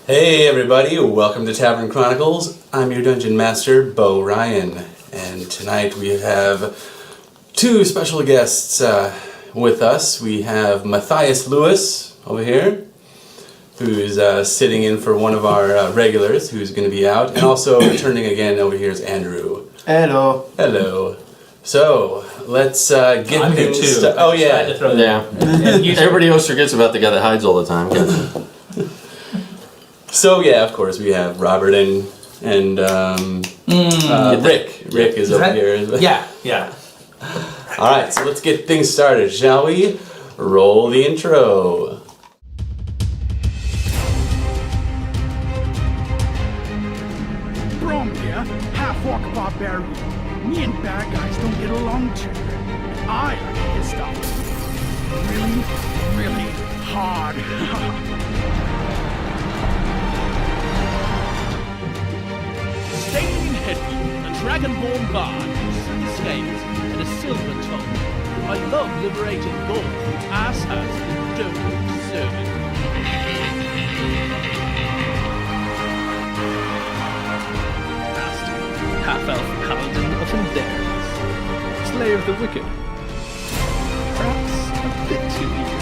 Hey everybody, welcome to Tavern Chronicles. I'm your Dungeon Master, Bo Ryan, and tonight we have two special guests with us. We have Matthias Lewis over here, who's sitting in for one of our regulars who's going to be out, and also returning again over here is Andrew. Hello. Hello. So, let's get I'm here things too. started. Oh yeah. Everybody else forgets about the guy that hides all the time. So yeah, of course we have Robert and Rick. Rick is over here. Yeah. All right, so let's get things started, shall we? Roll the intro. Brom here, half-orc barbarian. Me and bad guys don't get along too. And I like to hit stuff really, really hard. Staying in Headwood, a dragonborn bard with sun scales and a silver tongue. I love liberating gold from asshats that don't deserve it. Half-elf paladin of Endurance, slayer of the wicked. Perhaps a bit too evil.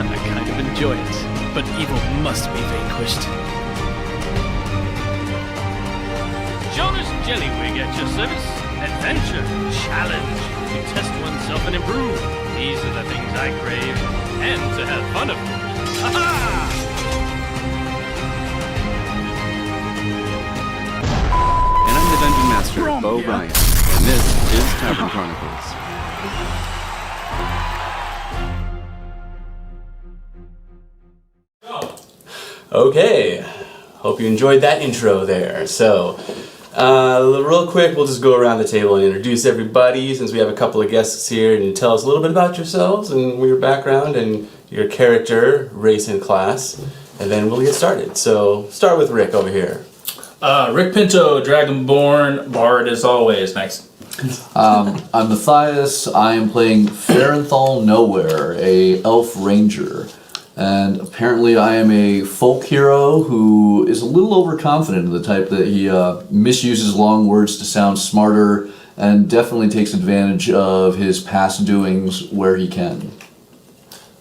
I kind of enjoy it, but evil must be vanquished. Jonas Jellywig at your service. Adventure, challenge, to test oneself and improve. These are the things I crave, and to have fun of them. Ha-ha! And I'm the Dungeon Master, Bo Ryan, and this is Tavern Chronicles. Okay, hope you enjoyed that intro there. So, real quick, we'll just go around the table and introduce everybody since we have a couple of guests here, and tell us a little bit about yourselves and your background and your character, race, and class, and then we'll get started. So, start with Rick over here. Rick Pinto, Dragonborn, Bard as always. Next. I'm Matthias. I am playing Farenthal Nowhere, a elf ranger. And apparently I am a folk hero who is a little overconfident, in the type that he misuses long words to sound smarter and definitely takes advantage of his past doings where he can.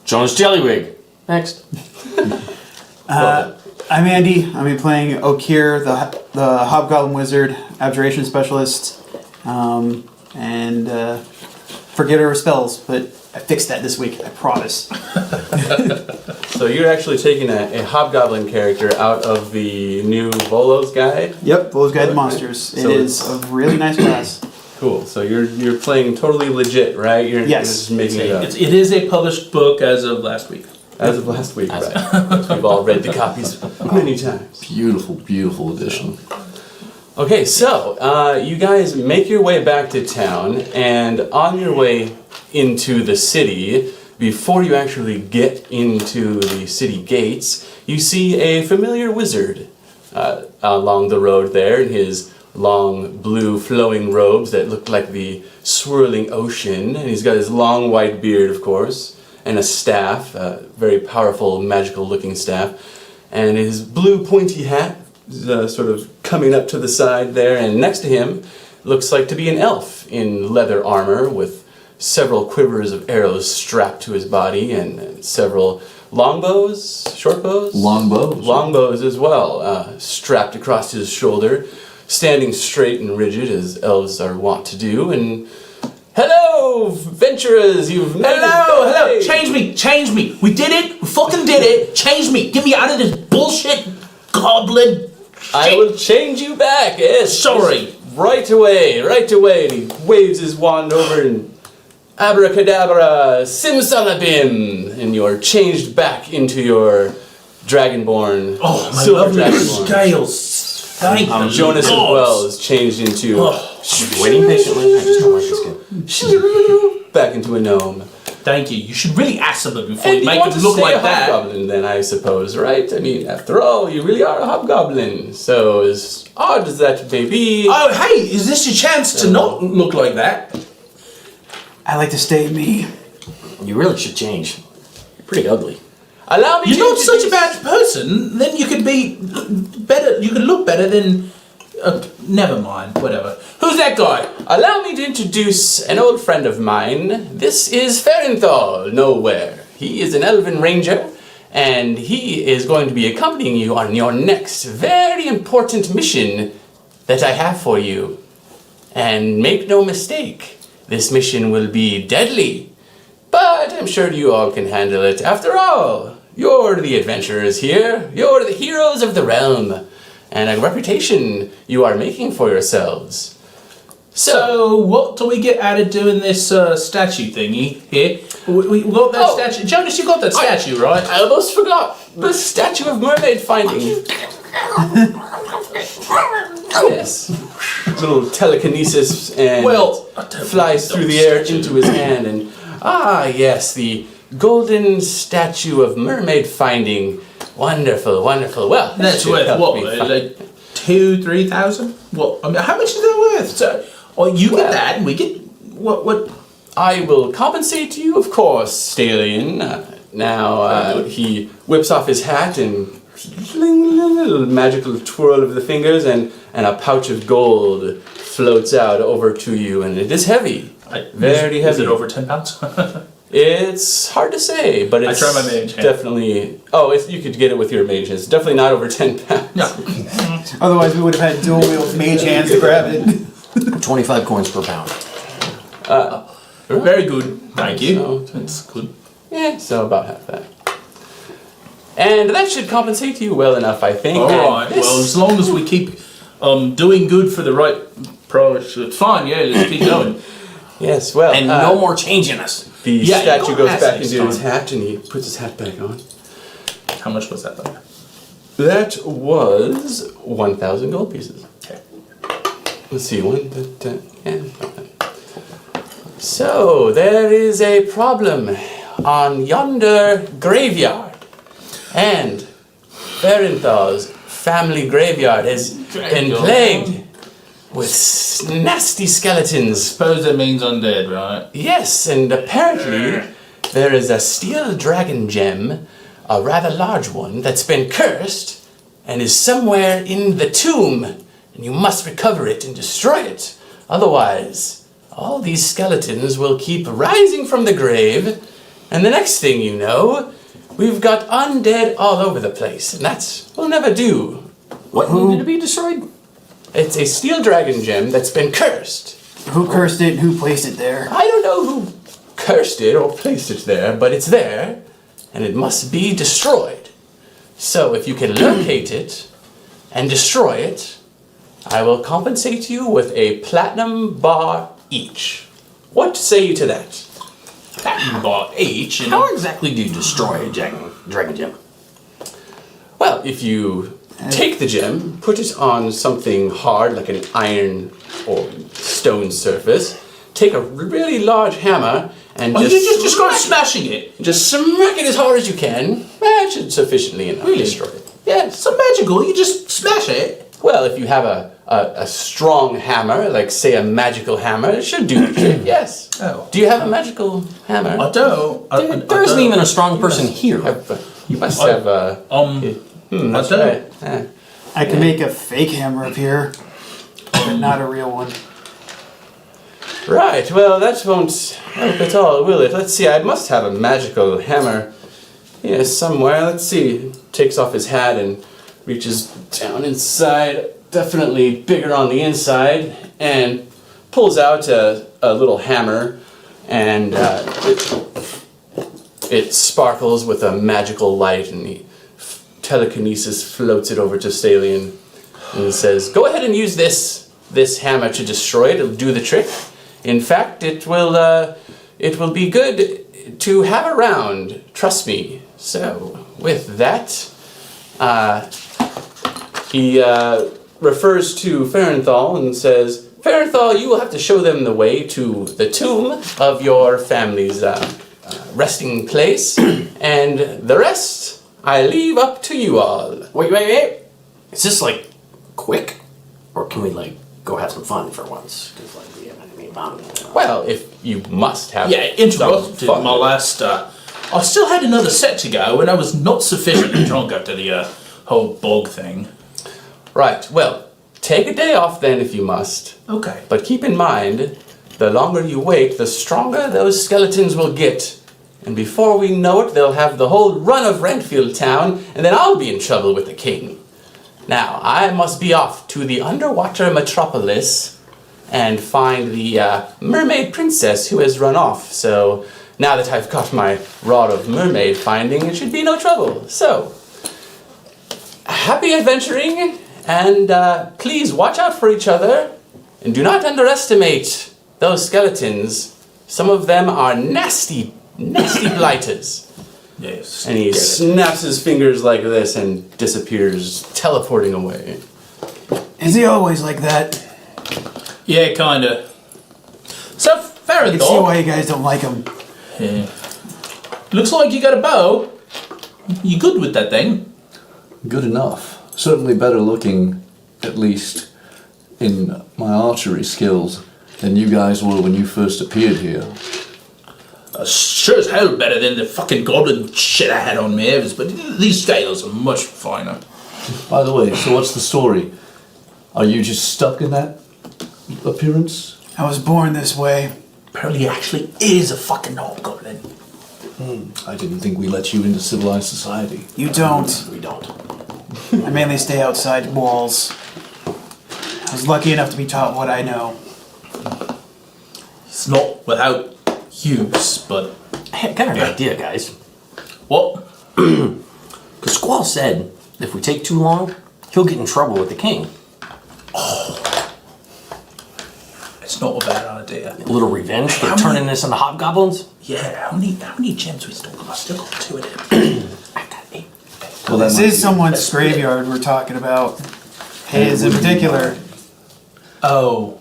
Jonas Jellywig. Next. I'm Andy. I'm playing Okir, the Hobgoblin Wizard, Abjuration Specialist, and forgetter of spells, but I fixed that this week, I promise. So you're actually taking a Hobgoblin character out of the new Volo's Guide? Yep, Volo's Guide to Monsters. It is a really nice class. Cool, so you're playing totally legit, right? You're Yes. just making it up. It is a published book as of last week. As of last week, right? We've all read the copies many times. Beautiful, beautiful edition. Okay, so you guys make your way back to town, and on your way into the city, before you actually get into the city gates, you see a familiar wizard along the road there in his long blue flowing robes that look like the swirling ocean, and he's got his long white beard, of course, and a staff, a very powerful magical looking staff, and his blue pointy hat sort of coming up to the side there, and next to him looks like to be an elf in leather armor with several quivers of arrows strapped to his body, and several longbows, short bows? Longbows. Longbows as well, strapped across his shoulder, standing straight and rigid as elves are wont to do, and hello, venturers, you've made it. Hello! Hey. Change me! We did it! We fucking did it! Change me! Get me out of this bullshit goblin shit! I will change you back, yes. Sorry. Right away. And he waves his wand over and abracadabra, simsalabim, and you're changed back into your dragonborn. Oh, my silver lovely dragonborn. scales! Thank you. Jonas as gods. well is changed into Waiting patiently. I just don't like this game. back into a gnome. Thank you. You should really ask somebody before And you make want it to look stay like a that. hobgoblin then, I suppose, right? I mean, after all, you really are a hobgoblin. So as odd as that may be, Oh, hey, is this your chance to not look like that? I like to stay me. You really should change. You're pretty ugly. Allow me to You're not such a introduce- bad person. Then you could be better. You could look better than. Never mind. Whatever. Who's that guy? Allow me to introduce an old friend of mine. This is Ferenthal Nowhere. He is an elven ranger, and he is going to be accompanying you on your next very important mission that I have for you. And make no mistake, this mission will be deadly. But I'm sure you all can handle it. After all, you're the adventurers here. You're the heroes of the realm. And a reputation you are making for yourselves. So, what do we get out of doing this statue thingy here? We got that statue. Jonas, you got that statue, right? I almost forgot. The statue of mermaid finding. Yes. Little telekinesis and flies through the air into his hand. And yes, the golden statue of mermaid finding. Wonderful, wonderful. Well, That's should worth help what? me Like 2,000-3,000? What? I mean, how much is that worth? So, you get that, and we get what? I will compensate you, of course, Stalion. Now, he whips off his hat and a little magical twirl of the fingers, and a pouch of gold floats out over to you, and it is heavy. Very heavy. Is it over 10 pounds? It's hard to say, but it's try my mage hand. definitely... Oh, you could get it with your mage hand. It's definitely not over 10 pounds. No. Otherwise, we would have had dual wield mage hands to grab it. 25 coins per pound. Very good. Thank you. So- That's good. Yeah, so about half that. And that should compensate you well enough, I think. All And right. this- Well, as long as we keep doing good for the right price, it's fine. Yeah, let's keep going. Yes, well... And no more changing us. The Yeah, statue go goes ask back next into his time. hat, and he puts his hat back on. How much was that, though? That was 1,000 gold pieces. Okay. Let's see, So, there is a problem on yonder graveyard. And Ferenthal's family graveyard has been plagued with nasty skeletons. Suppose that means undead, right? Yes, and apparently there is a steel dragon gem, a rather large one, that's been cursed and is somewhere in the tomb. And you must recover it and destroy it. Otherwise, all these skeletons will keep rising from the grave. And the next thing you know, we've got undead all over the place. And we'll never do. What needed to be destroyed? It's a steel dragon gem that's been cursed. Who cursed it and who placed it there? I don't know who cursed it or placed it there, but it's there, and it must be destroyed. So if you can locate it and destroy it, I will compensate you with a platinum bar each. What say you to that? Platinum bar each. And How exactly do you destroy a dragon gem? Well, if you take the gem, put it on something hard like an iron or stone surface, take a really large hammer and you just just go smashing it. Just smack it as hard as you can. That should sufficiently enough Really? destroy it. Yes. So magical, you just smash it. Well, if you have a strong hammer, like say a magical hammer, it should do the trick. Yes. Oh. Do you have a magical hammer? I don't. There isn't even a strong person here. You must have a. That's I don't. right. Yeah. I can make a fake hammer appear, but not a real one. Right. Well, that won't help at all, will it? Let's see. I must have a magical hammer. Yes, somewhere. Let's see. Takes off his hat and reaches down inside. Definitely bigger on the inside, and pulls out a little hammer, and it sparkles with a magical light, and he telekinesis floats it over to Stalion and says, "Go ahead and use this hammer to destroy it. It'll do the trick. In fact, it will be good to have around. Trust me." So, with that, he refers to Ferenthal and says, "Ferenthal, you will have to show them the way to the tomb of your family's resting place, and the rest I leave up to you all." Wait. Is this like quick? Or can we like go have some fun for once? 'Cause, like, we haven't had any fun. Well, if you must have Yeah, interrupted some fun. my last I still had another set to go, and I was not sufficiently drunk after the whole bog thing. Right, well, take a day off then if you must. Okay. But keep in mind, the longer you wait, the stronger those skeletons will get. And before we know it, they'll have the whole run of Rentfield town, and then I'll be in trouble with the king. Now, I must be off to the underwater metropolis and find the mermaid princess who has run off. So, now that I've got my rod of mermaid finding, it should be no trouble. So, happy adventuring, and please watch out for each other, and do not underestimate those skeletons. Some of them are nasty, nasty blighters. Yes. And he snaps his fingers like this and disappears, teleporting away. Is he always like that? Yeah, kinda. So, fair I can see why you guys don't like him. Yeah. Looks like you got a bow. You good with that thing? Good enough. Certainly better looking, at least in my archery skills, than you guys were when you first appeared here. Sure as hell better than the fucking goblin shit I had on me, but these scales are much finer. By the way, so what's the story? Are you just stuck in that appearance? I was born this way. Apparently he actually is a fucking hobgoblin. I didn't think we let you into civilized society. You don't. We don't. I mainly stay outside walls. I was lucky enough to be taught what I know. It's not without use, but... Hey, I got an idea, guys. What? Because Squall said if we take too long, he'll get in trouble with the king. It's not a bad idea. A little revenge for turning this into hobgoblins? Yeah, how many gems we still got? I still got 2 of them. I got 8. Well, that This might is be- someone's graveyard we're talking about. His in particular. Oh,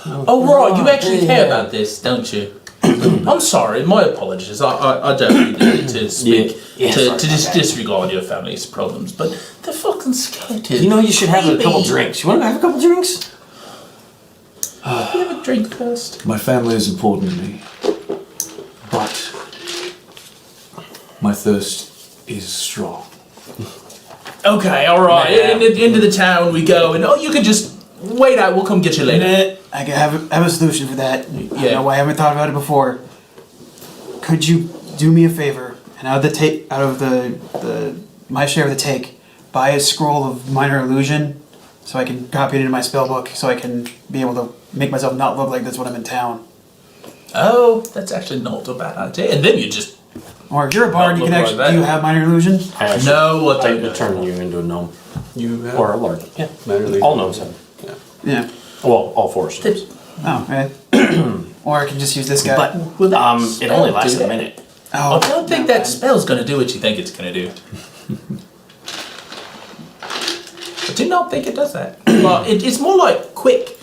right, you actually care about this, don't you? I'm sorry, my apologies. I don't mean to speak, Yeah, to sorry just about that. disregard your family's problems, but the fucking skeleton. You know you should have a couple Creepy. drinks. You want to have a couple drinks? Can we have a drink first? My family is important to me, but my thirst is strong. Okay, alright, into the town we go, and you can just wait out, we'll come get you later. I can have a solution for that. I don't Yeah. know why I haven't thought about it before. Could you do me a favor and out of the my share of the take, buy a scroll of minor illusion so I can copy it into my spell book so I can be able to make myself not look like that's when I'm in town. Oh, that's actually not a bad idea. And then you just... Or if you're a bard, you Not can look actually like that. do you have minor illusion? No, what I they would turn you into a gnome. You have Or a lark. Yeah. All gnomes have. Yeah. Well, all 4 ships. Oh, okay. Or I can just use this guy. But it only lasts a minute. oh, I don't think that spell's gonna do what you think it's gonna do. I do not think it does that. Well, it's more like quick.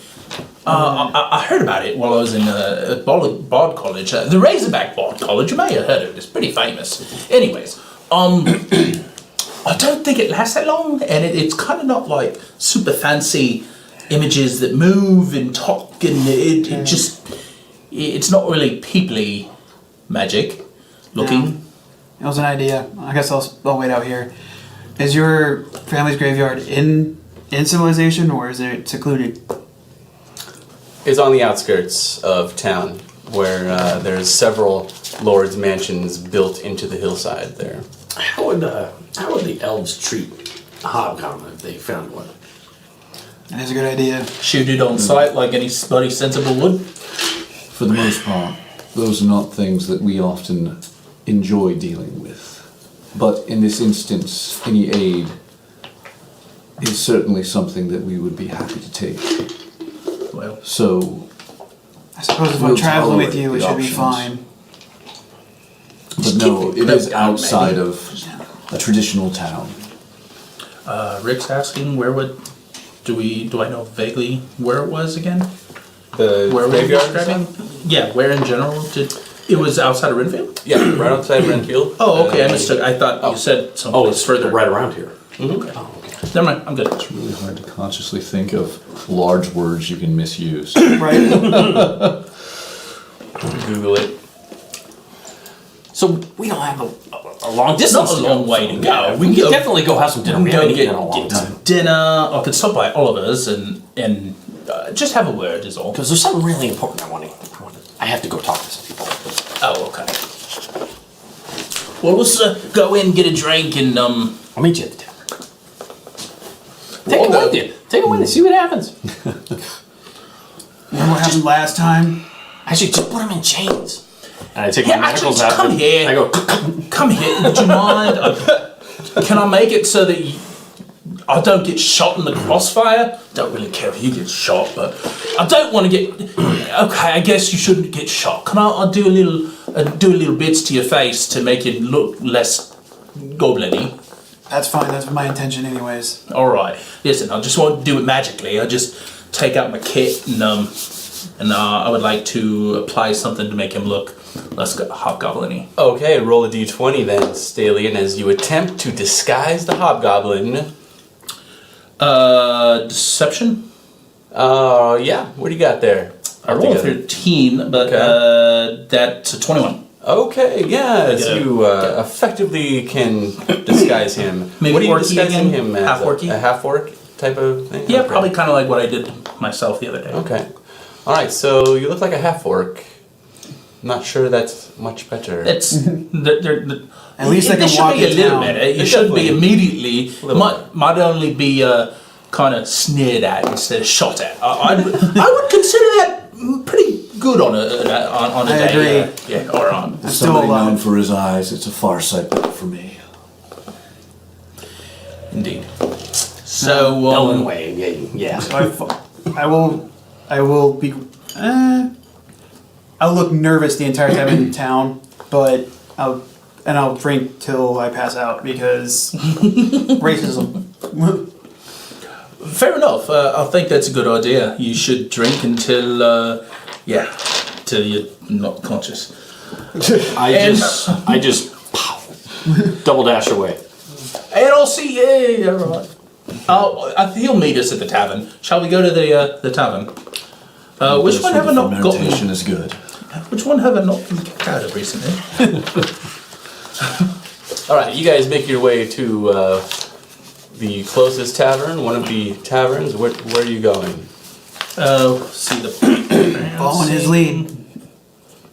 I heard about it while I was in Bard College. The Razorback Bard College, you may have heard of it. It's pretty famous. Anyways, I don't think it lasts that long, and it's kind of not like super fancy images that move and talk, and it's not really peoply magic looking. It was an idea. I guess I'll wait out here. Is your family's graveyard in civilization or is it secluded? It's on the outskirts of town, where there's several lords' mansions built into the hillside there. How would the elves treat a hobgoblin if they found one? That is a good idea. Shoot it on sight like anybody sensible would. For the most part, those are not things that we often enjoy dealing with. But in this instance, any aid is certainly something that we would be happy to take. Well, So, I suppose if We'll I'm traveling with tolerate you, it the should be options. fine. but no, it is maybe. outside of a traditional town. Rick's asking do I know vaguely where it was again? The Where were you graveyard? describing? Yeah, where in general it was outside of Renfield? Yeah, right outside Renfield. Oh, okay, I mistook. I thought you said someplace It's further. right around here. Okay. Oh, okay. Never mind, I'm good. It's really hard to consciously think of large words you can misuse. Right? Google it. So we don't have a long It's distance. not a long way to go. Yeah, we can definitely go have some dinner. We We can go haven't eaten in a long get time. dinner. I could stop by Oliver's and just have a word is all. Because there's something really important I want to. I have to go talk to some people. Oh, okay. Well, let's go in, get a drink, and I'll meet you at the tavern. Take Well, it with you. Take it with you. See what happens. Remember what happened last time? Actually, just put them in chains. And I take Yeah, my manacles out. come here. I go. Come here. Would you mind? Can I make it so that I don't get shot in the crossfire? Don't really care if you get shot, but I don't want to get. Okay, I guess you shouldn't get shot. Can I do a little bits to your face to make it look less goblin-y? That's fine. That's my intention, anyways. All right. Listen, I just won't do it magically. I just take out my kit and I would like to apply something to make him look less hobgoblin-y. Okay, roll a d20 then, Stalion, as you attempt to disguise the hobgoblin. Deception. Yeah. What do you got there? I rolled a 13, but Okay. that's a 21. Okay, yes, Like a- you effectively can disguise him. Maybe what are you orky disguising again? him as? Half-orky? A half-orc type of thing? Yeah, Okay. probably kind of like what I did myself the other day. Okay. Alright, so you look like a half-orc. Not sure that's much better. It's At least I can it should walk be a in little town. better. You It shouldn't be definitely- immediately. Might only be kind of sneered at instead of shot at. I would consider that pretty good on a I day. agree. Yeah, all right. I'm still Somebody known alive. for his eyes. It's a far sight better for me. Indeed. So Ellen way. Yeah. I will be. I'll look nervous the entire time in town, but I'll drink till I pass out because racism. fair enough. I think that's a good idea. You should drink until till you're not conscious. I just double dash away. And I'll see you. Yeah, all right. He'll meet us at the tavern. Shall we go to the tavern? Which one have I not gotten? Fermentation is good. Which one have I not been kicked out of recently? Alright, you guys make your way to the closest tavern, one of the taverns. Where are you going? See the Following his lead.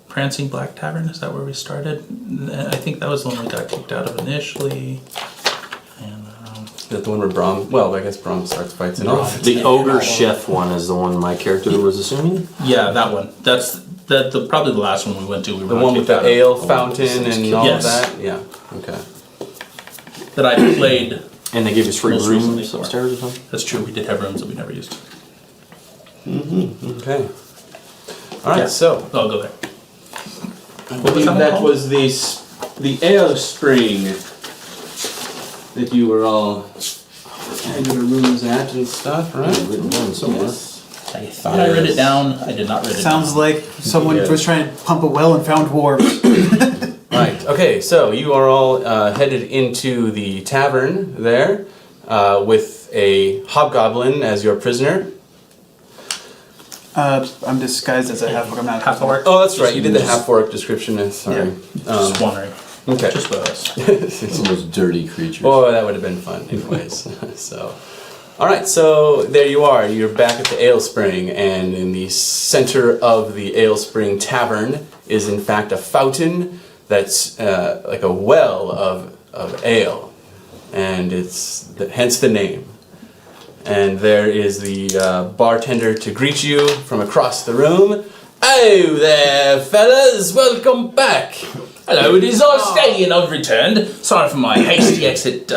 Prancing Black Tavern. Is that where we started? I think that was the one we got kicked out of initially. And Is that the one where Braum? Well, I guess Braum starts fights and all. The ogre chef one is the one my character was assuming. yeah, that one. That's probably the last one we went to. We were The not one with kicked the out of. ale fountain and all Yes. of that? Yeah, okay. That I played. And they gave us free Most rooms recently for. upstairs or something. That's true. We did have rooms that we never used. Okay. Alright, Yeah. so I'll go there. I was believe that one that called? was the ale spring that you were all had your rooms at and stuff, right? Written down somewhere. Yes. I thought I wrote it down. I did not write it Sounds down. like someone Yeah. was trying to pump a well and found dwarves. Right. Okay. So you are all headed into the tavern there with a hobgoblin as your prisoner. I'm disguised as a half-orc. I'm not Half orc. Oh, that's right. You did the half-orc description. Sorry. Just wondering. Okay. Just for us. Some of those dirty creatures. Oh, that would have been fun, anyways. So, all right. So there you are. You're back at the ale spring, and in the center of the ale spring tavern is, in fact, a fountain that's like a well of ale, and hence the name. And there is the bartender to greet you from across the room. Oh there, fellas! Welcome back. Hello, it is I, Stalion. I've returned. Sorry for my hasty exit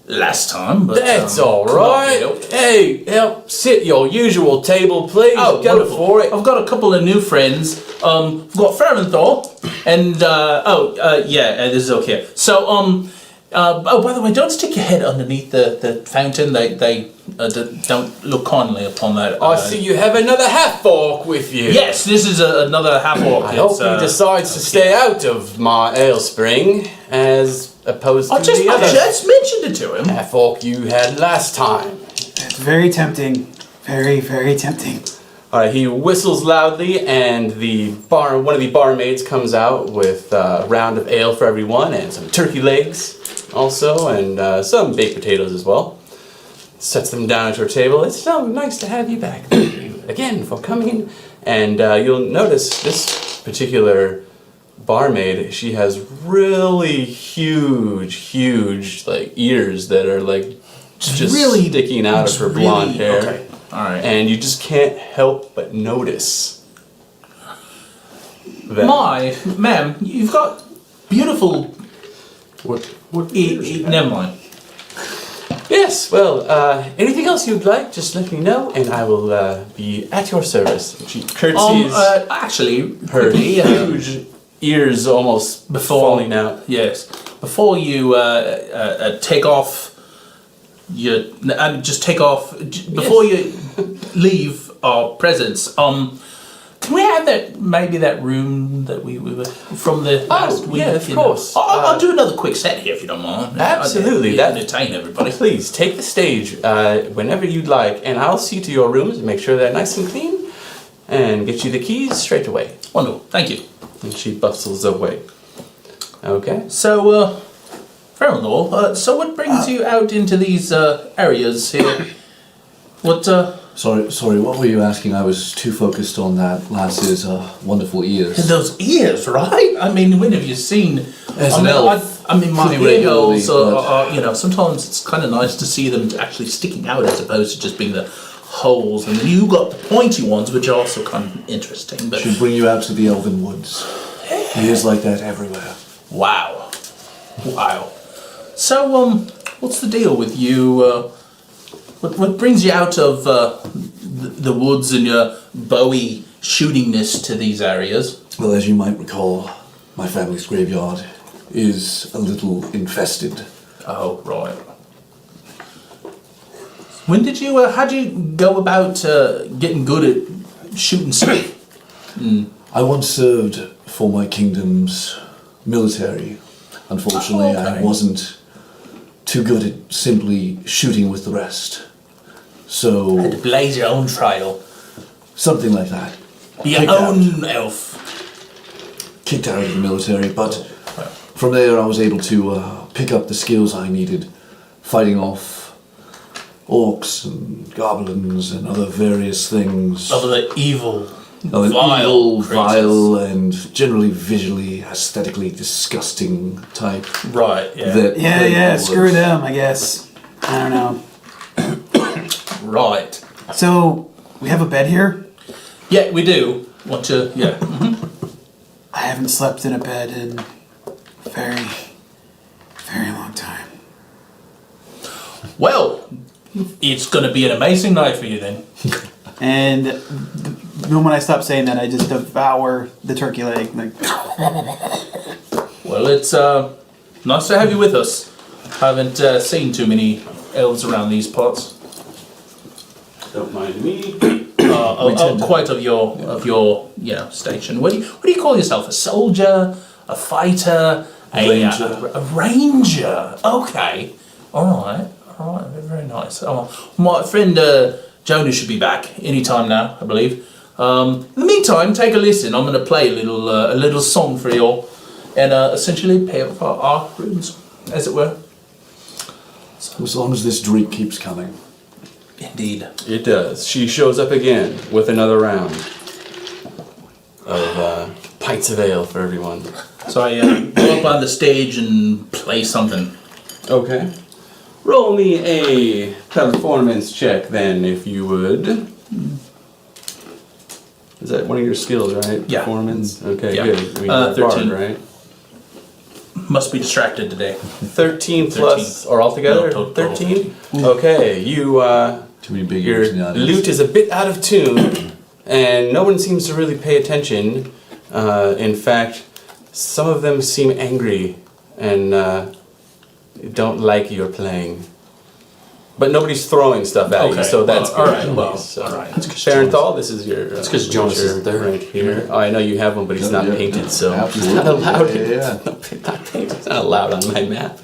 last time, but That's all could not be right. helped. Hey, help sit your usual table, please. Oh, Go wonderful. for it. I've got a couple of new friends. We've got Fermenthal, and this is okay. So, by the way, don't stick your head underneath the fountain. They don't look kindly upon that. I see you have another half-orc with you. Yes, this is another half orc. I hope he decides to stay out of my ale spring, as opposed to I the other just mentioned it to him. half-orc you had last time. It's very tempting. Very, very tempting. He whistles loudly, and one of the barmaids comes out with a round of ale for everyone, and some turkey legs also, and some baked potatoes as well. Sets them down at your table. It's so nice to have you back. Thank you again for coming. And you'll notice this particular barmaid, she has really huge like ears that are like just really sticking out of her blonde hair. Okay. All right. And you just can't help but notice that. Ma'am, you've got beautiful. What? Never mind. Yes, well, anything else you'd like, just let me know, and I will be at your service. She curtsies, Actually, her quickly, huge ears almost falling out. Yes. Before you take off your, before you leave our presence, can we have that room that we were from the last week? Yeah, of course. I'll do another quick set here if you don't mind. Absolutely. I'd entertain everybody. Please, take the stage whenever you'd like, and I'll see to your rooms and make sure they're nice and clean, and get you the keys straight away. Wonderful. Thank you. And she bustles away. Okay. So, Fairlaw, so what brings you out into these areas here? What, Sorry, what were you asking? I was too focused on that lass's wonderful ears. those ears, right? I mean, when have you seen... As an elf, I mean, my pretty ear regularly, holes are, sometimes it's kind of nice to see them actually sticking out as opposed to just being the holes. And then you got the pointy ones, which are also kind of interesting. But Should bring you out to the elven woods. Ears like that everywhere. wow. So, what's the deal with you? What brings you out of the woods and your bowie shootingness to these areas? Well, as you might recall, my family's graveyard is a little infested. Oh, right. How'd you go about getting good at shooting stuff? I once served for my kingdom's military. Unfortunately, I wasn't too good at simply shooting with the rest. So, Had to blaze your own trail. something like that. Be your own elf. Kicked out of the military, but from there I was able to pick up the skills I needed, fighting off orcs and goblins and other various things. Of the evil, Of an evil, creatures. vile, and generally visually, aesthetically disgusting type. Right, yeah. That Yeah, was- screw them, I guess. I don't know. Right. So, we have a bed here? Yeah, we do. Want to, yeah. I haven't slept in a bed in a very, very long time. Well, it's going to be an amazing night for you then. And the moment I stop saying that, I just devour the turkey leg. Like, Well, it's nice to have you with us. Haven't seen too many elves around these parts. Don't mind me. Quite of your station. What do you call yourself? A soldier, a fighter, a ranger. Okay, all right, very nice. My friend Jonah should be back any time now, I believe. In the meantime, take a listen. I'm going to play a little song for you all, and essentially pay up for our rooms, as it were. As long as this drink keeps coming. Indeed. It does. She shows up again with another round of pints of ale for everyone. So I go up on the stage and play something. Okay. Roll me a performance check then, if you would. Is that one of your skills, right? Yeah. Performance? Okay, Yeah. good. I mean, you're a 13. bard, right? Must be distracted today. 13 plus, or altogether? No, total. 13? Okay, you, Too many big your ears in the audience. lute is a bit out of tune, and no one seems to really pay attention. In fact, some of them seem angry and don't like your playing. But nobody's throwing stuff at you, Okay, so that's well, good. alright, well, So, alright. Barenthal, this is your. It's 'cause Jonas isn't there. right here. Oh, I know you have one, but he's not Yeah. painted, so Absolutely. he's not allowed. Yeah. Not painted. It's not allowed on my map.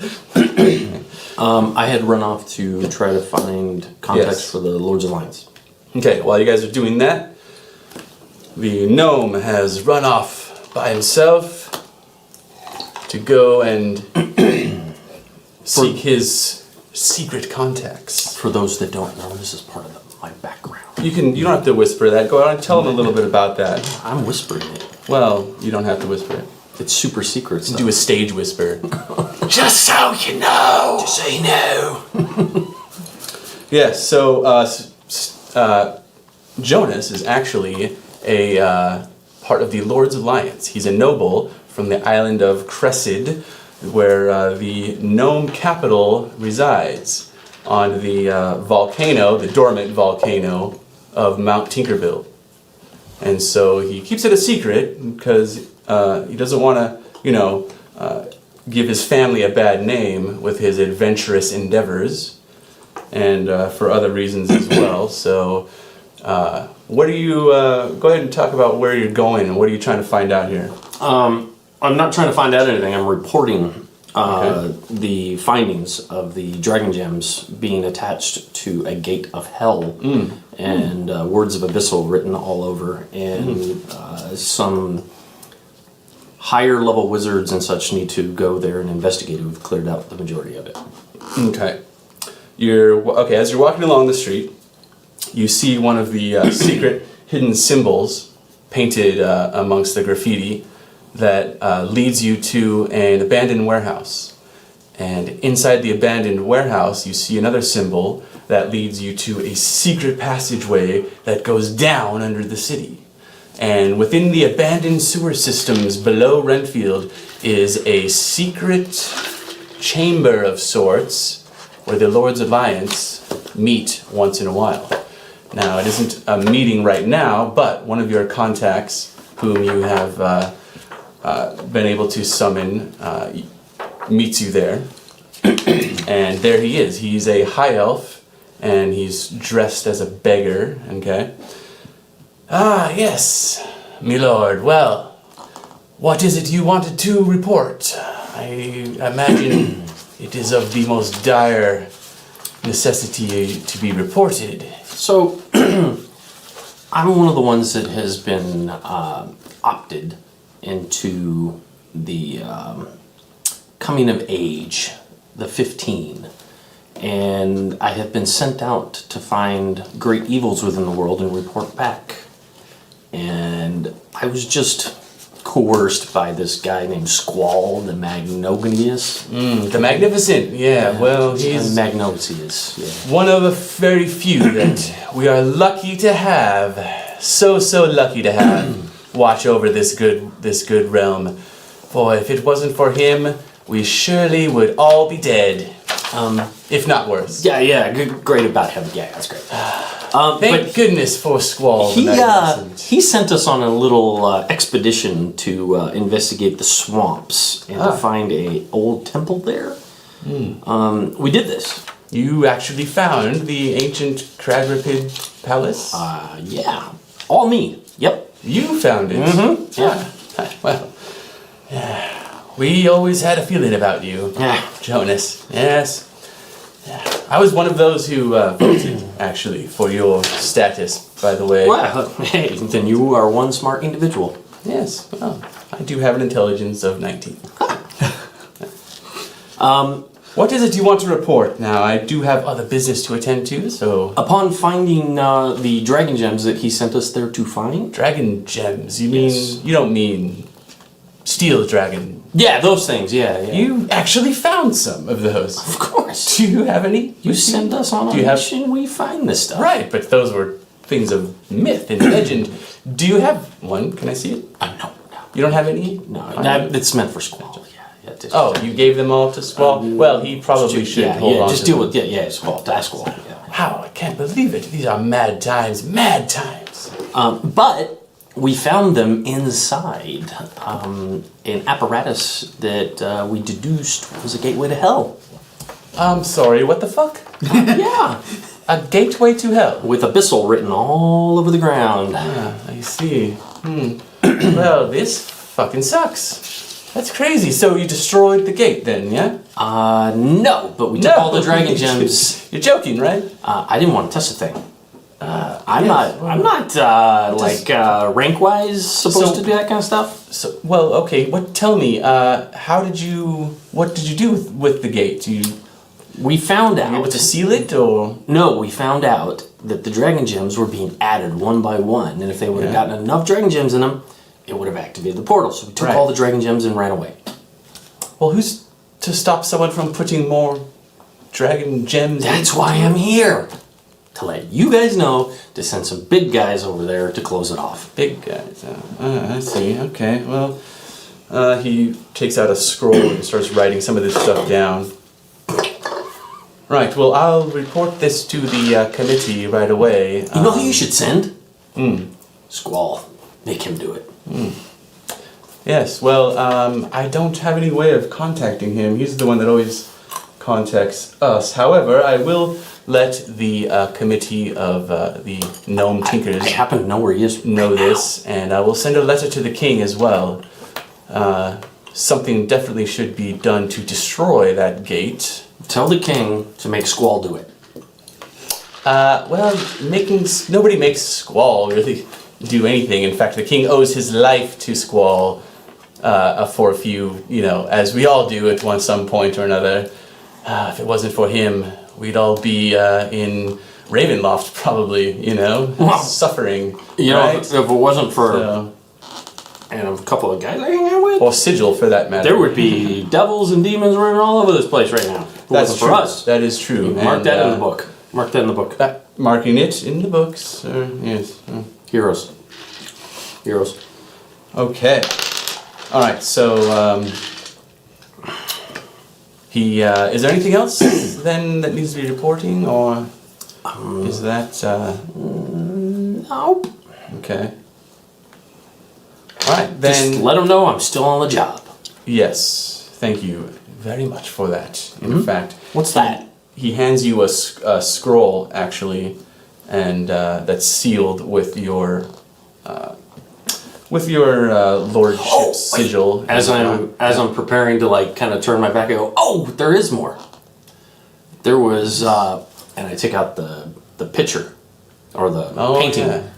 I had run off to try to find contacts Yes. for the Lord's Alliance. Okay, while you guys are doing that, the gnome has run off by himself to go and seek his secret contacts. For those that don't know, this is part of my background. You don't have to whisper that. Go out and tell them a little bit about that. I'm whispering it. Well, you don't have to whisper it. It's super secret stuff. Do a stage whisper. Just so you know. Just so you know. Yes, so Jonas is actually a part of the Lord's Alliance. He's a noble from the island of Cressid, where the gnome capital resides, on the volcano, the dormant volcano of Mount Tinkerbill. And so he keeps it a secret because he doesn't want to, give his family a bad name with his adventurous endeavors, and for other reasons as well. So, what are you? Go ahead and talk about where you're going and what are you trying to find out here. I'm not trying to find out anything. I'm reporting the findings of the dragon gems being attached to a gate of hell, and words of abyssal written all over, and some higher level wizards and such need to go there and investigate it. We've cleared out the majority of it. Okay. As you're walking along the street, you see one of the secret hidden symbols painted amongst the graffiti that leads you to an abandoned warehouse. And inside the abandoned warehouse, you see another symbol that leads you to a secret passageway that goes down under the city. And within the abandoned sewer systems below Renfield is a secret chamber of sorts where the Lord's Alliance meet once in a while. Now, it isn't a meeting right now, but one of your contacts, whom you have been able to summon, meets you there. And there he is. He's a high elf, and he's dressed as a beggar, okay? Ah, yes, my lord. Well, what is it you wanted to report? I imagine it is of the most dire necessity to be reported. So, I'm one of the ones that has been opted into the coming of age, the 15. And I have been sent out to find great evils within the world and report back. And I was just coerced by this guy named Squall, the Magnognius. The Magnificent, well, he's Magnosius, one of the very few that we are lucky to have, so lucky to have, watch over this good realm. For if it wasn't for him, we surely would all be dead, if not worse. Great about him. Yeah, that's great. Thank goodness for Squall. He sent us on a little expedition to investigate the swamps and to find a old temple there. We did this. You actually found the ancient Cragrapid Palace? Yeah. All me. Yep. You found it? Yeah. Well, we always had a feeling about you, Jonas. Yes. I was one of those who voted, actually, for your status, by the way. Well, hey, then you are one smart individual. Yes, well, I do have an intelligence of 19. What is it you want to report now? I do have other business to attend to, so... Upon finding the dragon gems that he sent us there to find... Dragon gems? You mean... You don't mean... Steel dragon? Yeah, those things, yeah. You actually found some of those. Of course. Do you have any? You send us on a mission, we find this stuff. Right, but those were things of myth and legend. Do you have one? Can I see it? No. You don't have any? No, it's meant for Squall. You gave them all to Squall? Well, he probably should hold on just to deal them. with Squall. That's Squall. How? I can't believe it. These are mad times. Mad times. But we found them inside an apparatus that we deduced was a gateway to hell. I'm sorry, what the fuck? Yeah. A gateway to hell? With abyssal written all over the ground. I see. Well, this fucking sucks. That's crazy. So you destroyed the gate then, yeah? No, but we took all the dragon gems. You're joking, right? I didn't want to touch the thing. I'm not like rank wise supposed to do that kind of stuff. So, well, okay. Tell me, what did you do with the gate? We found Were you able out. to seal it, or? No, we found out that the dragon gems were being added one by one, and if they would have gotten enough dragon gems in them, it would have activated the portal. So we took all the dragon gems and ran away. Well, who's to stop someone from putting more dragon gems? That's why I'm here. To let you guys know to send some big guys over there to close it off. Big guys. I see. Okay. Well, he takes out a scroll and starts writing some of this stuff down. Right. Well, I'll report this to the committee right away. You know who you should send? Squall. Make him do it. Yes. Well, I don't have any way of contacting him. He's the one that always contacts us. However, I will let the committee of the gnome tinkers I happen to know where he is. know this, and I will send a letter to the king as well. Something definitely should be done to destroy that gate. Tell the king to make Squall do it. Well, nobody makes Squall really do anything. In fact, the king owes his life to Squall for a few, as we all do at some point or another. If it wasn't for him, we'd all be in Ravenloft, probably, suffering. Right? If it wasn't for and a couple of guys I hang out with, or Sigil, for that matter. there would be devils and demons running all over this place right now. If it That's wasn't true. for us. That is true. Mark that in the book. Mark that in the book. Marking it in the books. Yes. Heroes. Heroes. Okay. All right. So, is there anything else then that needs to be reporting, or is that? Nope. Okay. All right, then. Just let them know I'm still on the job. Yes, thank you very much for that. In fact, What's that? he hands you a scroll, actually, and that's sealed with your lordship's sigil. As I'm preparing to kind of turn my back, I go, oh, there is more. There was, and I take out the picture or the painting. Yeah.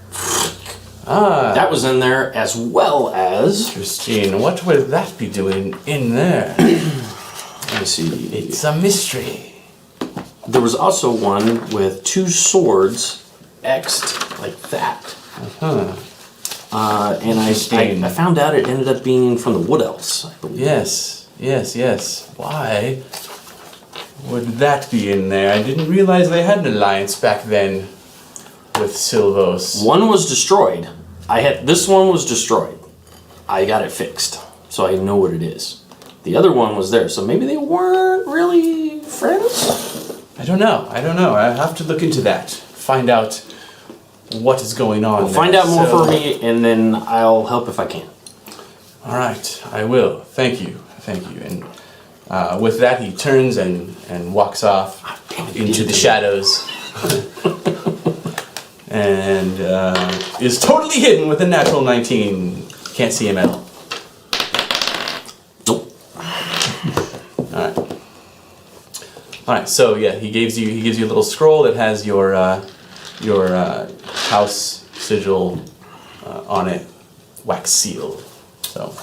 That was in there, as well as. Interesting. What would that be doing in there? Let me see. It's a mystery. There was also one with two swords X'd like that. And I found out it ended up being from the Wood Elves, I believe. Yes. Why would that be in there? I didn't realize they had an alliance back then with Silvos. One was destroyed. This one was destroyed. I got it fixed, so I know what it is. The other one was there, so maybe they weren't really friends? I don't know. I have to look into that. Find out what is going on. Well, find out more for me, and then I'll help if I can. All right, I will. Thank you. And with that, he turns and walks off into the shadows. And is totally hidden with a natural 19. Can't see him at all. Nope. All right. So yeah, he gives you a little scroll that has your house sigil on it, wax seal. So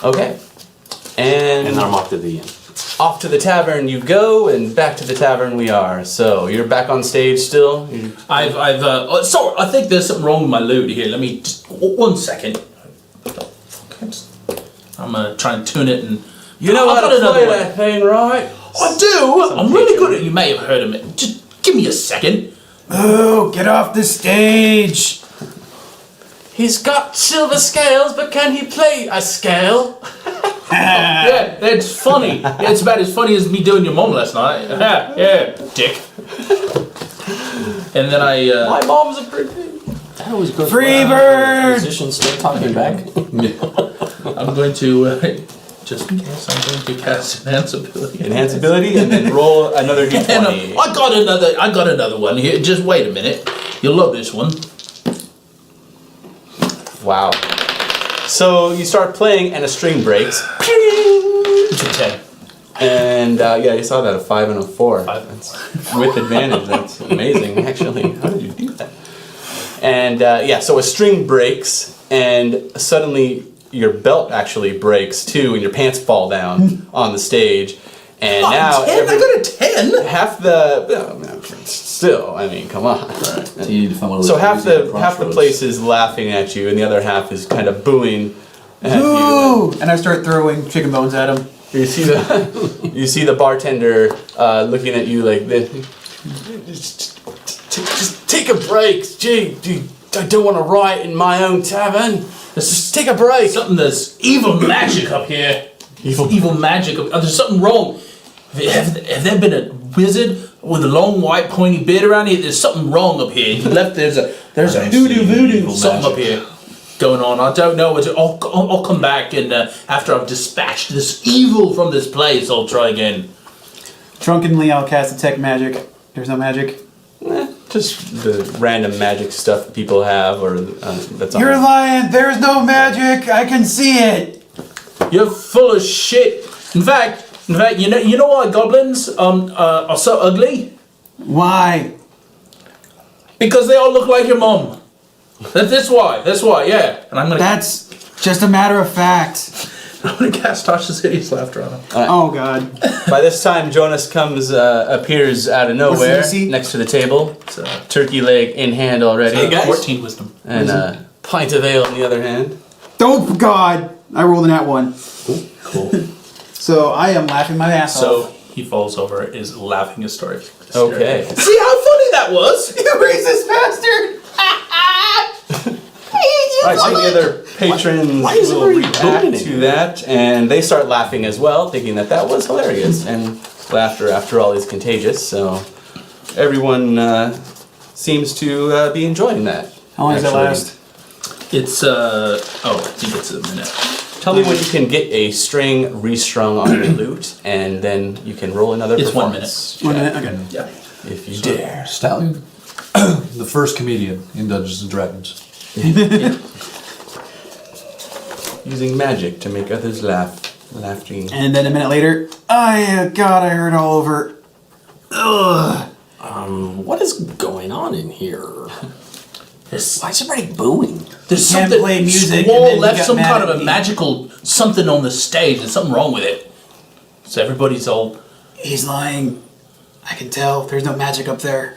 okay, and And I'm off to the inn. off to the tavern you go, and back to the tavern we are. So you're back on stage still. Sorry, I think there's something wrong with my loot here. Let me just 1 second. I'm gonna try and tune it, and You know how to play that thing, right? I do. I'm really good at it. You may have heard of it. Just give me a second. Oh, get off the stage! He's got silver scales, but can he play a scale? Yeah, that's funny. Yeah, it's about as funny as me doing your mom last night. Yeah, dick. And then My mom's a pretty. That always goes Freebird! Musicians still talking back. I'm going to just in case I'm going to cast enhance ability. Enhance ability, and then roll another d20. And, I got another one here. Just wait a minute. You'll love this one. Wow. So you start playing, and a string breaks. It's a 10. And yeah, you saw that, a 5 and a 4. Five. With advantage. That's amazing, actually. How did you do that? And yeah, so a string breaks, and suddenly your belt actually breaks too, and your pants fall down on the stage. And now 10? I got a 10? half the still, I mean, come on. So you need to find one of those So half crazy the crossroads. place is laughing at you, and the other half is kind of booing at Ooh! And I start throwing chicken bones at him. you. You see the bartender looking at you like this. Just take a break. Gee, I don't want to riot in my own tavern. Just take a break. Something that's evil magic up here. Evil magic. There's something wrong. Have there been a wizard with a long white pointy beard around here? There's something wrong up here. There's a voodoo something up here going on. I don't know. I'll come back and after I've dispatched this evil from this place, I'll try again. Drunkenly, I'll cast detect magic. There's no magic. Just the random magic stuff that people have, or that's on. You're lying. There's no magic. I can see it. You're full of shit. In fact, you know why goblins are so ugly? Why? Because they all look like your mom. That's why, yeah. And I'm gonna That's just a matter of fact. I'm gonna cast Tasha's Hideous Laughter on him. Oh God. By this time, Jonas appears out of nowhere What's the DC? next to the table. It's a turkey leg in hand already. Hey, guys. 14 wisdom. And a pint of ale in the other hand. Oh God. I rolled in that one. Cool. So I am laughing my ass So off. he falls over, is laughing hysterically. Okay. See how funny that was? You racist bastard! Alright, so the other patrons is will everybody react booing it? to that, and they start laughing as well, thinking that that was hilarious. And laughter, after all, is contagious, so everyone seems to be enjoying that. How long does that actually. last? It's I think it's a minute. Tell me when you can get a string restrung on your lute, and then you can roll another It's 1 performance. 1 minute. Okay. Yeah. If you dare. Stallion, the first comedian in Dungeons and Dragons. Using magic to make others laugh. Laughing. And then a minute later, God, I heard all over. Ugh. What is going on in here? There's Why is everybody booing? There's Can't something. play music, and Squall then he left got some mad kind at of a me. magical something on the stage. There's something wrong with it. So everybody's all. He's lying. I can tell. There's no magic up there.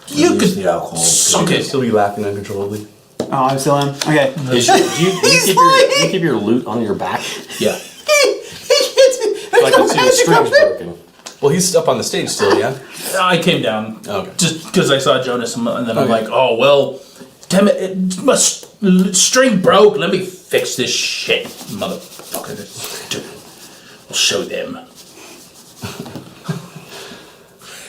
You Release could the alcohol. suck You it. still be laughing uncontrollably. Oh, I'm still am. Okay. Do you keep your loot on your back? Yeah. Like I see the strings broken. Well, he's up on the stage still, yeah? I came down Okay. just because I saw Jonas, and then I'm Okay. like, oh well, damn it, my string broke. Let me fix this shit, motherfucker. I'll show them.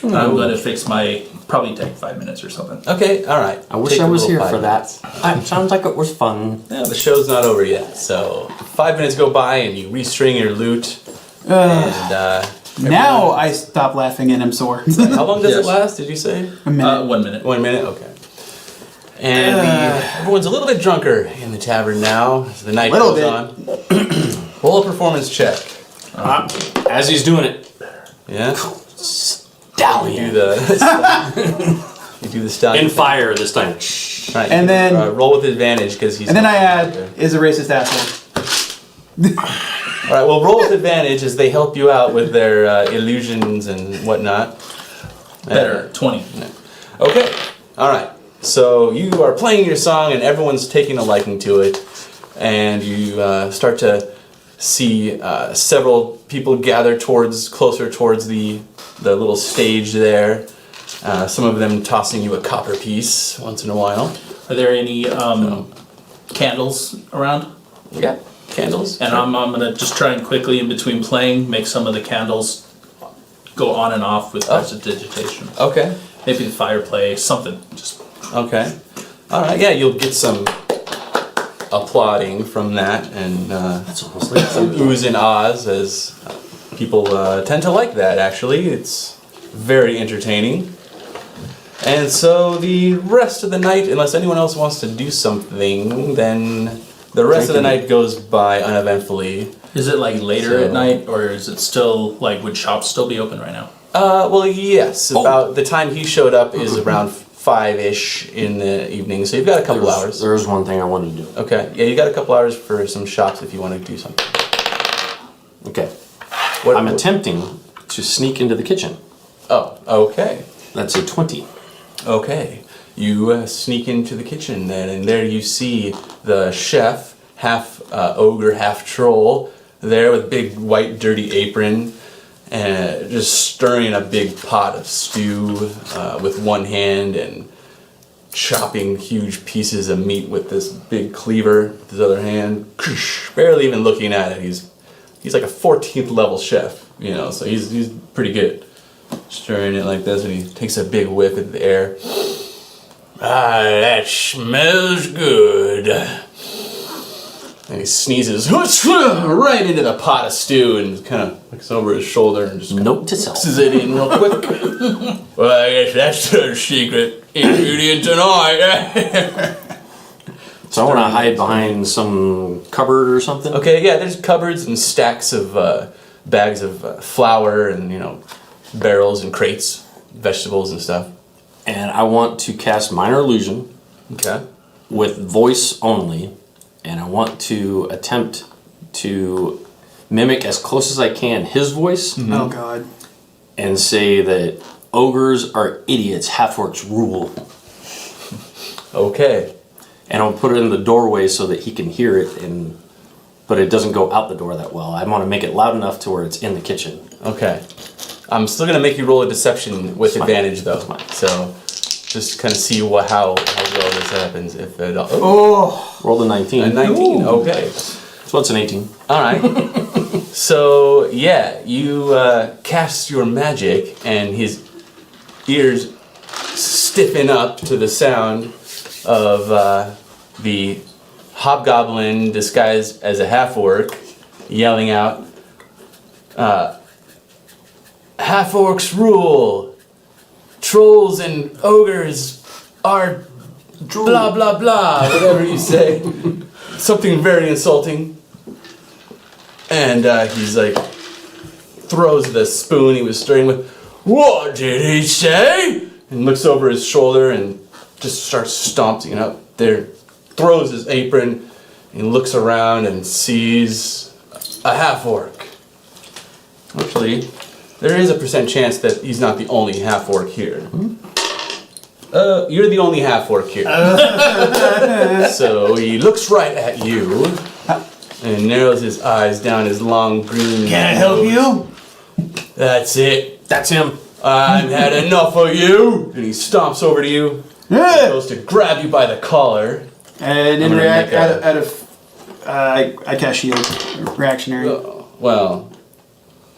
I'm gonna fix my. Probably take 5 minutes or something. Okay, alright. I wish I was here for that. Sounds like it was fun. Yeah, the show's not over yet, so 5 minutes go by and you restring your lute. And Now I stop laughing and I'm sore. how long does Yes. it last, did you say? A minute. 1 minute. 1 minute? Okay. And everyone's a little bit drunker in the tavern now as the night Little goes on. Roll a performance check. As he's doing it, Yeah? You Stallion. do the you do the stallion. In fire this time. Right, And then- roll with advantage because he's. And then I add, Okay. is a racist asshole. All right. Well, roll with advantage as they help you out with their illusions and whatnot. Better. 20. Okay. All right. So you are playing your song, and everyone's taking a liking to it, and you start to see several people gather closer towards the little stage there. Some of them tossing you a copper piece once in a while. Are there any candles around? Yeah. Candles. And I'm gonna just try and quickly in between playing make some of the candles go on and off with prestidigitation. Okay. Maybe the fireplace, something. Just Okay. All right. Yeah, you'll get some applauding from that, and That's almost like some oohs and ahs, as people tend to like that. Actually, it's very entertaining. And so the rest of the night, unless anyone else wants to do something, then the rest of the night goes by uneventfully. Is it like later So- at night, or is it still like would shops still be open right now? Well, yes. About the time he showed up is around 5-ish in the evening, so you've got a couple hours. There's one thing I wanted to do. Okay, yeah, you got a couple hours for some shops if you want to do something. Okay. What, I'm attempting to sneak into the kitchen. Oh, okay. That's a 20. Okay. You sneak into the kitchen then, and there you see the chef, half ogre, half troll, there with big white dirty apron, and just stirring a big pot of stew with one hand and chopping huge pieces of meat with this big cleaver with his other hand, barely even looking at it. He's like a 14th level chef, you know, so he's pretty good. Stirring it like this, and he takes a big whiff at the air. Ah, that smells good. And he sneezes right into the pot of stew and kind of looks over his shoulder and just Note to self. mixes it in real quick. Well, I guess that's the secret ingredient tonight. So I want to hide behind some cupboard or something. Okay, yeah, there's cupboards and stacks of bags of flour and, you know, barrels and crates, vegetables and stuff. And I want to cast Minor Illusion Okay. with voice only. And I want to attempt to mimic as close as I can his voice Oh God. and say that ogres are idiots, half-orcs rule. Okay. And I'll put it in the doorway so that he can hear it, but it doesn't go out the door that well. I want to make it loud enough to where it's in the kitchen. Okay. I'm still gonna make you roll a deception with That's fine. advantage, though. That's fine. So, just kind of see how well this happens. If it Roll the 19. a 19. Okay. So it's an 18. All right. So yeah, you cast your magic, and his ears stiffen up to the sound of the hobgoblin disguised as a half-orc yelling out, "Half-orcs rule! Trolls and ogres are blah blah blah," whatever you say. Something very insulting. And he's like, throws the spoon he was stirring with. "What did he say?" And looks over his shoulder and just starts stomping up there, throws his apron, and looks around and sees a half-orc. Actually, there is a % chance that he's not the only half-orc here. You're the only half-orc here. So he looks right at you and narrows his eyes down his long green Can I help nose. you? That's it. That's him. I've had enough of you. And he stomps over to you. Yeah. Goes to grab you by the collar. And in I'm gonna make a- out of I cast shield reactionary. Well,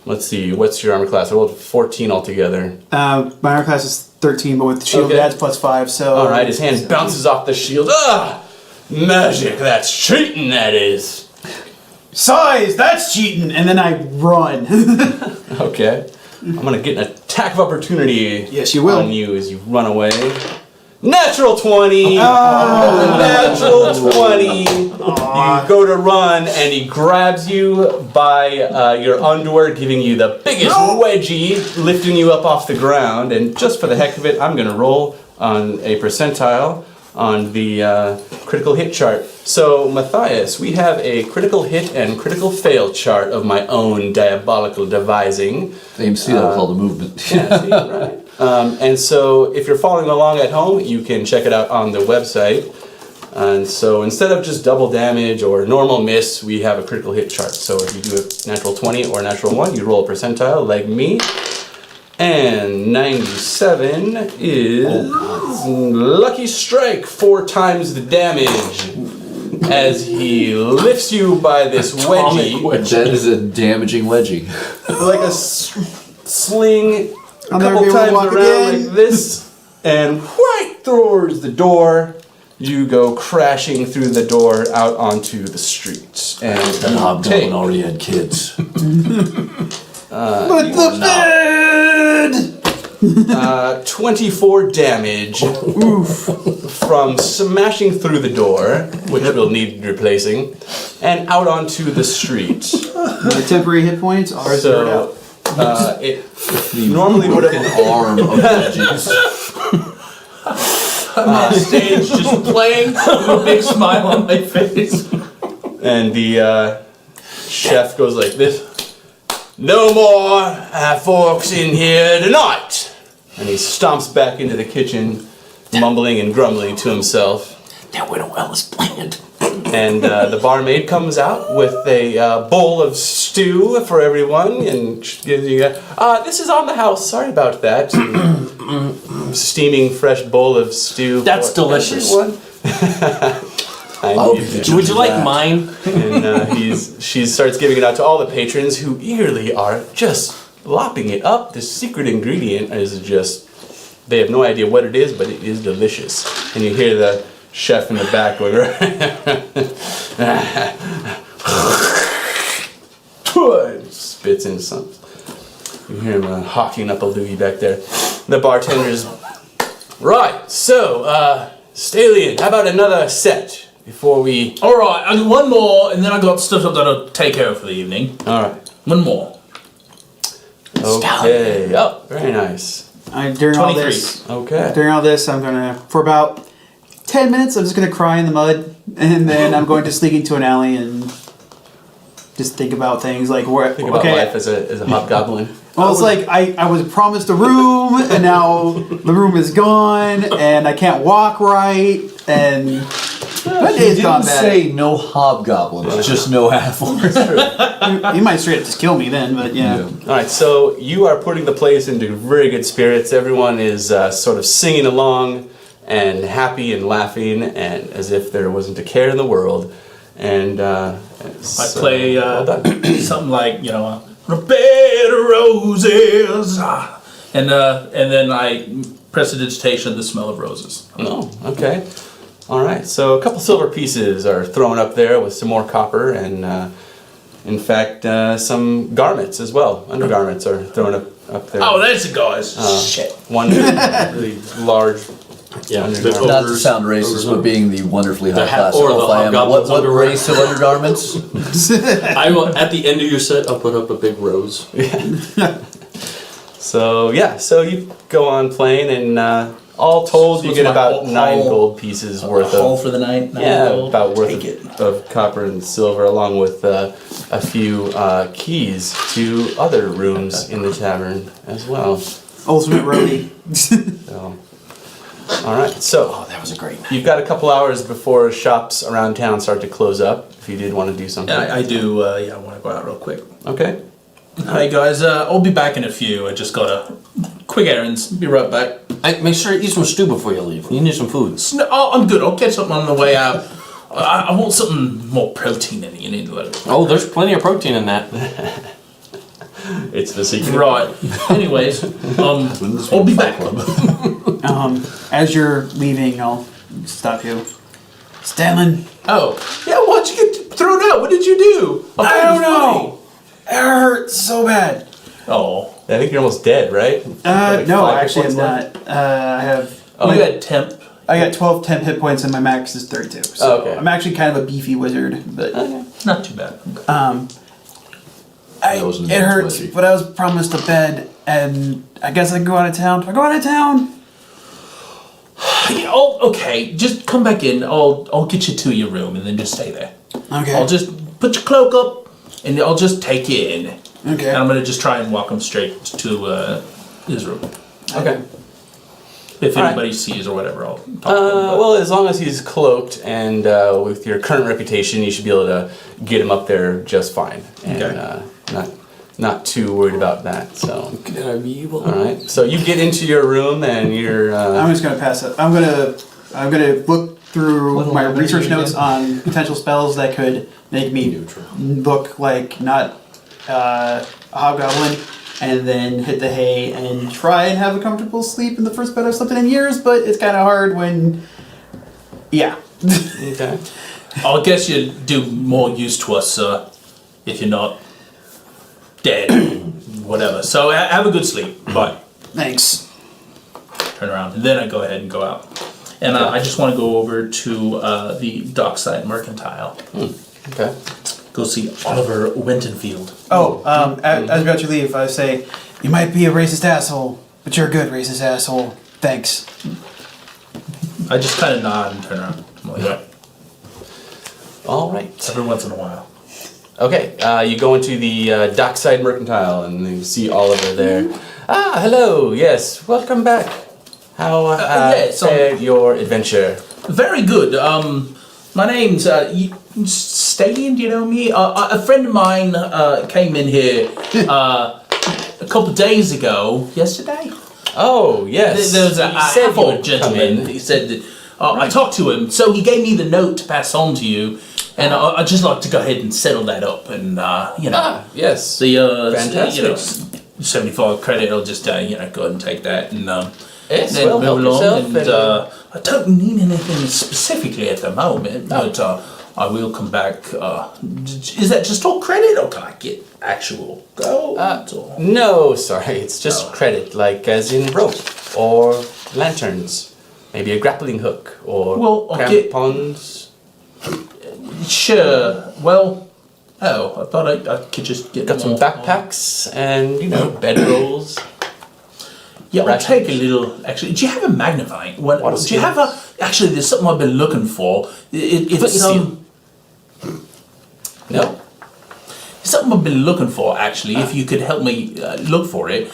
let's see. What's your armor class? I rolled 14 altogether. My armor class is 13, but with the shield Okay. it adds +5. So All right, his hand bounces off the shield. Ah, magic! That's cheating. That is. Size, that's cheating. And then I run. Okay. I'm gonna get an attack of opportunity. Yes, you will. On you as you run away. Natural 20. Natural 20. You go to run, and he grabs you by your underwear, giving you the biggest wedgie, lifting you up off the ground. And just for the heck of it, I'm gonna roll on a percentile on the critical hit chart. So, Matthias, we have a critical hit and critical fail chart of my own diabolical devising. AMC, that'll call the movement. Yeah, see, right. And so, if you're following along at home, you can check it out on the website. And so, instead of just double damage or normal miss, we have a critical hit chart. So, if you do a natural 20 or natural 1, you roll a percentile like me. And 97 is lucky strike, 4 times the damage as he lifts you by this wedgie, That is a damaging wedgie. like a sling, a I'll never couple be able to times walk around again. like this, and right towards the door. You go crashing through the door out onto the street, and That you hobgoblin take already had kids. But the bed! 24 damage from smashing through the door, which will need replacing, and out onto the street. My temporary hit points are zeroed out. So, it normally would have Arm of veggies. Stage just playing with a big smile on my face. And the chef goes like this. No more forks in here tonight. And he stomps back into the kitchen, mumbling and grumbling to himself. That went well as planned. And the barmaid comes out with a bowl of stew for everyone and gives you this is on the house. Sorry about that. Steaming fresh bowl of stew. That's for delicious. everyone. Would you like mine? And she starts giving it out to all the patrons who eagerly are just lopping it up. The secret ingredient is just, they have no idea what it is, but it is delicious. And you hear the chef in the back going, spits in something. You hear him hawking up a loogie back there. The bartender's, right, so, Stallion, how about another set before we... All right, I got one more, and then I got stuff I've got to take care of for the evening. All right. One more. Okay. Oh, very nice. During all 23. this, Okay. I'm gonna, for about 10 minutes, I'm just gonna cry in the mud, and then I'm going to sneak into an alley and just think about things like where. Think about life as a hobgoblin. Well, it's like I was promised a room, and now the room is gone, and I can't walk right, and my day's You gone didn't bad. say no hobgoblins, just no half-orcs. You might straight up just kill me then, but yeah. All right, so you are putting the place into very good spirits. Everyone is sort of singing along and happy and laughing, and as if there wasn't a care in the world. And I play well done. something like, a bed of roses. And then I prestidigitation of the smell of roses. Oh, okay. All right, so a couple silver pieces are thrown up there with some more copper, and in fact, some garments as well. Undergarments are thrown up there. Oh, that's it, guys. Shit. One really large. Yeah, undergarment. Not to sound racist, but being the wonderfully high-class or the elf I am, hobgoblin's what underwear. race of undergarments? I will, at the end of your set, I'll put up a big rose. So yeah, so you go on playing, and all told, So you it's get my about whole- 9 gold pieces worth Haul of. for the night. Yeah, gold. about worth Take it. of copper and silver, along with a few keys to other rooms in the tavern as well. Ultimate roadie. So, all right, so Oh, that was a great night. you've got a couple hours before shops around town start to close up. If you did want to do something, Yeah, I do. I want to go out real quick. okay. Hey guys, I'll be back in a few. I just got a quick errands. Be right back. Hey, make sure you eat some stew before you leave. You need some food. No, I'm good. I'll get something on the way out. I want something more protein in it. You need to let it. Oh, there's plenty of protein in that. It's the secret. Right. Anyways, I'll be back. As you're leaving, I'll stop you. Stanlin, Oh, yeah. Why'd you get thrown out? What did you do? I don't know. It hurts so bad. Oh, I think you're almost dead, right? Like No, 5 actually I'm points left? not. I have. you had temp. I got 12 temp hit points and my max is 32. So Oh, okay. I'm actually kind of a beefy wizard, but Not too bad. wasn't it hurts. plenty. But I was promised a bed, and I guess I can go out of town. Do I go out of town? Oh, okay. Just come back in. I'll get you to your room and then just stay there. Okay. I'll just put your cloak up and I'll just take you in. Okay. And I'm gonna just try and walk him straight to his room. Okay. If All right. anybody sees or whatever, I'll talk to him. but- Well, as long as he's cloaked and with your current reputation, you should be able to get him up there just fine. And Okay. not too worried about that. So, Can I be evil? all right. So you get into your room and you're. I'm just gonna pass it. I'm gonna look through my research notes on potential spells that could make me look like not a hobgoblin, and then hit the hay and try and have a comfortable sleep in the first bed I've slept in years. But it's kind of hard when, yeah. Okay. I guess you'd do more use to us if you're not dead. Whatever. So have a good sleep. Bye. Thanks. Turn around. And then I go ahead and go out. And I just want to go over to the dockside mercantile. Okay. Go see Oliver Wintonfield. Oh, as about to leave, I say, you might be a racist asshole, but you're a good racist asshole. Thanks. I just kind of nod and turn around. I'm like, yeah. All right. Every once in a while. Okay, you go into the Dockside Mercantile and you see Oliver there. Ah, hello. Yes, welcome back. How fared your adventure? Very good. My name's Stadion. Do you know me? A friend of mine came in here a couple days ago. Yesterday. Oh, yes. There was a He said you half-old would come gentleman. in. He said that I talked to him, so he gave me the note to pass on to you, and I'd just like to go ahead and settle that up, and Yes. the Fantastic. 75 credit. I'll just go ahead and take that, and Yes, then well, move help along. yourself And I don't need anything specifically at the moment, but I will come back. Is that just all credit, or can I get actual gold? or? No, sorry, it's just credit, like as in rope or lanterns, maybe a grappling hook or Well, okay. crampons. Sure. Well, I thought I could just get Got some more. backpacks and bedrolls. Yeah, I'll rations. take a little. Actually, do you have a magnifying? What is Do you it? have a? Actually, there's something I've been looking for. It's Foot No. something I've been looking for. Actually, if you could help me look for it.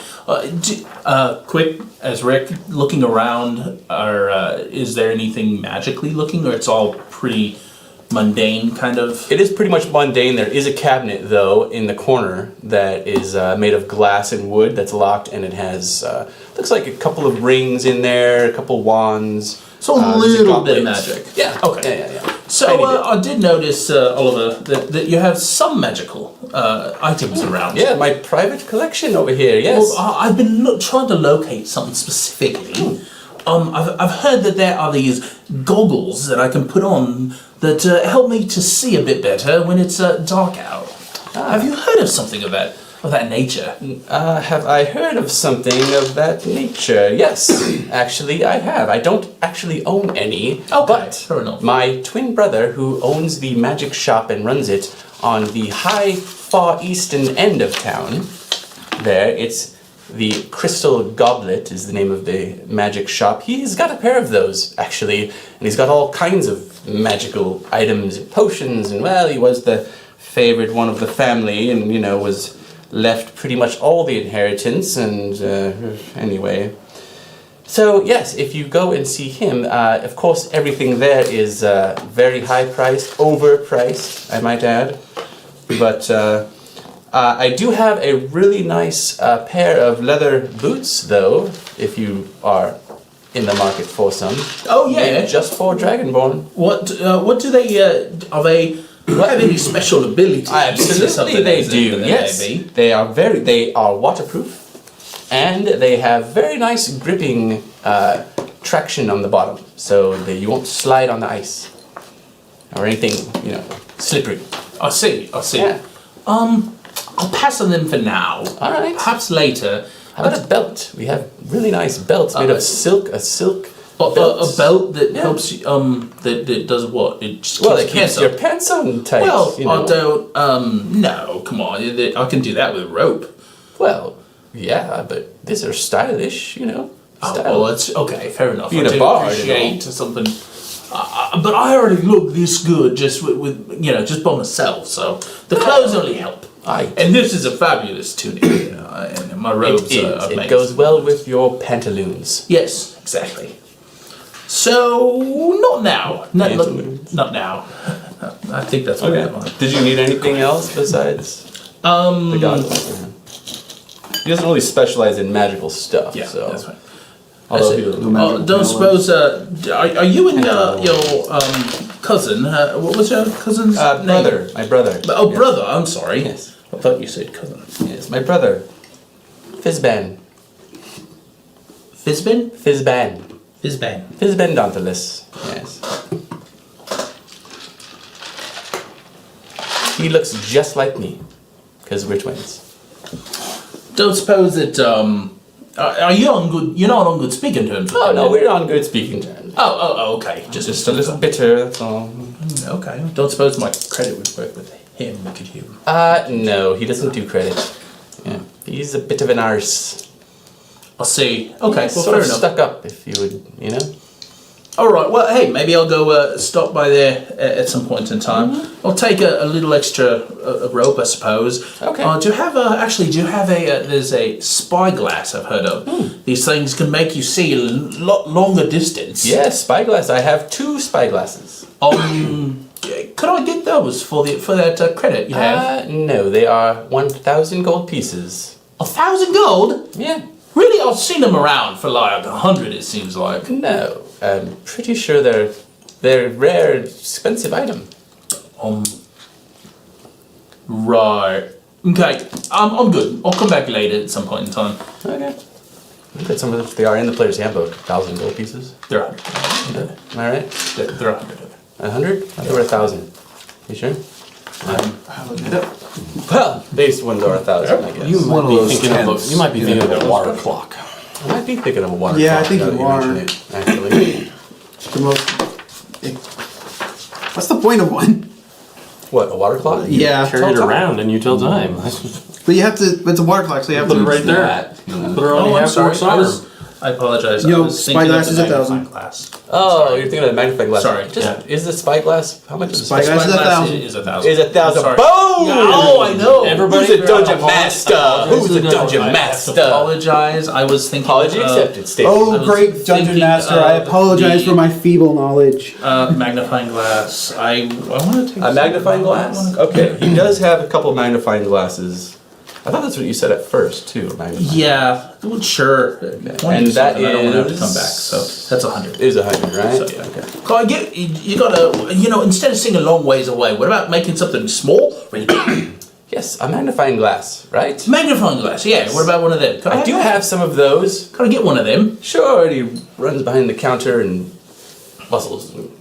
Quick, as Rick looking around, is there anything magically looking, or it's all pretty mundane kind of? It is pretty much mundane. There is a cabinet, though, in the corner that is made of glass and wood that's locked, and it has, looks like a couple of rings in there, a couple wands. So a there's little bit of goblet. magic. Yeah. Okay. Yeah. So Tiny bit. I did notice, Oliver, that you have some magical items around. Yeah, my private collection over here, yes. Well, I've been trying to locate something specifically. I've heard that there are these goggles that I can put on that help me to see a bit better when it's dark out. Have you heard of something of that nature? Have I heard of something of that nature? Yes, actually I have. I don't actually own any, but fair enough. my twin brother, who owns the magic shop and runs it on the high far eastern end of town, there, it's the Crystal Goblet is the name of the magic shop. He's got a pair of those, actually, and he's got all kinds of magical items and potions, and well, he was the favored one of the family, and was left pretty much all the inheritance, and anyway. So yes, if you go and see him, of course everything there is very high priced, overpriced, I might add, but I do have a really nice pair of leather boots, though, if you are in the market for some. Oh yeah, Made just for Dragonborn. What do they? Are they? Have any special abilities? Absolutely, they do. Yes, they are waterproof, and they have very nice gripping traction on the bottom, so that you won't slide on the ice or anything, slippery. I see. Yeah. I'll pass on them for now. All right. Perhaps later. How about a belt? We have really nice belts made of silk. A silk A belt that Yeah. helps you. That does what? It just Well, keeps it keeps your pants on tight. Well, you know. I don't. No, come on. I can do that with rope. Well, yeah, but these are stylish, Oh, Style. well, it's okay. Fair enough. Being I a do bard, appreciate something. But I already look this good just with just by myself. So the clothes only help. And this is a fabulous tunic, and my robes It are is. amazing. It goes well with your pantaloons. Yes, exactly. So not now. Pantaloons. Not now. I think that's what I want. Did you need anything else besides the goggles? He doesn't really specialize in magical stuff. Yeah, so. that's right. Although That's it. he- Don't suppose. Are you and your cousin? What was your cousin's name? brother, my brother. Oh, Yes. brother. I'm sorry. Yes. I thought you said cousin. Yes, my brother. Fizban. Fizbin? Fizban. Fizban. Fizban Dantalus. Yes. He looks just like me, because we're twins. Don't suppose that. Are you on good? You're not on good speaking terms. With Oh him, no, then? we're on good speaking terms. Oh, okay. Just a little bitter, that's all. Okay. Don't suppose my credit would work with him, could you? No, he doesn't do credit. Yeah, he's a bit of an arse. I'll see. Okay, He's well, sort fair of enough. stuck up, if you would, you know? All right. Well, hey, maybe I'll go stop by there at some point in time. Mm-hmm. I'll take a little extra rope, I suppose. Okay. Do you have there's a spyglass I've heard of. These things can make you see a lot longer distance. Yes, spyglass. I have 2 spyglasses. Could I get those for that credit you have? No, they are 1,000 gold pieces. 1,000 gold? Yeah. Really? I've seen them around for like 100, it seems like. No, I'm pretty sure they're rare, expensive item. Right. Okay. I'm good. I'll come back later at some point in time. Okay. I think some of they are in the player's handbook. 1,000 gold pieces. They're 100. Am I right? They're 100. 100? I thought they were 1,000. You sure? I'll look it up. Well, base ones are 1,000, I guess. You One might of be those thinking of tents. a, you might be thinking of a water clock. I might be thinking of a water Yeah, I clock think now you that are. mention it, actually. The most. What's the point of one? What, a water clock? Yeah. Carry it around and you tell time. But you have to. It's a water clock, so you have Put it to. right there. That, you know. Put her on Oh, the I'm half sorry. orc's arm. I apologize. Yo, I was thinking spyglass of is the 1,000. magnifying glass. Oh, you're thinking of the magnifying glass. Sorry, Just, yeah. Is the spyglass, how much is the Spyglass is spyglass? 1,000. Is 1,000. Is 1,000. Sorry. Boom! Oh, I know. Everybody- Who's the dungeon Apologize- master? apologize Who's the to the dungeon I have to master? apologize. I was thinking. Apology accepted, Steve. I Oh, was great dungeon thinking master! of I apologize the- for my feeble knowledge. Magnifying glass. I want to take A magnifying glass? Okay, he does have a couple magnifying glasses. I thought that's what you said at first, too. Magnifying. Yeah, well, sure. And that I don't want to have to is- come back. So that's 100. It is 100, right? So, yeah. Okay. Can I get, you gotta, instead of seeing a long ways away, what about making something small? Yes, a magnifying glass, right? Magnifying glass, yeah. What about one of them? I do have some of those. Can I get one of them? Sure, and he runs behind the counter and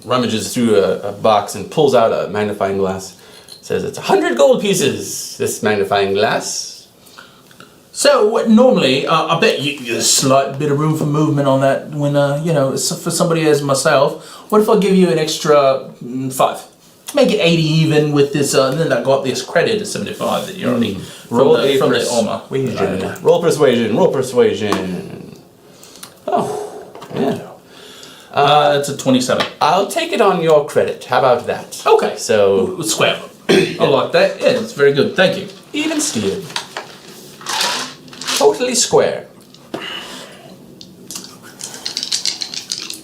rummages through a box and pulls out a magnifying glass. Says it's 100 gold pieces, this magnifying glass. So normally, I bet there's a slight bit of room for movement on that. When for somebody as myself, what if I give you an extra 5? Make it 80 even with this, and then I got this credit of 75 that you already from the armor. Persuasion. Roll persuasion. Roll persuasion. Oh, yeah. It's a 27. I'll take it on your credit. How about that? Okay. So Square. I like that. Yeah, it's very good. Thank you. even Steven. Totally square.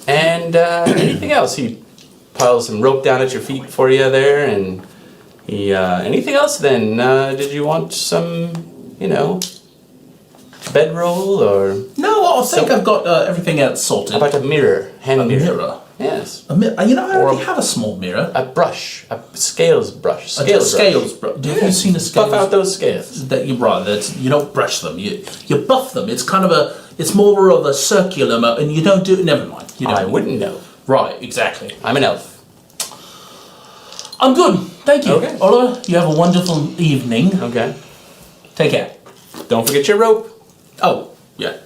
And anything else? He piles some rope down at your feet for you there, and he. Anything else? Then did you want some, bedroll or? No, I think I've got everything else sorted. How about a mirror? a mirror? Yes. I Or already have a small mirror. A brush, a scales brush. Scales, bro. Have you seen a scales? Buff out those scales. That you right. That's you don't brush them. You buff them. It's kind of a. It's more of a circular, and you don't do. Never mind. You don't. I wouldn't know. Right. Exactly. I'm an elf. I'm good. Thank you, Okay. Oliver. You have a wonderful evening. Okay. Take care. Don't forget your rope Oh, yeah.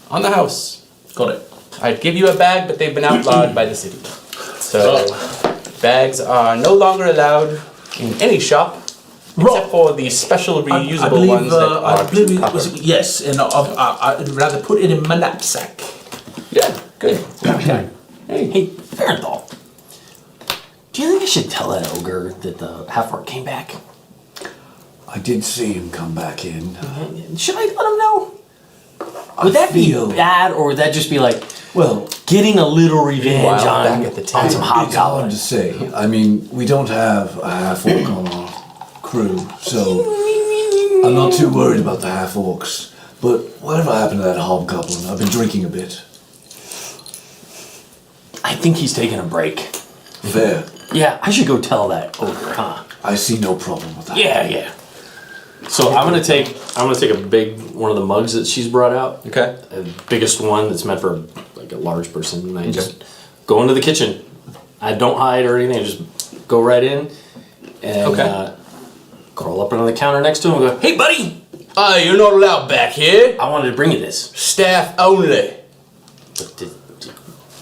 on the house. Got it. I'd give you a bag, but they've been outlawed by the city. So bags are no longer allowed in any shop, except for the special reusable ones that are I believe it copper. was, yes, and I'd rather put it in my knapsack. Yeah, good. Okay. Hey, Farenthal, do you think I should tell that ogre that the half-orc came back? I did see him come back in. Should I let him know? Would that be bad, or would that just be like, Well, getting a little revenge Meanwhile, on, back at the on town. some it's hard hobgoblins? to say. I mean, we don't have a half-orc on our crew, so I'm not too worried about the half-orcs. But whatever happened to that hobgoblin? I've been drinking a bit. I think he's taking a break. Fair. Yeah, I should go tell that ogre, huh? I see no problem with that. Yeah. So I'm gonna take a big one of the mugs that she's brought out. Okay. The biggest one that's meant for like a large person, and I just go into the kitchen. I don't hide or anything. I just go right in and crawl up on the counter next to him and go, "Hey, buddy, You're not allowed back here. I wanted to bring you this." Staff only.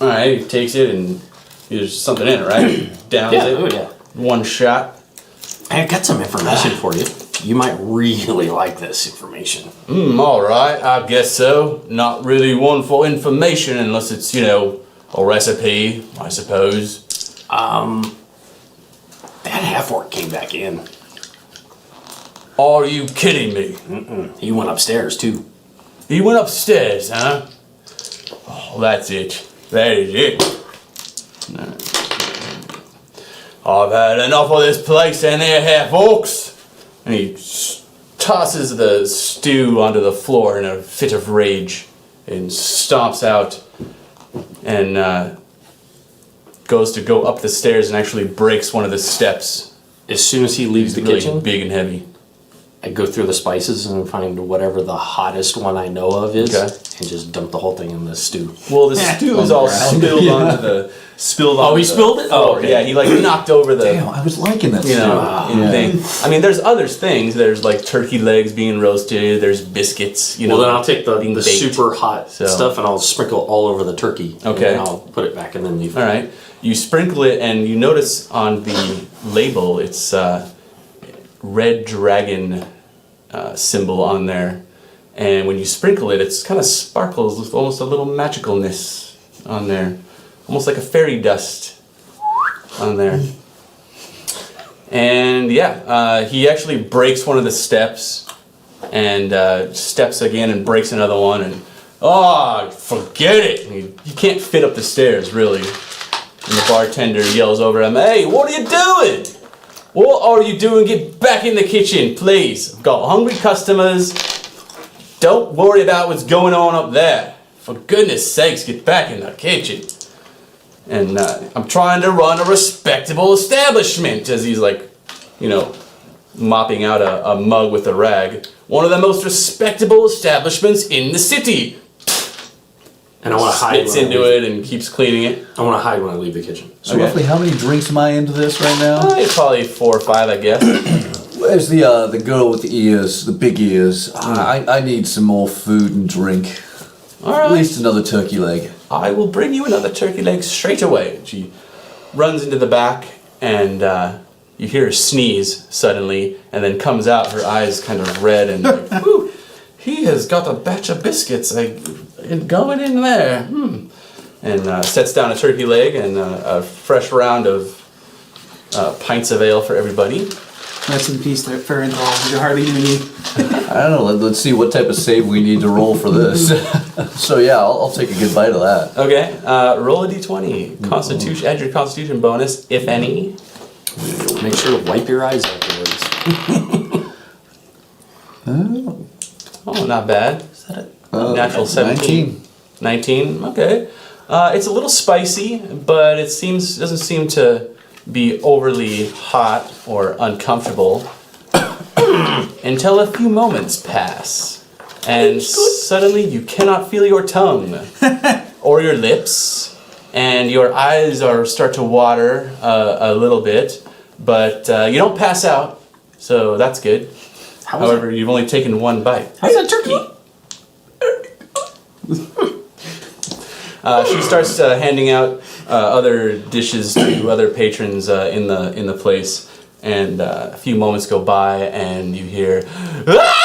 All right, he takes it and there's something in it, right? Downs Yeah, it. oh yeah. One shot. I got some information for you. You might really like this information. All right, I guess so. Not really one for information unless it's, a recipe, I suppose. That half-orc came back in. Are you kidding me? He went upstairs, too. He went upstairs, huh? Oh, that's it. That is it. I've had enough of this place and their half-orcs. And he tosses the stew onto the floor in a fit of rage and stomps out and goes to go up the stairs and actually breaks one of the steps. As soon as he leaves the Really kitchen, big and heavy. I go through the spices and find whatever the hottest one I know of is, Okay. and just dump the whole thing in the stew. Well, the stew is all spilled onto the he spilled it? Oh, okay. yeah, he knocked over the Damn, I was liking that. thing. I mean, there's other things. There's turkey legs being roasted. There's biscuits. Well, then I'll take being the baked. super hot So- stuff and I'll sprinkle it all over the turkey. Okay. And I'll put it back and then leave. All right. You sprinkle it, and you notice on the label it's red dragon symbol on there. And when you sprinkle it, it's kind of sparkles with almost a little magicalness on there, almost like a fairy dust on there. And he actually breaks one of the steps and steps again and breaks another one, and forget it. And you can't fit up the stairs really. And the bartender yells over him, "Hey, what are you doing? What are you doing? Get back in the kitchen, please. I've got hungry customers. Don't worry about what's going on up there. For goodness sakes, get back in the kitchen." And I'm trying to run a respectable establishment, as he's mopping out a mug with a rag. One of the most respectable establishments in the city. And I want to hide Spits into it and keeps cleaning it. I want to hide when I leave the kitchen. So roughly how many drinks am I into this right now? It's probably 4 or 5, I guess. Where's the girl with the ears, the big ears? I need some more food and drink. All right. At least another turkey leg. I will bring you another turkey leg straight away. She runs into the back, and you hear her sneeze suddenly, and then comes out, her eyes kind of red, and whew, he has got a batch of biscuits going in there. And sets down a turkey leg and a fresh round of pints of ale for everybody. Rest in peace, Ferenthal. You're hardly even you. I don't know, let's see what type of save we need to roll for this. So yeah, I'll take a good bite of that. Okay, roll a d20. Constitution, add your constitution bonus, if any. Make sure to wipe your eyes afterwards. Oh, not bad. Is that a natural 17? 19, okay. It's a little spicy, but it doesn't seem to be overly hot or uncomfortable until a few moments pass. And suddenly you cannot feel your tongue or your lips, and your eyes start to water a little bit, but you don't pass out, so that's good. However, you've only taken one bite. How's that turkey? She starts handing out other dishes to other patrons in the place, and a few moments go by, and you hear, "Ah!"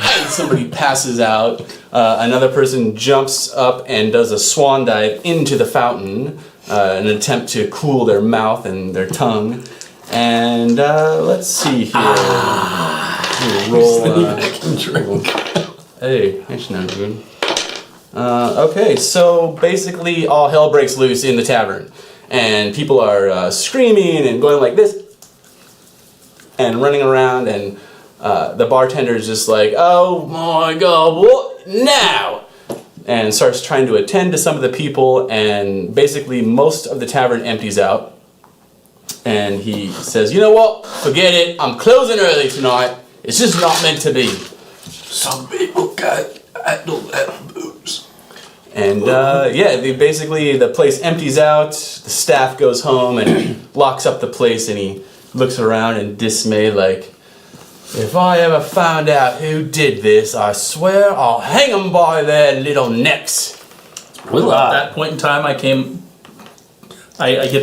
And somebody passes out. Another person jumps up and does a swan dive into the fountain, an attempt to cool their mouth and their tongue. And let's see here. Roll. I can drink. Hey, that's not good. Okay, so basically all hell breaks loose in the tavern. And people are screaming and going like this. And running around, and the bartender is just like, "Oh my god, what now?" And starts trying to attend to some of the people, and basically most of the tavern empties out. And he says, "You know what? Forget it. I'm closing early tonight. It's just not meant to be." Some people can't handle that booze. And basically the place empties out, the staff goes home and locks up the place, and he looks around in dismay like, "If I ever found out who did this, I swear I'll hang them by their little necks." We'll, At that point in time, I get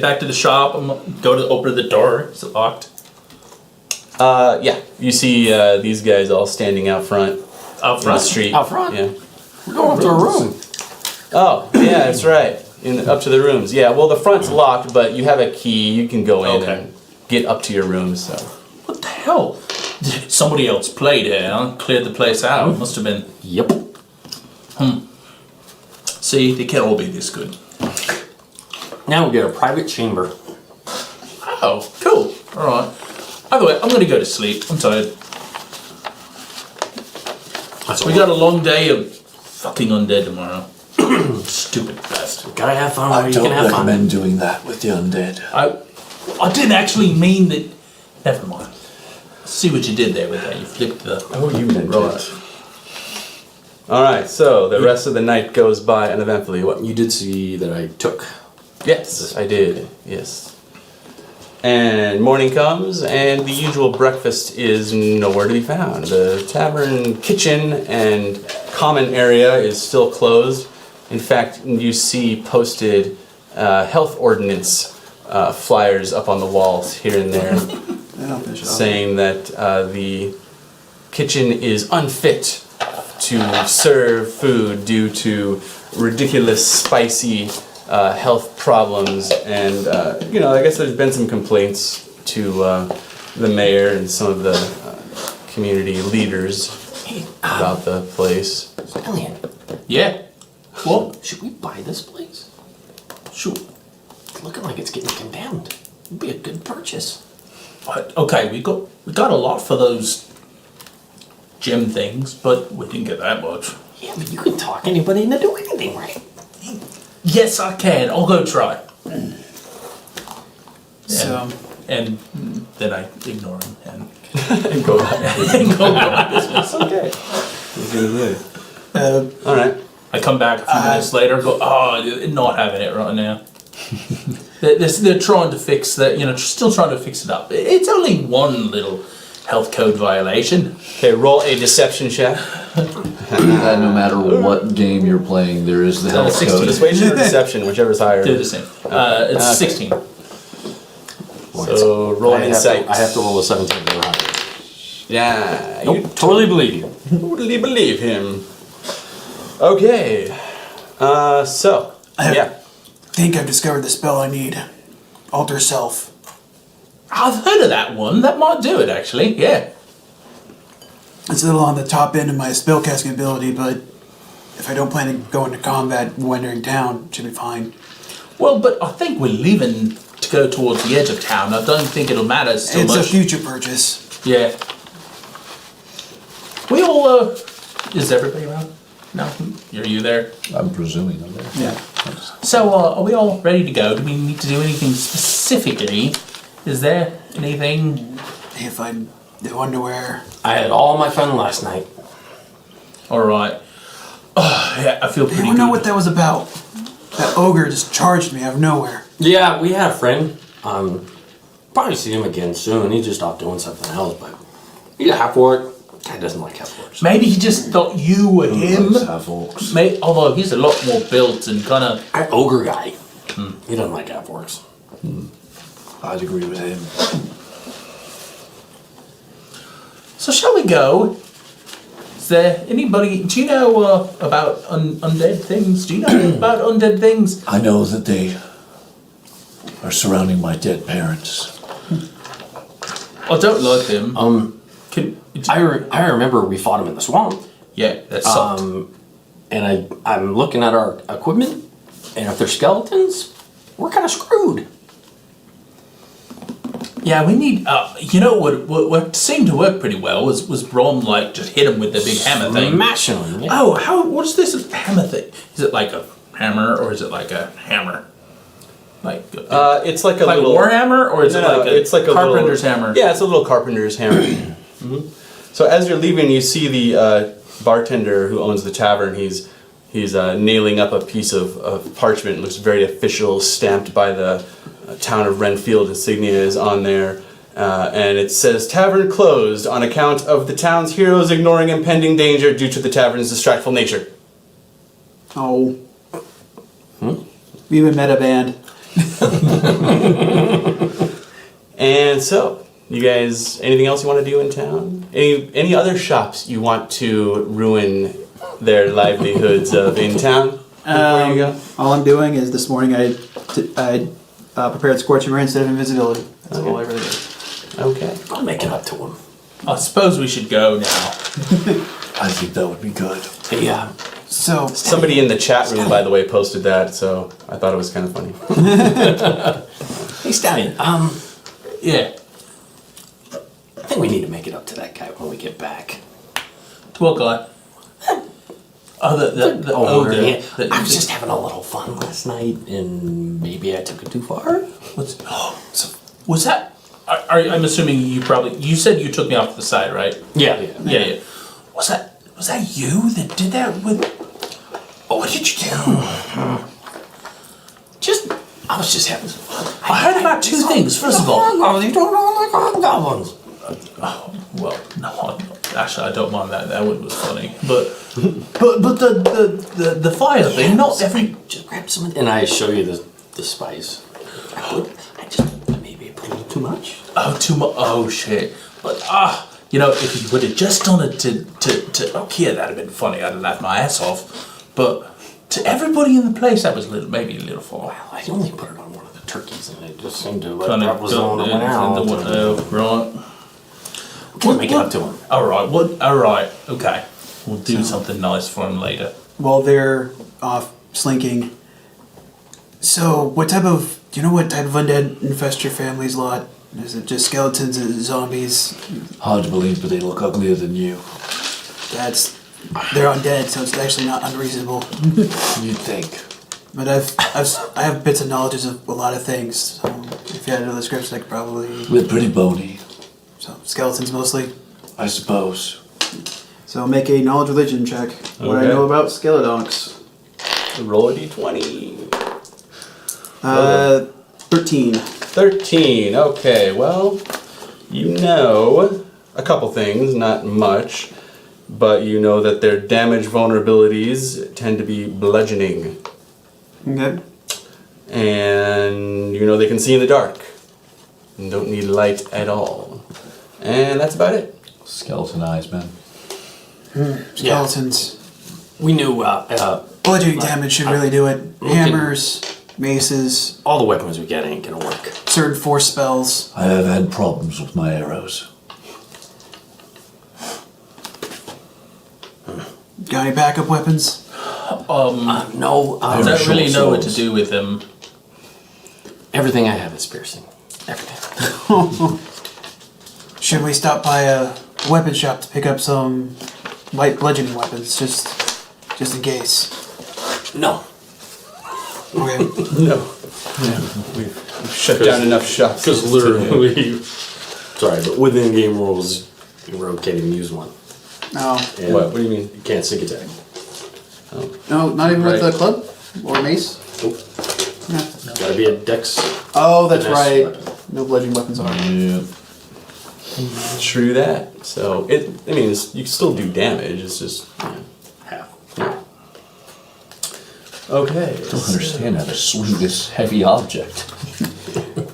back to the shop. Go to open the door. Is it locked? Yeah. You see these guys all standing out front. Out In the front. street. Out front? Yeah. We're going up to a room. Oh, yeah, that's right. Up to the rooms. Yeah, well, the front's locked, but you have a key. You can go in and get up to your rooms. So. What the hell? Somebody else played here, huh? Cleared the place out. Must have been. Yep. See, they can't all be this good. Now we get a private chamber. Oh, cool. Alright. Either way, I'm gonna go to sleep. I'm tired. We got a long day of fucking undead tomorrow. Stupid bastard. Gotta have fun I where you don't can have fun. recommend doing that with the undead. I didn't actually mean that. Never mind. See what you did there with that. You flipped the. Oh, you meant Right. it. All right, so the rest of the night goes by uneventfully. What? You did see that I took. Yes, I did. Yes. And morning comes, and the usual breakfast is nowhere to be found. The tavern kitchen and common area is still closed. In fact, you see posted health ordinance flyers up on the walls here and there, saying that the kitchen is unfit to serve food due to ridiculous spicy health problems, and I guess there's been some complaints to the mayor and some of the community leaders about the place. Alien, Yeah. What? should we buy this place? Sure. It's looking like it's getting condemned. It'd be a good purchase. But, okay, we got a lot for those gem things, but we didn't get that much. Yeah, but you can talk anybody into doing anything, right? Yes, I can. I'll go try. So, And then I ignore him and And go back. go on. It's okay. All right. I come back a few minutes later and go, not having it right now. They're trying to fix that, still trying to fix it up. It's only one little health code violation. Okay, roll a deception check. That no matter what game you're playing, there is the health 16. code. Persuasion or deception, whichever's higher. They're the same. It's 16. So roll an insight. I have to roll a 17 to go higher. Yeah, Nope, you totally believe you. totally believe him. Okay. So yeah. think I've discovered the spell I need. Alter Self. I've heard of that one. That might do it, actually. Yeah. It's a little on the top end of my spellcasting ability, but if I don't plan to go into combat when entering town, it should be fine. Well, but I think we're leaving to go towards the edge of town. I don't think it'll matter so It's much. a future purchase. Yeah. We all, is everybody around? No? Are you there? I'm presuming I'm there. Yeah. So, are we all ready to go? Do we need to do anything specifically? Is there anything? If I do underwear. I had all my fun last night. Alright. Oh, yeah, I feel pretty Anyone good. know what that was about? That ogre just charged me out of nowhere. Yeah, we had a friend. Probably see him again soon. He's just off doing something else, but he's a half orc. Guy doesn't like half orcs. Maybe he just thought you were him. Half orcs. Although he's a lot more built and kind of. That ogre guy. He doesn't like half orcs. I'd agree with him. So shall we go? Is there anybody? Do you know about undead things? Do you know about undead things? I know that they are surrounding my dead parents. I don't like them. I remember we fought him in the swamp. Yeah, that sucked. And I'm looking at our equipment, and if they're skeletons, we're kind of screwed. Yeah, we need. You know what seemed to work pretty well was Brom just hit him with the big hammer thing. Mashing them. Yeah. Oh, what is this hammer thing? Is it like a hammer or is it like a hammer? It's like a like little Warhammer, or is it like a it's like a carpenter's little, hammer? Yeah, it's a little carpenter's hammer. So as you're leaving, you see the bartender who owns the tavern. He's nailing up a piece of parchment. It looks very official, stamped by the town of Renfield. Insignia is on there, and it says "Tavern closed on account of the town's heroes ignoring impending danger due to the tavern's distractful nature." Oh. We have a meta band. And so, you guys, anything else you want to do in town? Any other shops you want to ruin their livelihoods of in town before you go? All I'm doing is this morning I prepared Scorching Ray instead of invisibility. That's all I really did. Okay. I'll make it up to him. I suppose we should go now. I think that would be good. Hey, So, Somebody in the chat room, by the way, posted that, so I thought it was kind of funny. hey, Stallion. Yeah. I think we need to make it up to that guy when we get back. What guy? Oh, the owner, ogre. yeah. I was just having a little fun last night, and maybe I took it too far. Was that? I'm assuming you said you took me off to the side, right? Yeah. Yeah. Was that you that did that with? Oh, what did you do? I was just having some fun. I heard about two things. First of all, you don't know like hobgoblins. well, no, actually, I don't mind that. That one was funny, but the fire thing. Not every. Just grab some, and I show you the spice. I maybe put a little too much. Oh, too much. Oh shit! But if you would have just done it to Okia, that'd have been funny. I'd have laughed my ass off. But to everybody in the place, that was maybe a little far. Well, I only put it on one of the turkeys, and it just seemed to like Kind that of was on and went out. Right. We'll make it up to him. All right. All right. Okay. We'll do something nice for him later. while they're off slinking, so do you know what type of undead infest your family's lot? Is it just skeletons and zombies? Hard to believe, but they look uglier than you. They're undead, so it's actually not unreasonable. You'd think. But I have bits of knowledge of a lot of things. So if you had another description, I could probably. They're pretty bony, So skeletons mostly. I suppose. So make a knowledge religion check. What I Okay. know about skeledonks. Roll a d20. 13. 13. Okay, well, you know a couple things, not much, but you know that their damage vulnerabilities tend to be bludgeoning. Okay. And you know they can see in the dark and don't need light at all. And that's about it. Skeleton eyes, man. Skeletons. We knew Bludgeoning damage should really do it. Hammers, maces, all the weapons we get ain't gonna work. certain force spells. I have had problems with my arrows. Got any backup weapons? No, I don't short really know what to swords. do with them. everything I have is piercing. Everything. Should we stop by a weapon shop to pick up some light bludgeoning weapons, just in case? No. Okay. No. We've shut down enough shops. Because literally, sorry, but within game rules, you can't even use one. No. And What do you mean? You can't sync attack. No, not even with Right. the club? Or mace? Nope. Yeah. Gotta be a dex. Oh, that's finesse right. weapon. No bludgeoning weapons are. Yeah. True that. So you can still do damage. It's just Half. okay. I don't understand how to swing this heavy object.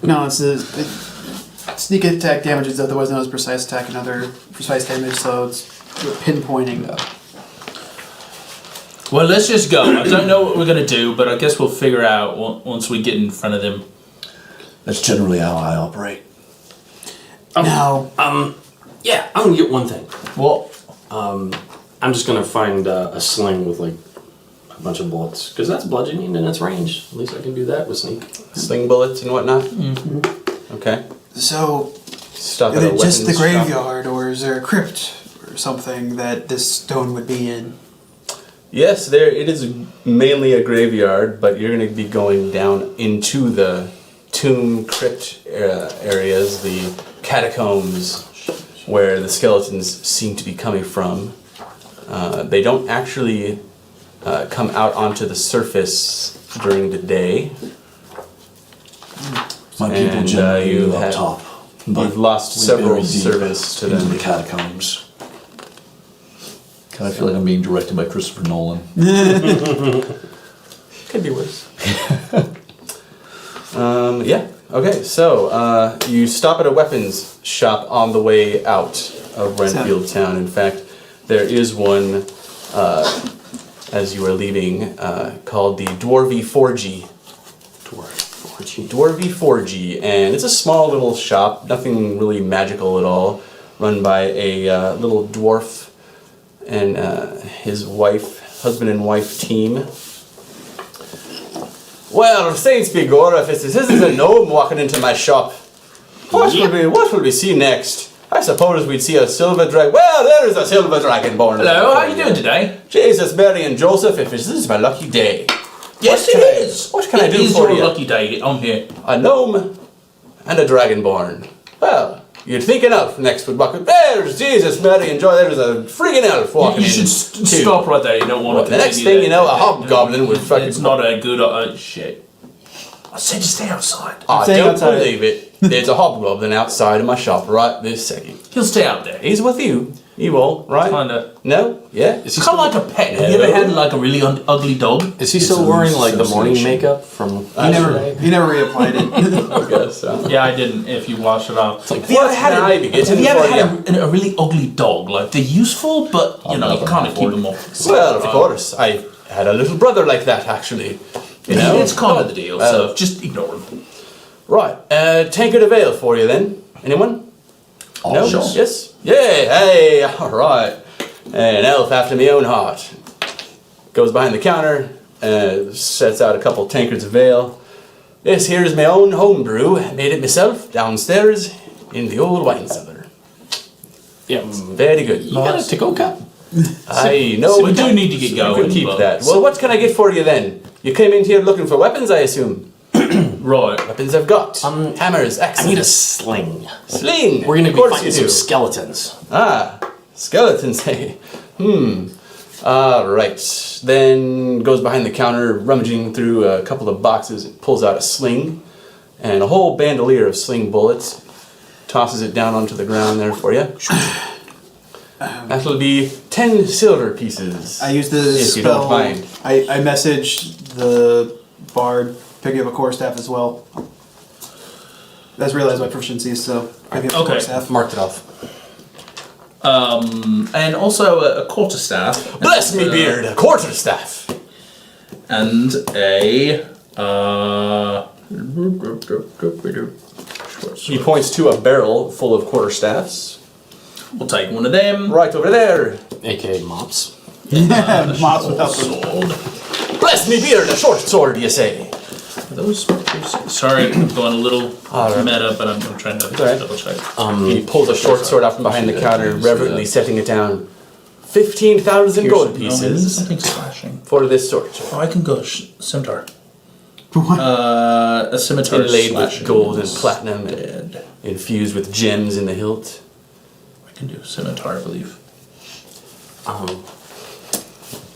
No, it's sneak attack damage is otherwise known as precise attack and other precise damage, so it's pinpointing. Well, let's just go. I don't know what we're gonna do, but I guess we'll figure out once we get in front of them. That's generally how I operate. Now, Yeah, I'm gonna get one thing. What? I'm just gonna find a sling with like a bunch of bullets, because that's bludgeoning and it's range. At least I can do that with sneak. Sling bullets and whatnot. Mm-hmm. Okay. so Stop is at a it just the weapons shop. graveyard, or is there a crypt or something that this stone would be in? Yes, it is mainly a graveyard, but you're going to be going down into the tomb crypt areas, the catacombs, where the skeletons seem to be coming from. They don't actually come out onto the surface during the day. My people And, generally you live up have- top. but You've lost we several bury deep servants to into them. the catacombs. Kind of feel like I'm being directed by Christopher Nolan. Could be worse. Yeah. Okay, so you stop at a weapons shop on the way out of Renfield Town. In fact, there is one as you are leaving called the Dwarvy Forgy. Dwarvy Forgy, and it's a small little shop, nothing really magical at all, run by a little dwarf and his husband and wife team. Well, saints be gore, if this isn't a gnome walking into my shop, what will we see next? I suppose we'd see a silver dragon. Well, there's a silver dragon born. Hello, how are you doing today? Jesus, Mary, and Joseph, if this is my lucky day. Yes, it is. What can I do for you? It is your lucky day. I'm here. A gnome and a dragonborn. Well, you'd think an elf next would walk. There's Jesus, Mary, and Joy. There's a friggin' elf walking. You should stop right there. You don't want to. The next thing you know, a hobgoblin would fucking. It's not a good shit. I said to stay outside. I don't believe it. There's a hobgoblin outside of my shop right this second. He'll stay out there. He's with you. You all, right? Kinda. No? Yeah? It's kind of like a pet. Have you ever had like a really ugly dog? Is he still wearing like the morning makeup from? He never reapplied it. I guess so. Yeah, I didn't. If you wash it off. Have you ever had a really ugly dog? Like they're useful, but you know you can't keep them off. Well, of course. I had a little brother like that, actually. You know? It's kind of the deal, so just ignore him. Right. Tankard of ale for you then. Anyone? No? Sure. Yes? Yeah, hey, alright. An elf after my own heart. Goes behind the counter, sets out a couple tankards of ale. This here is my own home brew. Made it myself downstairs in the old wine cellar. Yeah. Very good. You got a to-go cup? I know. We do need to get You going. can keep but- that. Well, what can I get for you then? You came in here looking for weapons, I assume. Right. Weapons I've got. Hammers, axes. I need a sling. Sling. We're gonna Of be course fighting you some do. skeletons. Skeletons, hey. Right. Then goes behind the counter, rummaging through a couple of boxes, pulls out a sling and a whole bandolier of sling bullets. Tosses it down onto the ground there for you. That'll be 10 silver pieces. I use the if spell. you don't mind. I message the bard, pick up a quarterstaff as well. I just realized my proficiencies, so pick up a quarterstaff. Marked it off. And also a quarterstaff. Bless me beard, a quarterstaff. And a He points to a barrel full of quarterstaffs. We'll take one of them. Right over there. AKA mops. Mops without the Sword. Bless me beard, a short sword, you say? Are those sorry, I'm going a little meta, but I'm trying to right. double check. He pulls a short sword out from behind the counter, reverently setting it down. 15,000 gold pieces Something slashing. for this sword. Oh, I can go scimitar. A scimitar Inlaid with slashing gold and is platinum dead. and infused with gems in the hilt. I can do scimitar, I believe.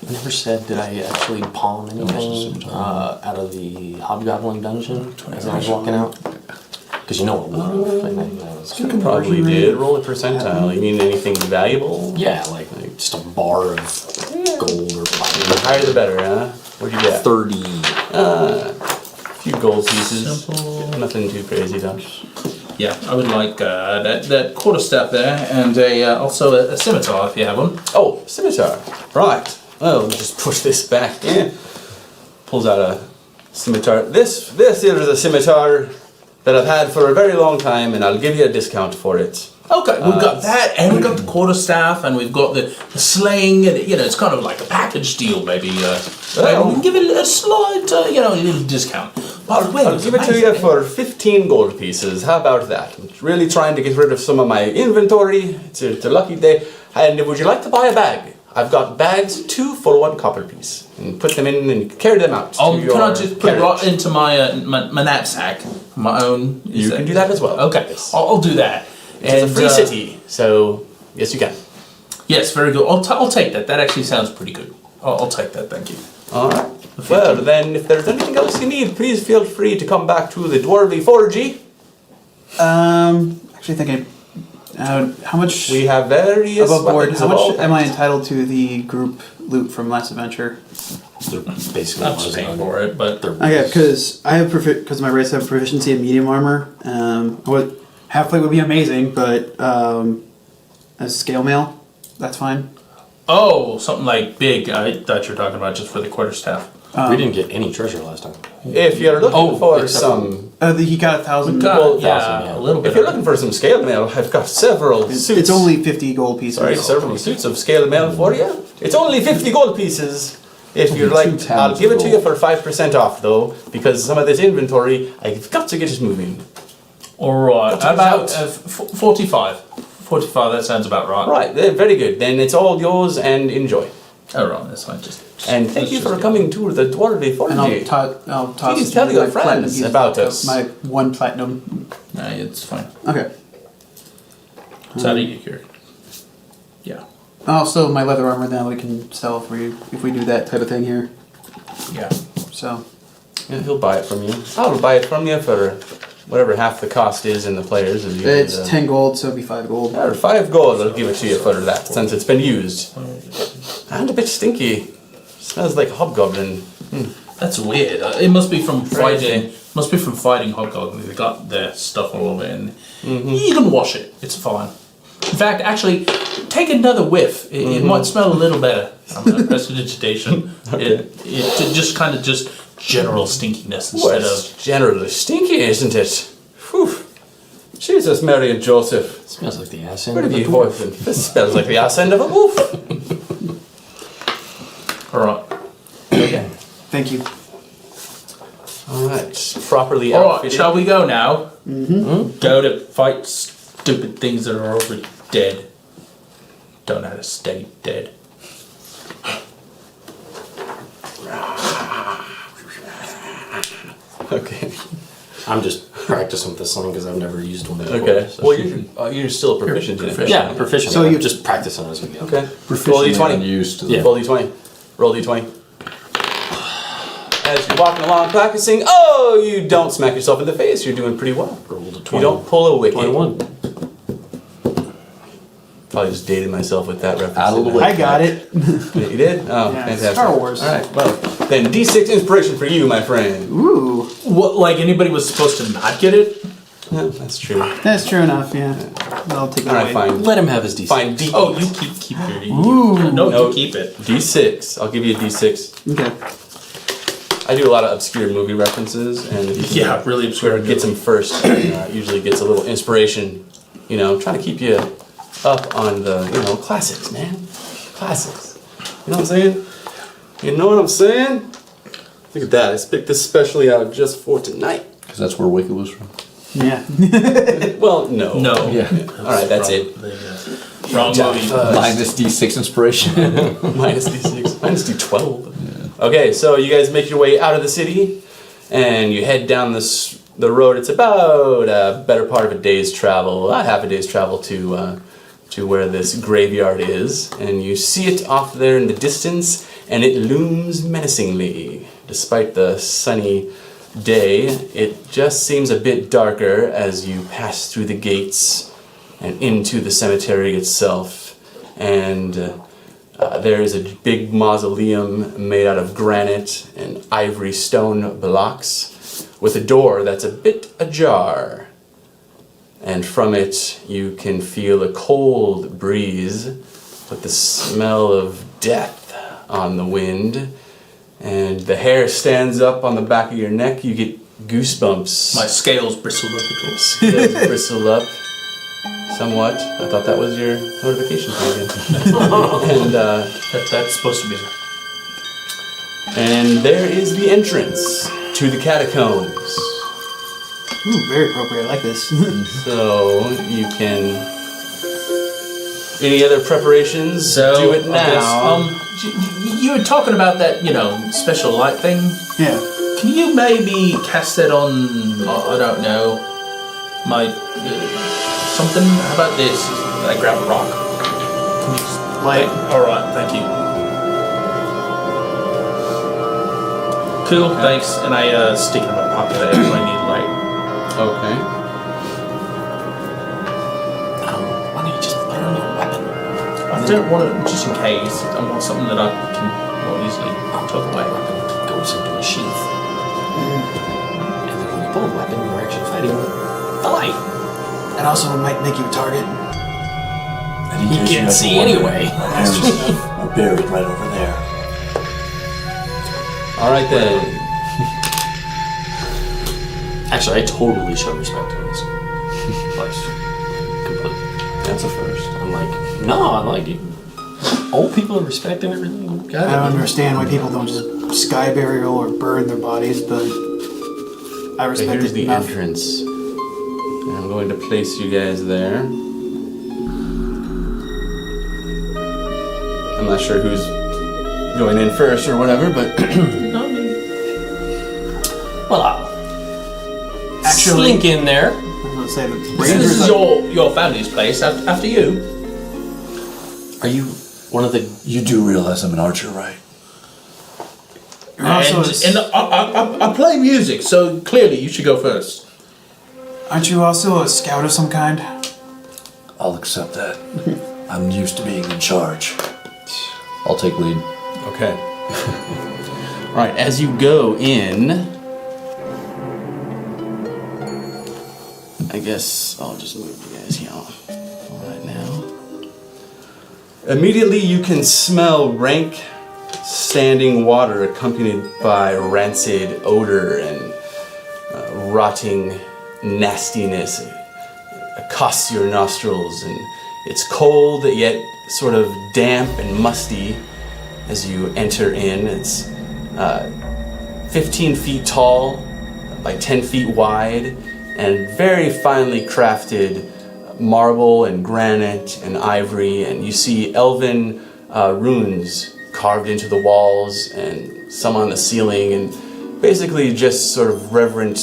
You never said, did I actually pawn anything out of the Hobgoblin dungeon as I was walking out? Because you know I would have. You probably did. Roll a percentile. You mean anything valuable? Yeah, like just a bar of gold or The platinum. higher the better, huh? What'd you get? 30. A few gold pieces. Simple. Nothing too crazy, though. Yeah, I would like that quarterstaff there, and also a scimitar if you have one. Oh, scimitar. Right. Well, let me just push this back. Yeah. Pulls out a scimitar. This here is a scimitar that I've had for a very long time, and I'll give you a discount for it. Okay, we've got that, and we've got the quarterstaff, and we've got the sling, and it's kind of like a package deal, maybe. We can give it a slight, a little discount. By the way, I'll give it to you for 15 gold pieces. How about that? I'm really trying to get rid of some of my inventory. It's a lucky day. And would you like to buy a bag? I've got bags, 2 for 1 copper piece. And put them in and carry them out. Oh, to your can I just put it carriage. right into my knapsack, my own? You can do that as well. Okay, Yes. I'll do that. It's a free city, so yes, you can. Yes, very good. I'll take that. That actually sounds pretty good. I'll take that. Thank you. All right. Well, then, if there's anything else you need, please feel free to come back to the Dwarvy Forgy. Actually thinking, How much We have various above board? weapons How of all much am I kinds. entitled to the group loot from last adventure? They're basically I'm just paying for it, but Okay, because I have because my race have proficiency in medium armor. Halfplate would be amazing, but as scale mail, that's fine. oh, something like big. I thought you were talking about just for the quarterstaff. we didn't get any treasure last time. If you're looking Oh, for except some, He got 1,000. Got, yeah. a little bit. if you're looking for some scale mail, I've got several suits. It's only 50 gold pieces. Sorry, several suits of scale mail for you. It's only 50 gold pieces. If you'd Only like, 2 I'll pounds give it to you gold. for 5% off though, because some of this inventory, I've got to get it moving. All right, What about about- 45. 45. That sounds about right. Right, very good. Then it's all yours and enjoy. All right, that's fine. Just And thank you for coming to the Dwarven And I'll, Forge. I'll toss Please it tell to your my friends platinum pieces, about us. My 1 platinum. Nah, it's fine. Okay. It's out of your character. Yeah. Also, my leather armor now we can sell if we do that type of thing here. Yeah. So, Yeah, he'll buy it from you. I'll buy it from you for whatever half the cost is in the players. Is usually it's 10 gold, so it'll be 5 gold. Or 5 gold, I'll give it to you for that, since it's been used. And a bit stinky. Smells like hobgoblin. That's weird. It must be from Crazy. fighting. Must be from fighting hobgoblins. They got their stuff all over it. And you can wash it. It's fine. In fact, actually, take another whiff. It might smell a little better. I'm gonna prestidigitation. It just kind of just general stinkiness Well, instead it's of. generally stinky, isn't it? Whew. Jesus, Mary and Joseph. It smells like the ass end Where of have a you dwarf. both been? This smells like the ass end of a wolf. All right. Okay. Thank you. Alright, properly All right. outfitted. Shall we go now? Mm-hmm. Go to fight stupid things that are already dead. Don't know how to stay dead. Okay. I'm just practicing with the sling because I've never used one before. Okay. so- Well, you're still proficient in it. proficient. yeah, proficient. So So you- you just practicing as we go. Okay. Proficient Roll and d20. used to Yeah. Roll d20. Roll d20. As you're walking along practicing, oh, you don't smack yourself in the face. You're doing pretty well. Rolled a You 20. don't pull a wicket. 21. Probably just dated myself with that reference. Out of the didn't way. I got it. Yeah, you did? Oh, Yeah, fantastic. Star Wars. All right, well, then D6 inspiration for you, my friend. Ooh, What? Like anybody was supposed to not get it? Yeah, that's true. that's true enough. Yeah, I'll take it All right, away. fine. Let him have his D6. Fine, D. Oh, you keep your. Ooh. No, No. you keep it. D6. I'll give you a D6. Okay. I do a lot of obscure movie references, and if you Yeah, really obscure. whoever gets them first usually gets a little inspiration. You know, trying to keep you up on the classics, man. Classics. You know what I'm saying? You know what I'm saying? Look at that. I picked this specially out just for tonight. Because that's where Wicked was from. Yeah. Well, no. No. Yeah. All right, that's it. Wrong movie. Minus D6 inspiration. Minus D6. Minus D12. Okay, so you guys make your way out of the city, and you head down the road. It's about a better part of a day's travel, about half a day's travel to where this graveyard is, and you see it off there in the distance, and it looms menacingly. Despite the sunny day, it just seems a bit darker as you pass through the gates and into the cemetery itself, and there is a big mausoleum made out of granite and ivory stone blocks with a door that's a bit ajar. And from it you can feel a cold breeze with the smell of death on the wind. And the hair stands up on the back of your neck. You get goosebumps. My scales bristled up at all. Scales bristle up somewhat. I thought that was your notification again. And That's supposed to be. and there is the entrance to the catacombs. Ooh, very appropriate. I like this. So you can. Any other preparations? So do it I guess, now. you were talking about that, special light thing. Yeah. Can you maybe cast it on? I don't know. My something. How about this? I grab a rock. Can you just, Light. All right. Thank you. Cool. Thanks. And I stick it in my pocket if I need light. Okay. don't want to, just in case, I want something that I can more easily tuck away. Goes into a sheath. And then when you pull the weapon, you're actually fighting the light. And also it might make you a target. And You can't see anyway. My parents are buried right over there. All right then. Actually, I totally show respect to this place. Completely. That's a first. I'm like, no, I'm like, old people are respecting everything. I don't understand why people don't just sky burial or burn their bodies, but I Okay, respect here's it the enough. entrance. And I'm going to place you guys there. I'm not sure who's going in first or whatever, but Well, I'll Actually- slink in there. I was gonna say the This Rangers is your family's place after you. Are you one of the... You do realize I'm an archer, right? You're also And I play music, so clearly you should go first. aren't you also a scout of some kind? I'll accept that. I'm used to being in charge. I'll take lead. okay. All right, as you go in, I guess I'll just move you guys here right now. Immediately you can smell rank standing water accompanied by rancid odor and rotting nastiness accosts your nostrils, and it's cold yet sort of damp and musty as you enter in. It's 15 feet tall by 10 feet wide and very finely crafted marble and granite and ivory, and you see elven runes carved into the walls and some on the ceiling, and basically just sort of reverent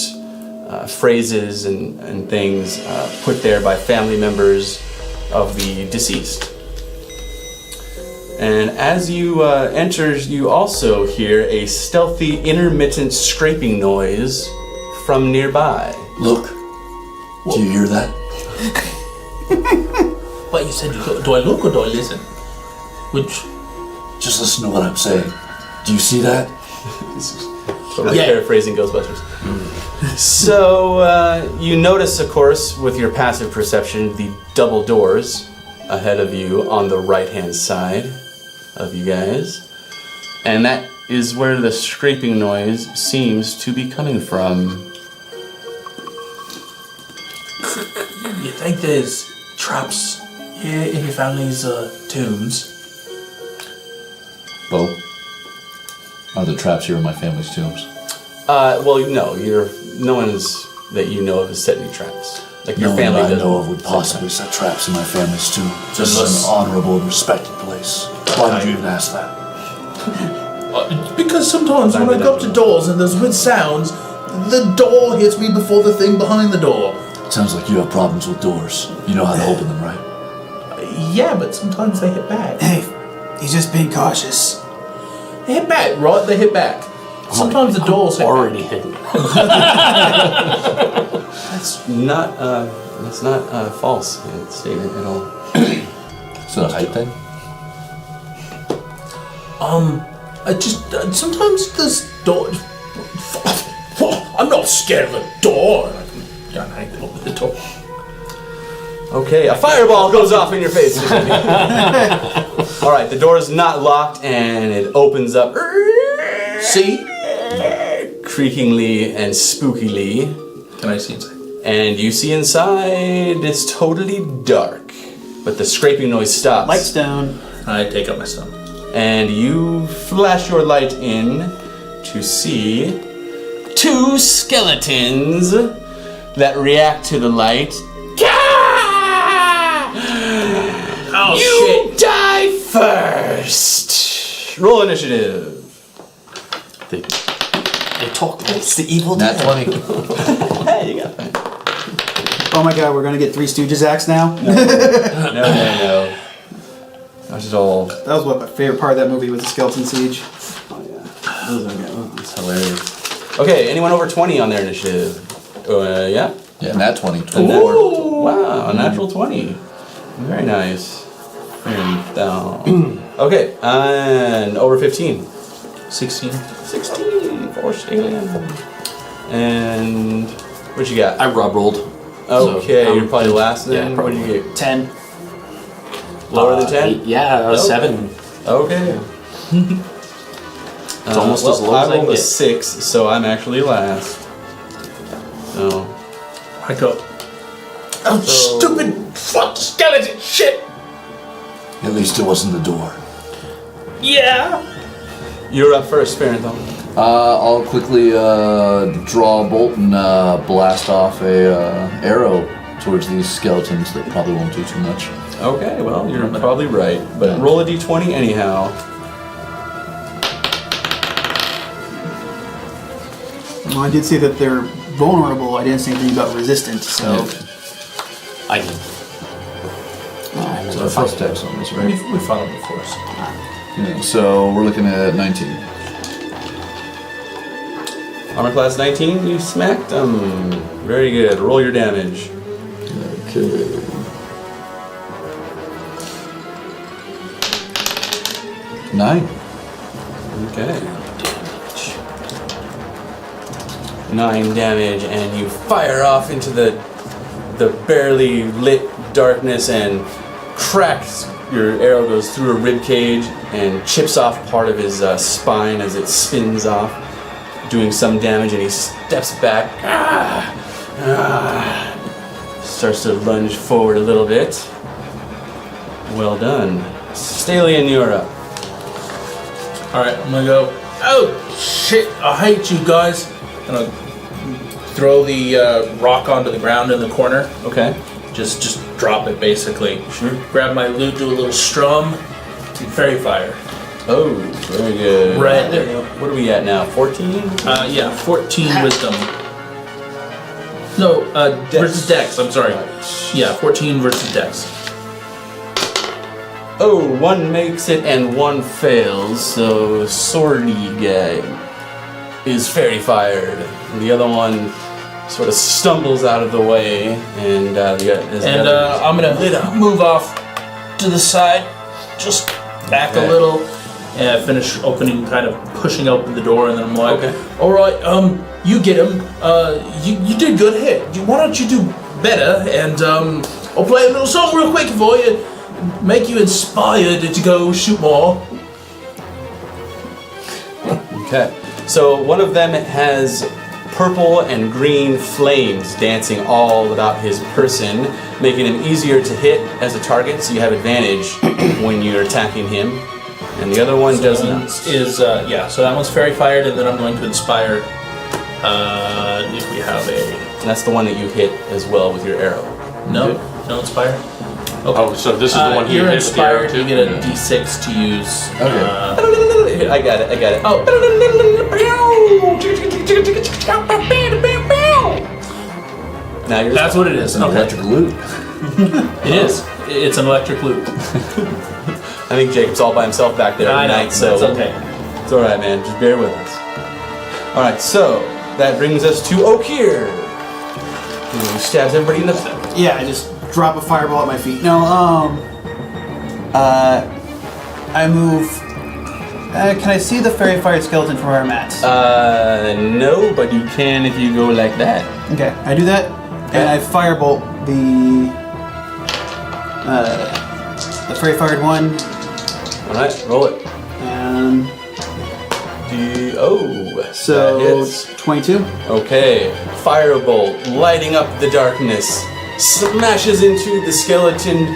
phrases and things put there by family members of the deceased. And as you enter, you also hear a stealthy, intermittent scraping noise from nearby. Look. Do you hear that? But you said, do I look or do I listen? Which? Just listen to what I'm saying. Do you see that? Totally Yeah. paraphrasing Ghostbusters. So you notice, of course, with your passive perception, the double doors ahead of you on the right-hand side of you guys. And that is where the scraping noise seems to be coming from. You think there's traps here in your family's tombs? Bo? Are there traps here in my family's tombs? Well, no, no one's that you know of has set any traps. Like your No family one I doesn't. know of would possibly set traps in my family's tomb. This is Unless- an honorable and respected place. Why did you even ask that? Because sometimes when I go up to doors and there's weird sounds, the door hits me before the thing behind the door. Sounds like you have problems with doors. You know how to open them, right? Yeah, but sometimes they hit back. Hey, he's just being cautious. They hit back, right? They hit back. Sometimes the doors hit already hidden. That's not false statement at all. Is that a height thing? I just sometimes this door. I'm not scared of a door. I can open the door. Okay, a fireball goes off in your face. All right, the door is not locked, and it opens up. See? Creakingly and spookily. Can I see inside? And you see inside, it's totally dark. But the scraping noise stops. Lights down. I take up my stone. And you flash your light in to see two skeletons that react to the light. Oh You die first! Roll initiative. They talk. It's the evil Nat dead. 20. Hey, you got that. Oh my god, we're gonna get Three Stooges acts now? No. Not at all. That was what my favorite part of that movie was the Skeleton Siege. Oh, yeah. Those are good. That's hilarious. Okay, anyone over 20 on their initiative? Yeah. Yeah, Nat 20. A 24. Wow, a natural 20. Very nice. Okay, and over 15. 16. 16 for Stallion. And what you got? I rub rolled. Okay, so, you're probably last yeah, then. What do probably. you get? 10. Lower than 10? Yeah, Nope. 7. Okay. It's almost as low as I I rolled can a get. 6, so I'm actually last. So, I go. Oh, stupid fuck skeleton shit! At least it wasn't the door. Yeah! you're up first, Farenthal. I'll quickly draw a bolt and blast off a arrow towards these skeletons that probably won't do too much. Okay, well, you're probably right. But roll a d20 anyhow. Well, I did say that they're vulnerable. I didn't say anything about resistant, so... I did. So the first attack's on this, right? We fought him before, so. Yeah, so we're looking at 19. Armor class 19, you smacked them. Very good. Roll your damage. Okay. Nine. Okay. 9 damage, and you fire off into the barely lit darkness and cracks. Your arrow goes through a rib cage and chips off part of his spine as it spins off, doing some damage, and he steps back. Starts to lunge forward a little bit. Well done. Stalion, you're up. Alright, I'm gonna go. Oh shit! I hate you guys. I'm gonna throw the rock onto the ground in the corner. Okay. Just drop it basically. Sure. Grab my loot, do a little strum, and fairy fire. Oh, very good. Red. What are we at now? 14? Yeah, 14 wisdom. No, versus dex. I'm sorry. Yeah, 14 versus dex. Oh, one makes it and one fails, so Swordy guy is fairy fired. And the other one sort of stumbles out of the way, and I'm gonna move off to the side, just back Okay. a little, and finish opening, kind of pushing open the door, and then I'm like, Okay. all right, you get him. You did good hit. Why don't you do better? And I'll play a little song real quick for you, make you inspired to go shoot more. Okay. So one of them has purple and green flames dancing all about his person, making him easier to hit as a target, so you have advantage when you're attacking him. And the other one does not. So that one's fairy fired, and then I'm going to inspire. If we have a And that's the one that you hit as well with your arrow. no inspire. Oh, so this is the one he You're hit with the arrow inspired. You too? get a D6 to use. Okay. I got it. Oh. Now you're. That's what it is. An Okay. electric loot. It is. It's an electric loop. I think Jacob's all by himself back there I know. tonight, so That's okay. it's all right, man. Just bear with us. All right, so that brings us to Okir. He stabs everybody in the back. Yeah, I just drop a fireball at my feet. No, I move... can I see the fairy fired skeleton from where I'm at? No, but you can if you go like that. Okay, I do that, and I firebolt the fairy fired one, All right, roll it. and that So hits. 22. Okay, firebolt lighting up the darkness, smashes into the skeleton,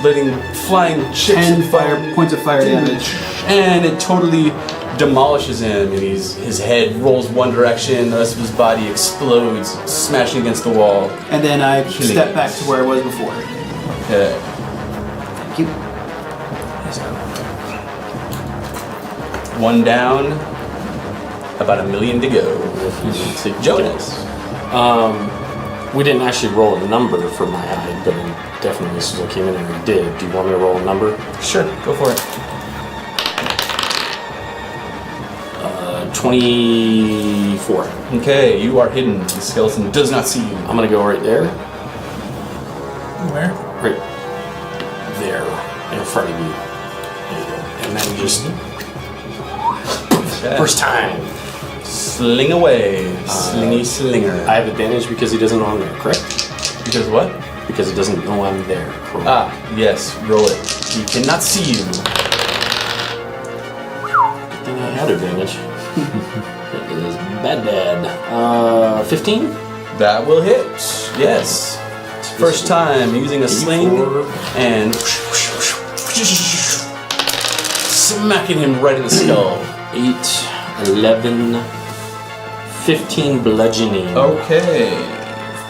letting flying chips 10 and foam. points of fire damage. And it totally demolishes him, and his head rolls one direction, the rest of his body explodes, smashing against the wall. And then I step back to where I was before. Okay. Thank you. One down, about 1 million to go. Jonas. We didn't actually roll a number for my hide, but I definitely still came in and we did. Do you want me to roll a number? Sure, go for it. 24. Okay, you are hidden. The skeleton does not see you. I'm gonna go right there. Where? Right there. If front of you. There you go. And then just Okay. first time. Sling away, slingy slinger. I have advantage because he doesn't know I'm there, correct? Because what? Because he doesn't know I'm there, correct? Ah, yes, roll it. He cannot see you. Good thing I had advantage. It is bad. 15? That will hit. Yes. First time using a sling and smacking him right in the skull. 8, 11, 15 bludgeoning. Okay.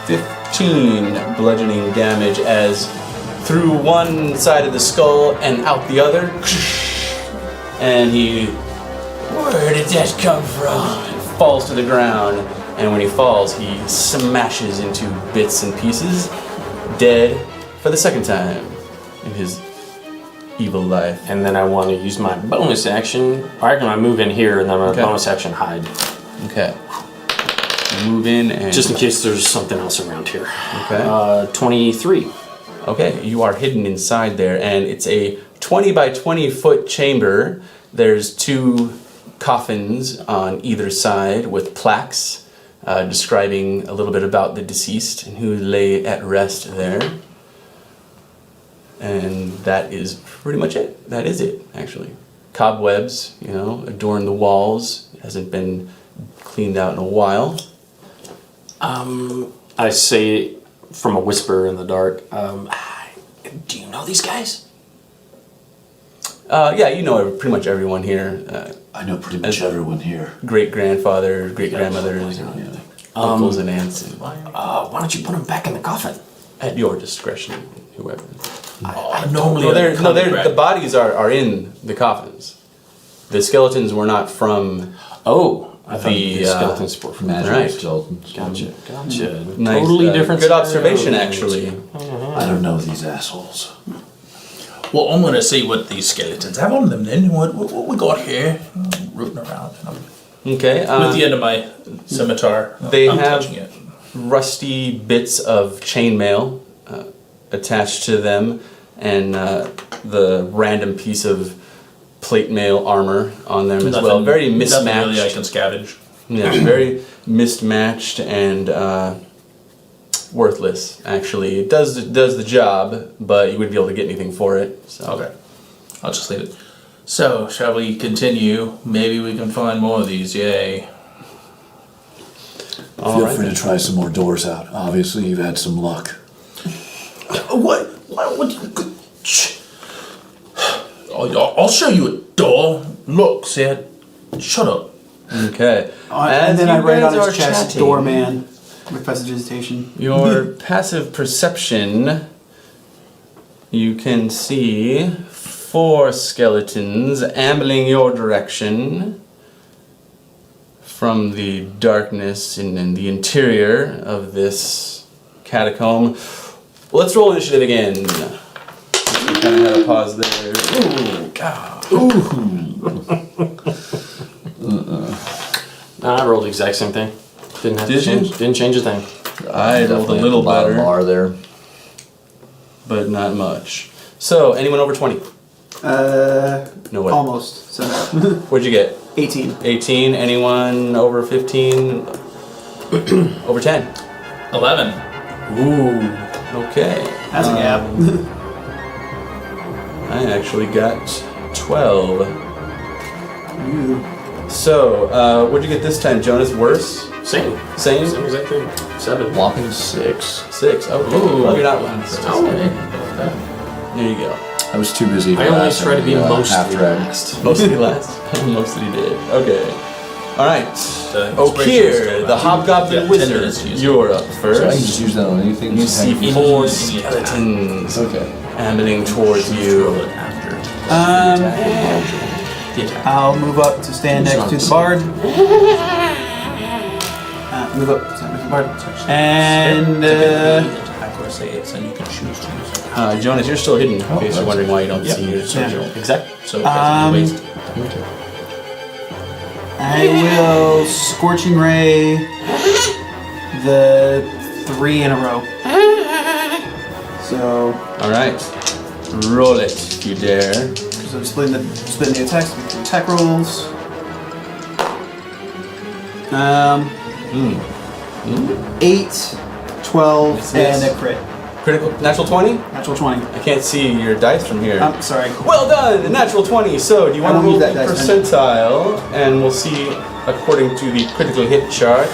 15 bludgeoning damage as through one side of the skull and out the other. And he, where did that come from? Falls to the ground. And when he falls, he smashes into bits and pieces, dead for the second time in his evil life. And then I want to use my bonus action. Or I can move in here and then my Okay. bonus action hide. Okay. Move in and... Just in case there's something else around here. Okay. 23. Okay, you are hidden inside there, and it's a 20 by 20 foot chamber. There's 2 coffins on either side with plaques describing a little bit about the deceased and who lay at rest there. And that is pretty much it. That is it, actually. Cobwebs, adorn the walls. It hasn't been cleaned out in a while. I say from a whisper in the dark, do you know these guys? Yeah, you know pretty much everyone here. I know pretty much everyone here. Great-grandfather, great-grandmothers, uncles and aunts. And Why don't you put them back in the coffin? at your discretion, whoever. Normally, The bodies are in the coffins. The skeletons were not from... Oh, I thought The, the skeletons were from Magic Right. skeletons. Gotcha. Nice, Totally different. Good scenario. observation, actually. I don't know these assholes. Well, I'm gonna see what these skeletons have on them then. What we got here? Rooting around. Okay. With the end of my scimitar, They I'm have- touching it. rusty bits of chainmail attached to them, and the random piece of plate mail armor on them as well. Very mismatched. Nothing really I can scavenge. Yeah, very mismatched and worthless. Actually, it does the job, but you wouldn't be able to get anything for it. So. Okay, I'll just leave it. So, shall we continue? Maybe we can find more of these. Yay! Feel free to try some more doors out. Obviously, you've had some luck. What? I'll show you a door. Look, Sid. Shut up. Okay. And As then you I write guys on are his chest, chatting, doorman, with prestidigitation. Your passive perception, you can see 4 skeletons ambling your direction from the darkness in the interior of this catacomb. Let's roll initiative again. We kind of had a pause there. Ooh, God. I rolled the exact same thing. Didn't have Did to change. you? Didn't change a thing. I rolled a Definitely little at the bottom better, bar there. but not much. So, anyone over 20? No way. Almost. So What'd you get? 18. 18. Anyone over 15? Over 10? 11. Ooh. Okay. That's a gap. I actually got 12. Ooh. So, what'd you get this time, Jonas? Worse? Same. Same? Same exact thing. 7. Whopping 6. 6. Okay. Well, you're not wrong. Okay. There you go. I was too busy for I only that try to be and the, mostly half-drag. last. Mostly last. Mostly did. Okay. Alright. The Okir, the Hobgoblin Yeah, 10 Wizard. minutes to use it. You're up So I can first. just use that on anything. You just see hang- 4 any skeletons Okay. ambling towards Roll you. it after. The attack. I'll move up to stand next to the bard. Move up to stand next to the bard. And Typically, attack or saves, and you can choose to use it. Jonas, you're still hidden, in case you're wondering why you don't see your Exactly. So, guys, waste. I will Scorching Ray the 3 in a row. So Alright. Roll it, if you dare. So I'm splitting the attacks with the attack rolls. 8, 12, Miss. and a crit. Critical, natural 20? Natural 20. I can't see your dice from here. I'm sorry. Well done, a natural 20. So, do you want to won't roll use the that dice, percentile? And we'll see, according to the critical hit chart,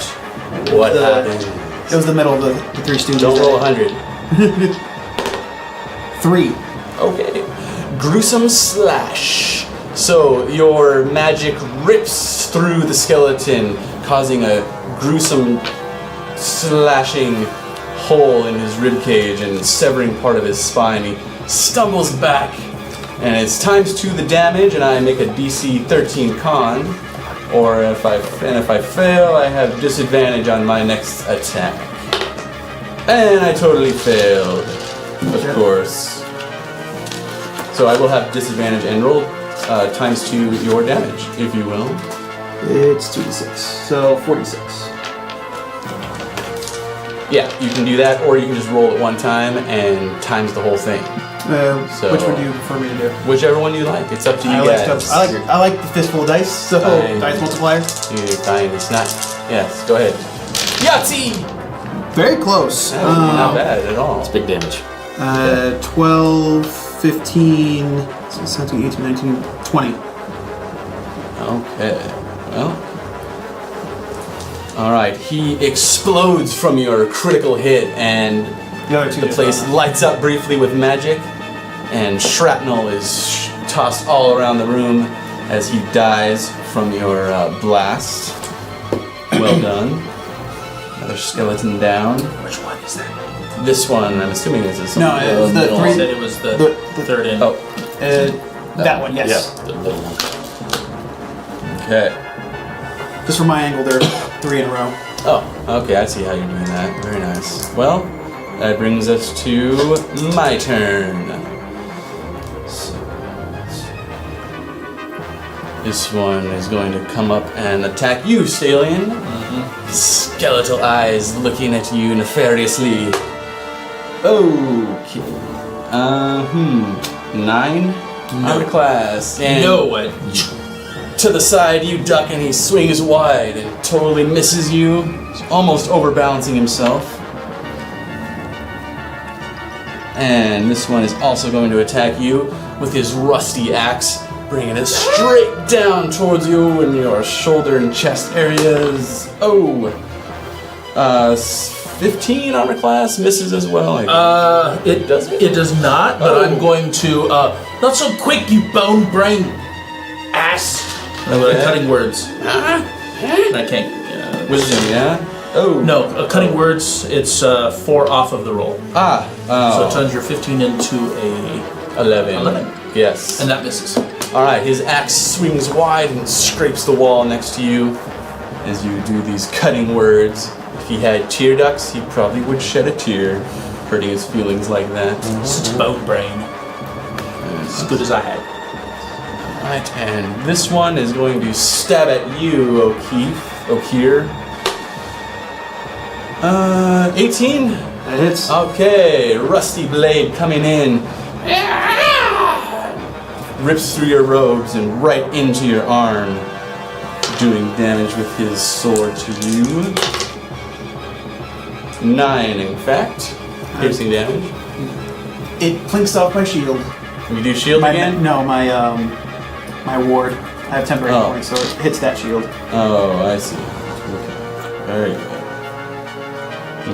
what happens. It was the middle of the Three Stooges. Don't roll 100. 3. Okay. Gruesome slash. So your magic rips through the skeleton, causing a gruesome slashing hole in his ribcage and severing part of his spine. He stumbles back, and it's times 2 the damage, and I make a DC 13 con. Or if I fail, I have disadvantage on my next attack. And I totally failed, of course. So I will have disadvantage and roll times 2 your damage, if you will. It's 2d6, so 46. Yeah, you can do that, or you can just roll it one time and times the whole thing. So- Which one do you prefer me to do? Whichever one you like. It's up to you I guys. like the fistful of dice, so Fine. dice multiplier. You're fine. It's not. Yes, go ahead. Yahtzee! Very close. Not bad at all. It's big damage. 12, 15, 17, 18, 19, 20. Okay. Well. Alright, he explodes from your critical hit, and The other two the just place don't. lights up briefly with magic, and shrapnel is tossed all around the room as he dies from your blast. Well done. Another skeleton down. Which one is that? This one, I'm assuming is this. No, it was the I three. said it was the third in. Oh, That one, yes. Yeah, the little one. okay. Just from my angle, there are 3 in a row. Oh, okay, I see how you're doing that. Very nice. Well, that brings us to my turn. So, this one is going to come up and attack you, Stallion. Skeletal eyes looking at you nefariously. Okay. 9 armor class. And No way. to the side, you duck, and he swings wide and totally misses you, almost overbalancing himself. And this one is also going to attack you with his rusty axe, bringing it straight down towards you in your shoulder and chest areas. Oh, 15 armor class misses as well. It does not, but I'm going to not so quick, you bone brain ass. I'm going to cutting words. I can't. Wisdom, yeah. Oh No, cutting words. It's 4 off of the roll, so Oh. it turns your 15 into a 11. 11. Yes. and that misses. All right, his axe swings wide and scrapes the wall next to you as you do these cutting words. If he had tear ducts, he probably would shed a tear, hurting his feelings like that. Such a bone brain. As good as I had. All right, and this one is going to stab at you, O'Keir. 18? That hits. Okay, rusty blade coming in. Rips through your robes and right into your arm, doing damage with his sword to you. 9, in fact. Piercing damage. It plinks off my shield. You do shield again? No, my ward. I have temporary Oh. points, so it hits that shield. Oh, I see. Okay. Very good.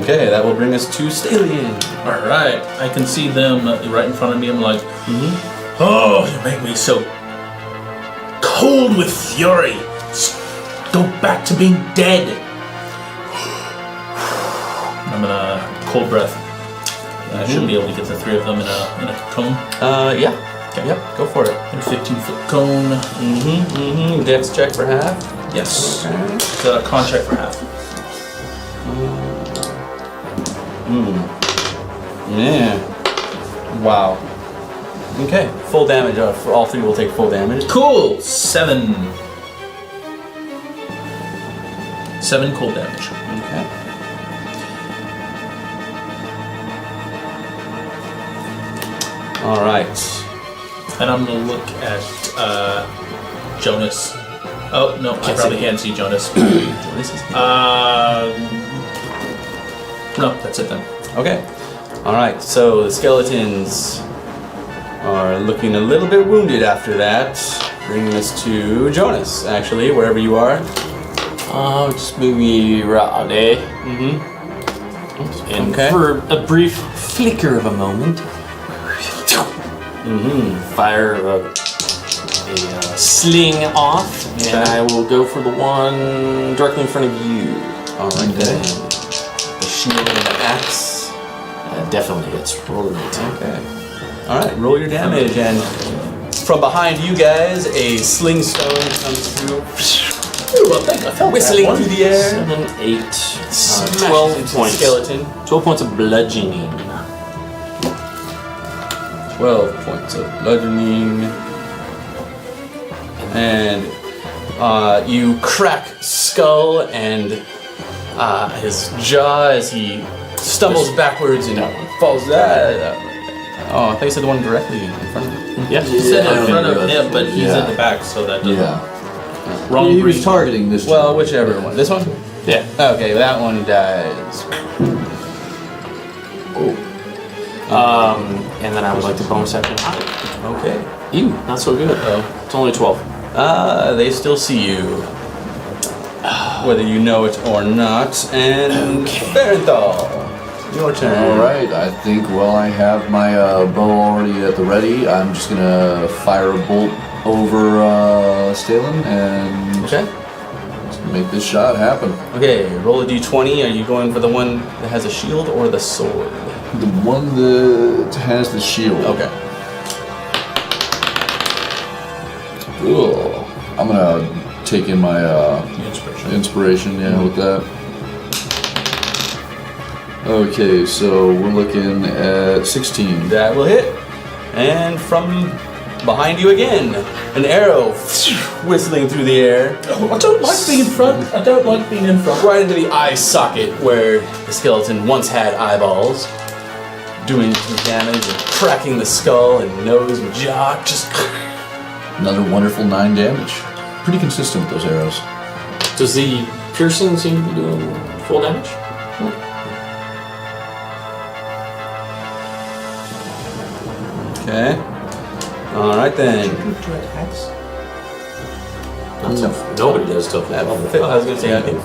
Okay, that will bring us to Stallion. All right, I can see them right in front of me. I'm like, oh, you make me so cold with fury. Just go back to being dead. I'm gonna cold breath. I should be able to get the 3 of them in a cone. Yeah. Yep, go for it. In a 15-foot cone. Dex check for half. Yes. Okay. The con check for half. Yeah. Wow. Okay, full damage. For all 3 will take full damage. Cool. 7. 7 cold damage. Okay. All right. And I'm gonna look at Jonas. Oh no, I probably can't see Jonas. This is No, that's it then. okay. All right. So the skeletons are looking a little bit wounded after that, bringing us to Jonas. Actually, wherever you are. Just maybe ready. And Okay. for a brief flicker of a moment, fire a sling off, and I will go for the one directly in front of you. All right then. The shield and the axe. That definitely hits. Roll an 18. Okay. All right. Roll your damage, and from behind you guys, a sling stone comes through, Ooh, I think I felt whistling that one. through the air. 7, 8, Smashes 12 into the points. skeleton. 12 points of bludgeoning. 12 points of bludgeoning. And you crack skull and his jaw as he stumbles backwards and falls. Oh, I thought you said the one directly in front of him. Yeah. He said in front of Yeah. him, but he's Yeah. in the back, so that doesn't. Yeah. Wrong He was breed. targeting this. Well, whichever one. This one? Yeah. Okay, that one dies. And then I would like to bonus action hide. Okay. Ew, not so good. Oh. It's only 12. They still see you. Whether you know it or not. And Barenthal, your turn. All right. I think while I have my bow already at the ready, I'm just gonna fire a bolt over Stalin and Okay. make this shot happen. Okay, roll a d20. Are you going for the one that has a shield or the sword? The one that has the shield. Okay. Cool. I'm gonna take in my inspiration, with that. Okay, so we're looking at 16. That will hit. And from behind you again, an arrow whistling through the air. I don't like being in front. I don't like being in front. Right into the eye socket where the skeleton once had eyeballs. Doing some damage and cracking the skull and nose and jaw. Just Another wonderful 9 damage. Pretty consistent with those arrows. Does the piercing seem to be doing full damage? okay. All right then. Nobody does till full I damage. was gonna say I think.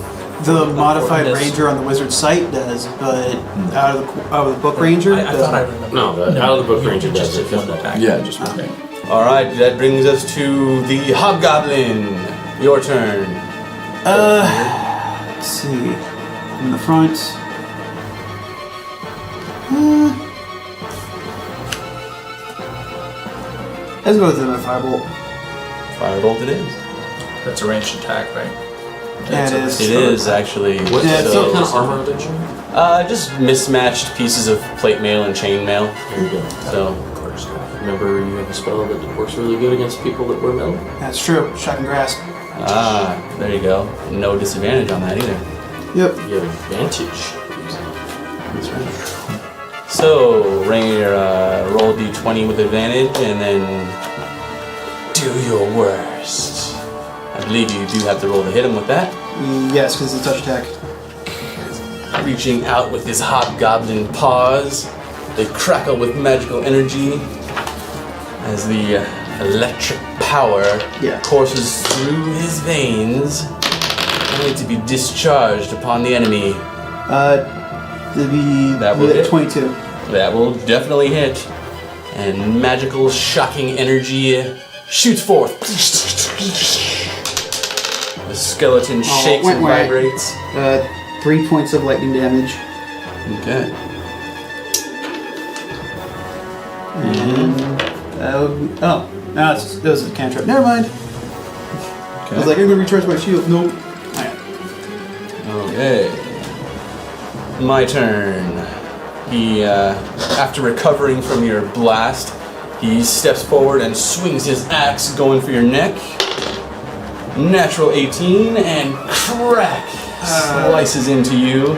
The modified ranger on the wizard site does, but out of the book ranger, I thought I remembered. No, out of the book ranger does Just it. if one attack. Yeah, just Okay. All right, that brings us to the hobgoblin. Your turn. let's see. In the front. Let's go with the firebolt. Firebolt it is. That's a ranged attack, right? Yeah, it is. It is actually. What's Yeah, the so- kind of armor are they showing? just mismatched pieces of plate mail and chain mail. There you go. So Remember, you have a spell that works really good against people that wear metal? That's true. Shock and grasp. there you go. No disadvantage on that either. Yep. You have advantage. That's right. So Ranger, roll d20 with advantage, and then do your worst. I believe you do have to roll to hit him with that. Yes, because it's a touch attack. Reaching out with his hobgoblin paws, they crackle with magical energy as the electric power courses through his veins, only to be discharged upon the enemy. That will hit. 22. That will definitely hit. And magical, shocking energy shoots forth. The skeleton shakes wait, and wait. vibrates. 3 points of lightning damage. Okay. No, it was a cantrip. Never mind. I was like, I'm gonna recharge my shield. Nope. Okay. My turn. He, after recovering from your blast, he steps forward and swings his axe, going for your neck. Natural 18, and crack! Slices into you.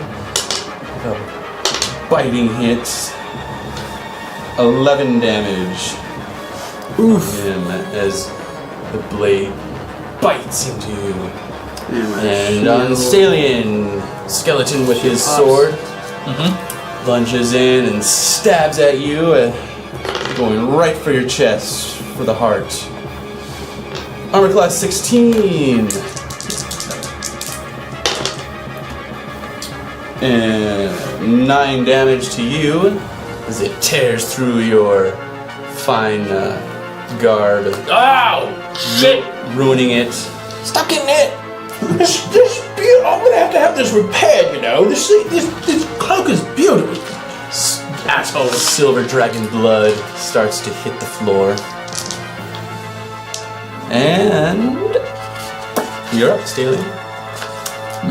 A biting hit. 11 damage. Oof. Him as the blade bites into you. And on Stallion, skeleton with his sword lunges in and stabs at you, going right for your chest, for the heart. Armor class 16. And 9 damage to you as it tears through your fine garb. Ow! Shit! Ruining it. Stop getting it! I'm gonna have this repaired, you know. This cloak is beautiful. Asshole. Silver dragon blood starts to hit the floor. And you're up, Staley.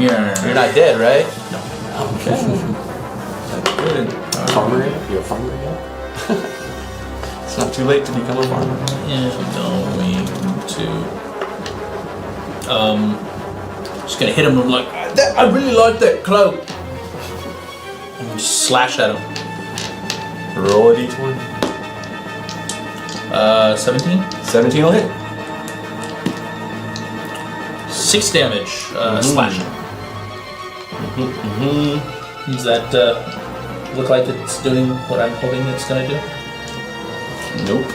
Yeah. You're not dead, right? No. Okay. That's good. Farmer? You're a farmer again? It's not too late to become a farmer. Yeah, going to. Just gonna hit him. I'm like, I really like that cloak. And just slash at him. Roll a d20. 17. 17 will hit. 6 damage. Slashing. Does that look like it's doing what I'm hoping it's gonna do? Nope.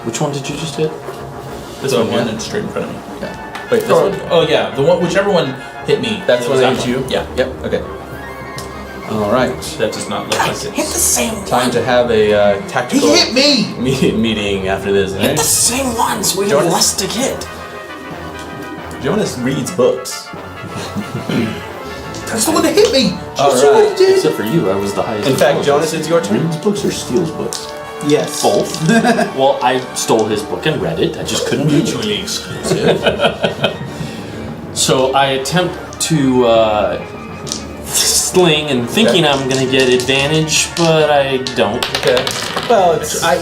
Which one did you just hit? This The one, one yeah. that's straight in front of me. Wait, this one? Oh yeah, the one, whichever one hit me. That's it what was hit that you? one. Yeah. Yep, okay. Alright. That does not look like it's. Hit the same Time to have a tactical me! meeting after this, Hit right? the same ones. We have Jonas. less to hit. Jonas reads books. That's the one that hit me! Alright. Except for you, I was the highest. In fact, Jonas, it's your turn. Reads books or steals books? Yes. Both. Well, I stole his book and read it. I just couldn't read it. Mutually exclusive. So I attempt to sling and thinking I'm gonna get advantage, but I don't. Okay. Well, it's no.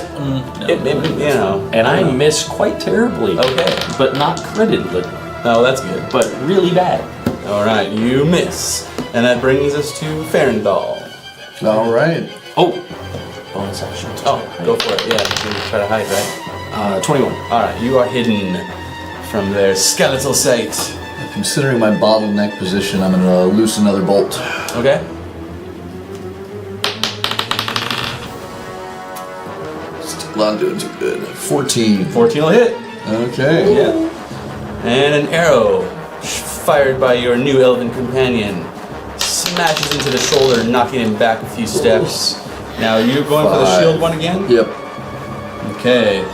you know, And I miss quite terribly. okay. But not critted, No, that's good. but really bad. All right, you miss, and that brings us to Farendal. All right. Oh, bonus action. Oh, go for it. Yeah, you try to hide, right? 21. All right, you are hidden from their skeletal sight. Considering my bottleneck position, I'm gonna loose another bolt. Okay. Still not doing too good. 14. 14 will hit. Okay. Yeah. And an arrow fired by your new elven companion smashes into the shoulder, knocking him back a few steps. Now you're going for the 5. shield one again? Yep. Okay.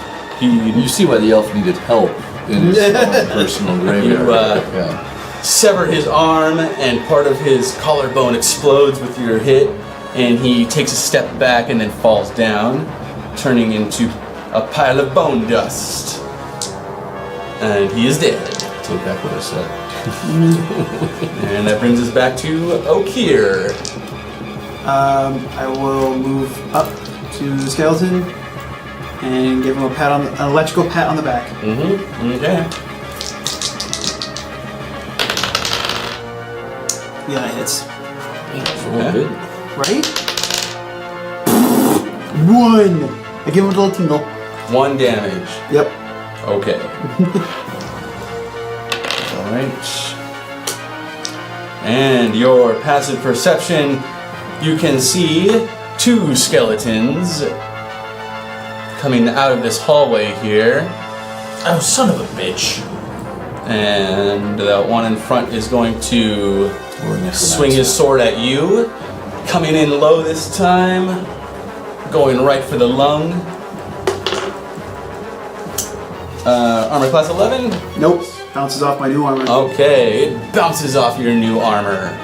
You see why the elf needed help in his own personal graveyard. You, yeah. sever his arm, and part of his collarbone explodes with your hit, and he takes a step back and then falls down, turning into a pile of bone dust. And he is dead. Take back what I said. And that brings us back to Okir. I will move up to the skeleton and give him an electrical pat on the back. Mm-hmm. Okay. Yeah, that hits. Oh, good. Right? 1! I give him a little tingle. 1 damage. Yep. Okay. Alright. And your passive perception, you can see 2 skeletons coming out of this hallway here. Oh, son of a bitch. And the one in front is going to swing his sword at you. Coming in low this time. Going right for the lung. Armor class 11? Nope. Bounces off my new armor. Okay, it bounces off your new armor.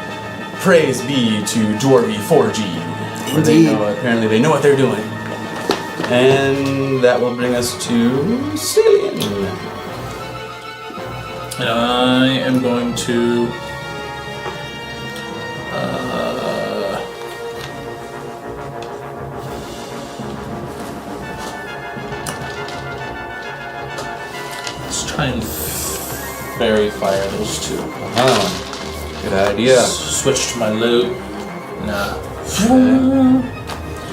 Praise be to Dwarvy 4G. Indeed. Apparently they know what they're doing. And that will bring us to Cillian. And I am going to. Let's try and fairy fire those 2. Oh, good idea. Switch to my loot. Nah.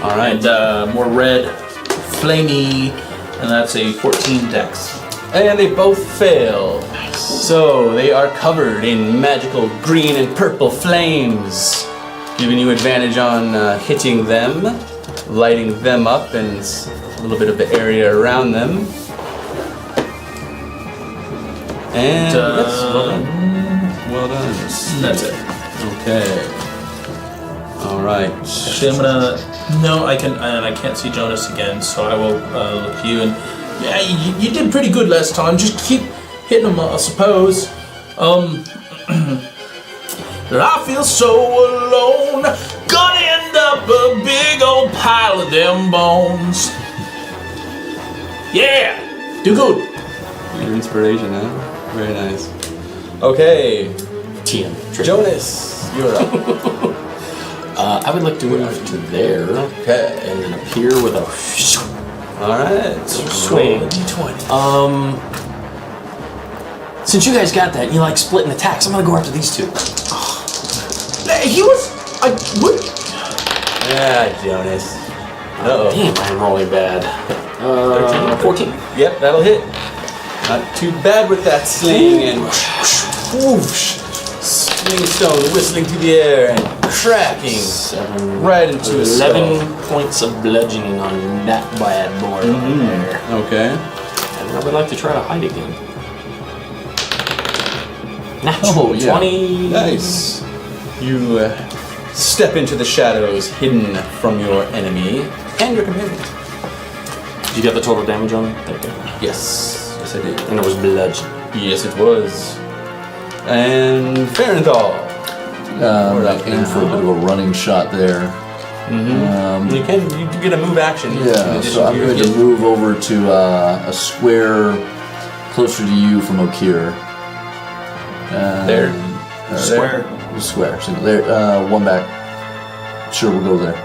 All All right. And more red, flamey, and that's a 14 dex. And they both fail. So they are covered in magical green and purple flames, giving you advantage on hitting them, lighting them up, and a little bit of the area around them. And yes, well done. Well done. That's it. Okay. All right. Actually, I'm gonna. No, I can't see Jonas again, so I will look at you and. Yeah, you did pretty good last time. Just keep hitting them, I suppose. I feel so alone. Gonna end up a big old pile of them bones. Yeah, do good. Your inspiration, huh? Very nice. Okay. TM. Jonas, you're up. I would like to move to there. Okay. And then appear with a All right. swing. Since you guys got that, and you like splitting attacks, I'm gonna go after these two. He was. What? Yeah, Jonas. Uh-oh. Damn, I'm rolling bad. 14. Yep, that'll hit. Not too bad with that sling, and whoosh, sling stone whistling through the air and cracking 7, right into his skull. 11 points of bludgeoning on that bad boy right there. Okay. And I would like to try to hide again. Oh, yeah. 20. Nice. You step into the shadows, hidden from your enemy and your companions. Did you get the total damage on that guy? Yes. Yes, I did. And it was bludgeon. Yes, it was. And Farenthal. Aim for a bit of a running shot there. You do get a move action. in Yeah, addition so I'm to your going to hit. move over to a square closer to you from Okir. There? Square. Square. So there, one back. Sure, we'll go there.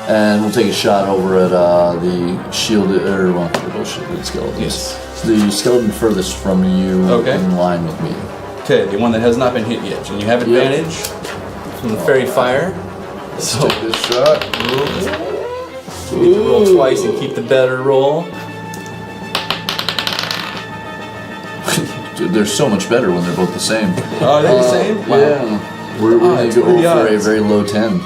And we'll take a shot over at the shielded, or well, they're both shielded skeletons. Yes. The skeleton furthest from you Okay. in line with me. Okay, the one that has not been hit yet. And you have advantage from the fairy fire. So Take this shot. you get to roll twice and keep the better roll. Dude, they're so much better when they're both the same. Are they the same? Wow. Yeah. We're going it's to go pretty for a odds. very low 10.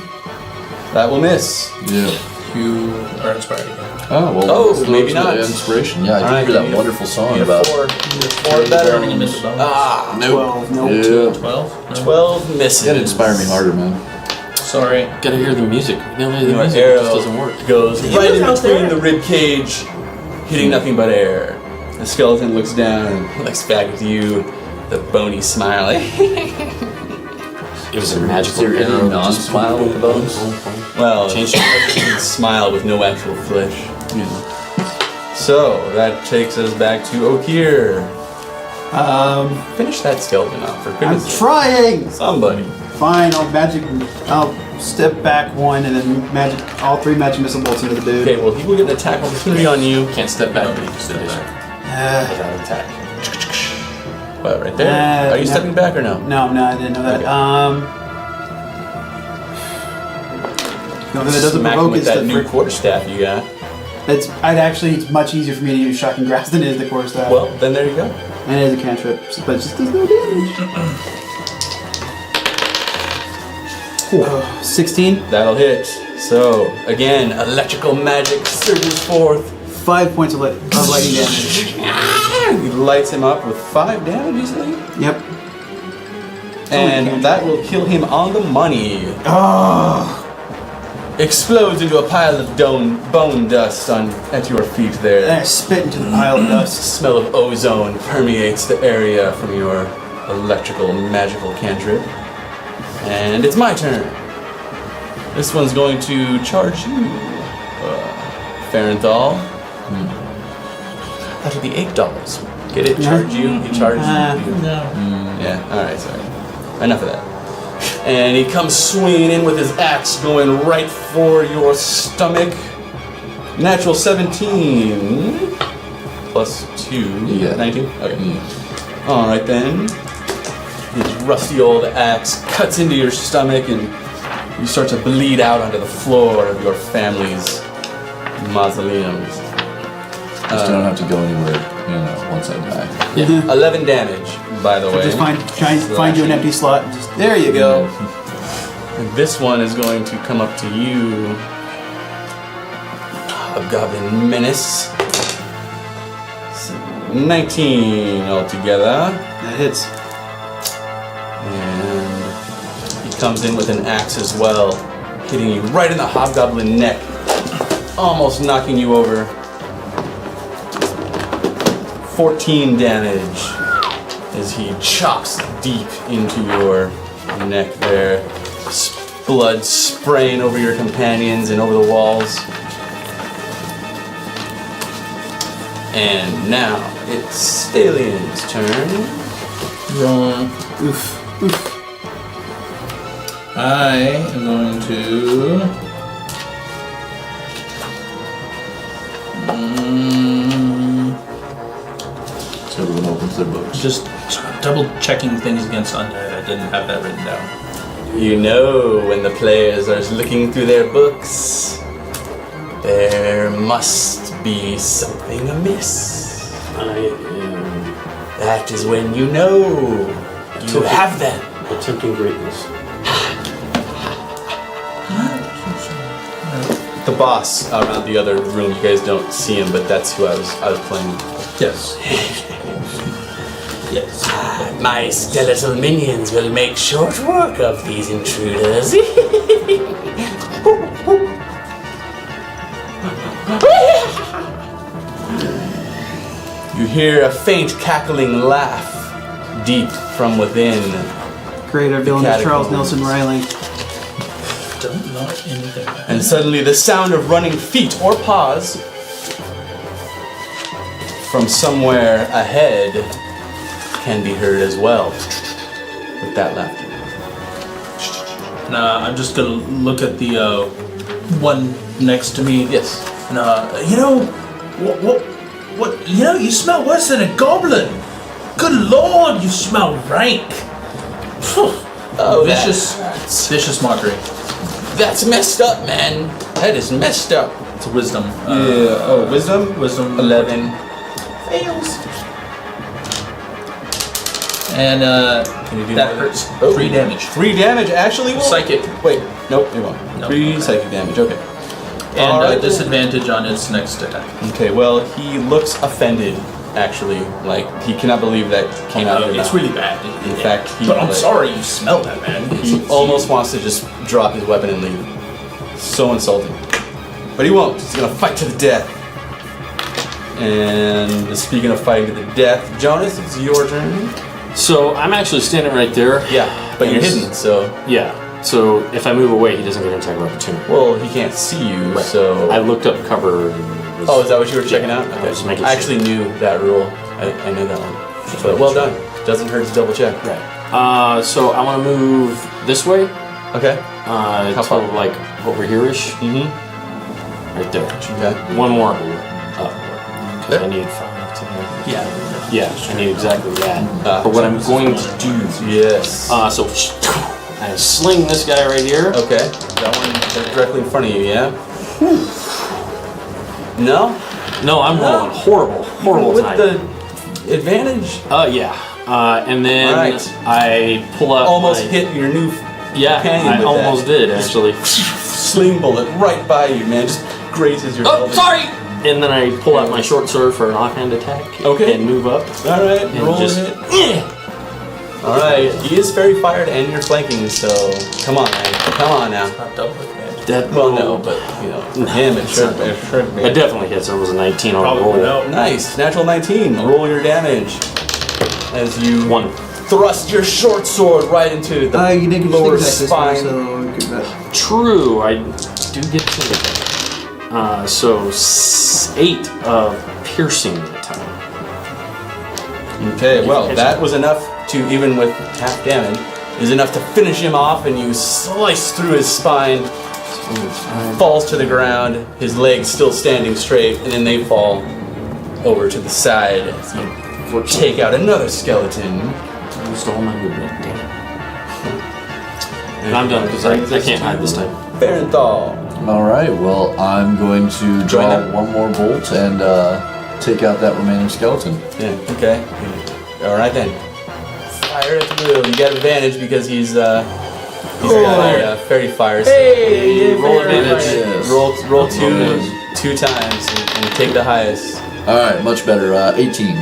That will miss. Yeah. You are inspired again. Oh, well, Oh, let's go maybe to not. the Inspiration. Yeah, I Alright, did hear give that me a- wonderful song Need a about. four better. Burning and miss bonus. Ah, Nope. 12. Nope. Yeah. 12? No. 12 misses. You gotta inspire me harder, man. Sorry. Gotta hear the music. No, the Your music arrow just doesn't work. goes right in out between there. the rib cage, hitting nothing but air. The skeleton looks down and looks back at you, the bony smile. It was a magical Is there any arrow. non-smile with the bones? Well, Change you can smile with no actual flesh. You know. So that takes us back to Okir. Finish that skeleton off for I'm goodness sake. trying. Somebody. Fine. I'll step back one and then all 3 magic missile bolts into the dude. Okay, well he will get an attack opportunity on you. Can't step back, but you can step back. Without attack. What, right there? Are you no. stepping back or no? No, I didn't know that. Okay. The only thing that doesn't Smack him provoke with is that the new quarterstaff you got. It's much easier for me to use shocking grasp than it is the core staff. Well, then there you go. and it is a cantrip, but it just does no damage. 16. That'll hit. So, again, electrical magic surges forth. 5 points of lightning damage. He lights him up with 5 damage easily. Yep. And that will kill him on the money. Oh. Explodes into a pile of bone dust at your feet And there. I spit into the pile of The dust. smell of ozone permeates the area from your electrical magical cantrip. And it's my turn. This one's going to charge you, Farenthal. That'll be $8. Get it? Charge you. He charges you. Yeah. All right. Sorry. Enough of that. And he comes swinging in with his axe, going right for your stomach. Natural 17 plus 2. Yeah. 19. Okay. All right then. His rusty old axe cuts into your stomach and You start to bleed out onto the floor of your family's mausoleums. Just don't have to go anywhere, once I die. Yeah. 11 damage, by the way. Just try and find you an empty slot. And just there you go. And this one is going to come up to you. Hobgoblin Menace. 19 altogether. That hits. And he comes in with an axe as well, hitting you right in the hobgoblin neck, almost knocking you over. 14 damage as he chops deep into your neck there. Blood spraying over your companions and over the walls. And now it's Stalien's turn. I am going to. So everyone opens their books. Just double checking things against undead. I didn't have that written down. You know when the players are looking through their books, there must be something amiss. That is when you know you have them. Attempting greatness. The boss around the other room, you guys don't see him, but that's who I was playing. Yes. Yes. My skeletal minions will make short work of these intruders. You hear a faint cackling laugh deep from within. Creator villain is Charles catacombs. Nelson Riley. Don't know anything. And suddenly the sound of running feet or paws from somewhere ahead can be heard as well with that laughter. Nah, I'm just gonna look at the one next to me. Yes. What? You smell worse than a goblin. Good lord, you smell rank. Oh, Vicious mockery. That's messed up, man. That is messed up. It's a wisdom. Wisdom? Wisdom. 11. Fails. And Can you do that more? hurts. Oh. 3 damage. 3 damage actually will. Psychic. Wait, nope, it won't. Nope. 3 psychic damage, okay. And Alright. disadvantage on its next attack. Okay, well, he looks offended, actually. Like, he cannot believe that came out of your It's mouth. really bad. In fact, he, But I'm like, sorry you smell that, man. He almost wants to just drop his weapon and leave. So insulting. But he won't. He's gonna fight to the death. And speaking of fighting to the death, Jonas, it's your turn. So I'm actually standing right there. Yeah, but you're And- hidden, so... Yeah. So if I move away, he doesn't get an attack of opportunity. Well, he can't see you, Right. so... I looked up cover. And was, Oh, is that what you were checking out? I Okay. was making I sure. actually knew that rule. I knew that one. But well done. Doesn't hurt to double check. Right. So I want to move this way. Okay. How to far? like over here-ish. Mm-hmm. Right there. Okay. One more up. Because I Okay. need 5 to... Yeah. Yeah, I need exactly that. Ah. But what I'm going to do... Yes. So I sling this guy right here. Okay. That one directly in front of you, yeah? No? No, I'm rolling horrible With time. the advantage? Yeah. And then Alright. I pull out Almost my- hit your new Yeah, companion I with almost that. did actually. Sling bullet right by you, man. Just grazes your Oh, helmet. sorry! And then I pull out my short sword for an offhand attack. Okay. And move up. Alright, And roll just... it. Alright, he is very fired and you're flanking, so come on, man. Come on now. Not double advantage. That, Well, no, but, you know, for him it should be. It definitely hits. It was a 19 on the Probably roll. no. Nice, natural 19. Roll your damage as you 1. thrust your short sword right into the You didn't get lower your sneak attack spine. this one, so good bet. True, I do get to so 8 of piercing that time. Okay, well, that was enough to, even with half damage, is enough to finish him off, and you slice through his spine, falls to the ground, his legs still standing straight, and then they fall over to the side as you take out another skeleton. Used all my movement, damn And I'm done because I can't hide this time. Barenthal. All right. Well, I'm going to draw them. one more bolt and take out that remaining skeleton. Yeah, okay. Alright then. Fire at the will. You got advantage because he's got a fairy fire. So roll advantage. Yes. Roll two times and take the highest. All right. Much better. 18.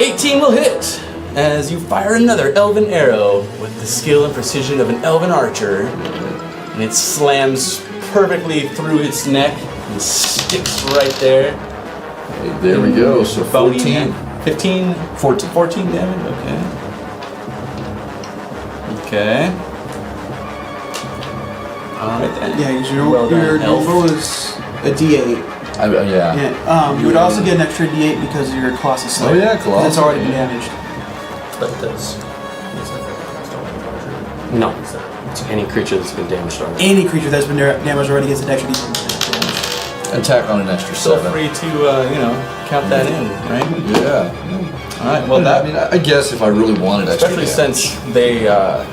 18 will hit as you fire another elven arrow with the skill and precision of an elven archer, and it slams perfectly through its neck and sticks right there. Okay, there we go. So Bony 14. neck. 15? 14. 14 damage? Okay. Alright then. Yeah, because Well done, your elf. normal is a D8. Yeah. Yeah. You would also get an extra D8 because of your Colossus Slayer. Oh, yeah, 'cause Colossus, it's already been yeah. damaged. But that's. No. It's any creature that's been damaged already. Any creature that's been damaged already gets an extra D8. Attack on an extra Feel 7. free to, count that in, right? Yeah. Alright, well I that, mean, I guess if I really wanted extra especially damage. since they are,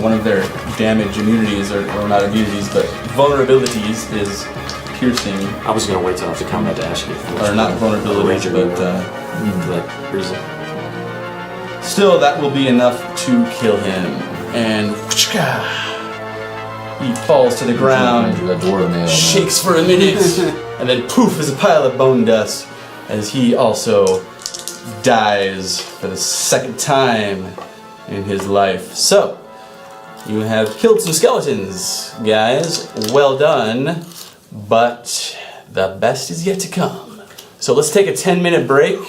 one of their damage immunities, or not immunities, but vulnerabilities is piercing, I was going to wait till after combat to ask you. or not vulnerabilities, Ranger but for that reason. still that will be enough to kill him. And he falls to the ground, That dwarven nail. shakes for a minute, and then poof is a pile of bone dust as he also dies for the second time in his life. So, you have killed some skeletons, guys. Well done, but the best is yet to come. So let's take a 10-minute break,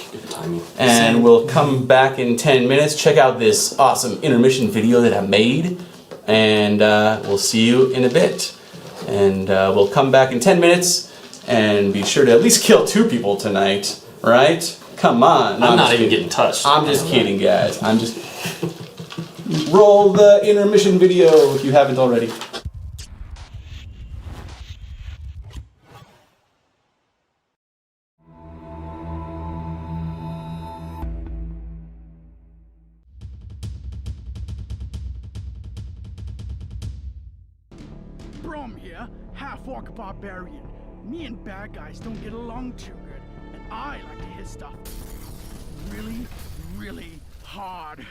and we'll come back in 10 minutes. Check out this awesome intermission video that I made, and we'll see you in a bit. And we'll come back in 10 minutes, and be sure to at least kill 2 people tonight, right? Come on. No, I'm not just even kidding. getting touched. I'm just kidding, guys. I'm just... Roll the intermission video if you haven't already. Brom here, half-orc barbarian. Me and bad guys don't get along too good, and I like to hit stuff really, really hard.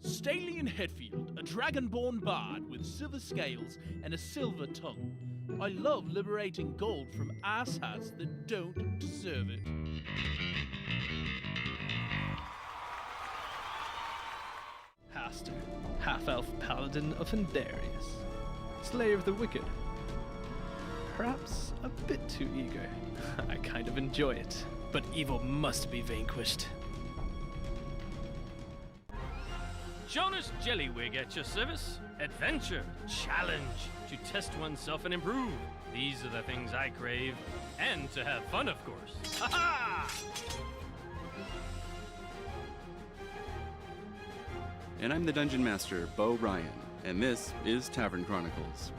Stalian Hetfield, a dragonborn bard with silver scales and a silver tongue. I love liberating gold from asshats that don't deserve it. Haster, half-elf paladin of Endarius, slayer of the wicked. Perhaps a bit too eager. I kind of enjoy it, but evil must be vanquished. Jonas Jellywig at your service. Adventure, challenge, to test oneself and improve. These are the things I crave. And to have fun, of course. Ha-ha! And I'm the Dungeon Master, Bo Ryan, and this is Tavern Chronicles.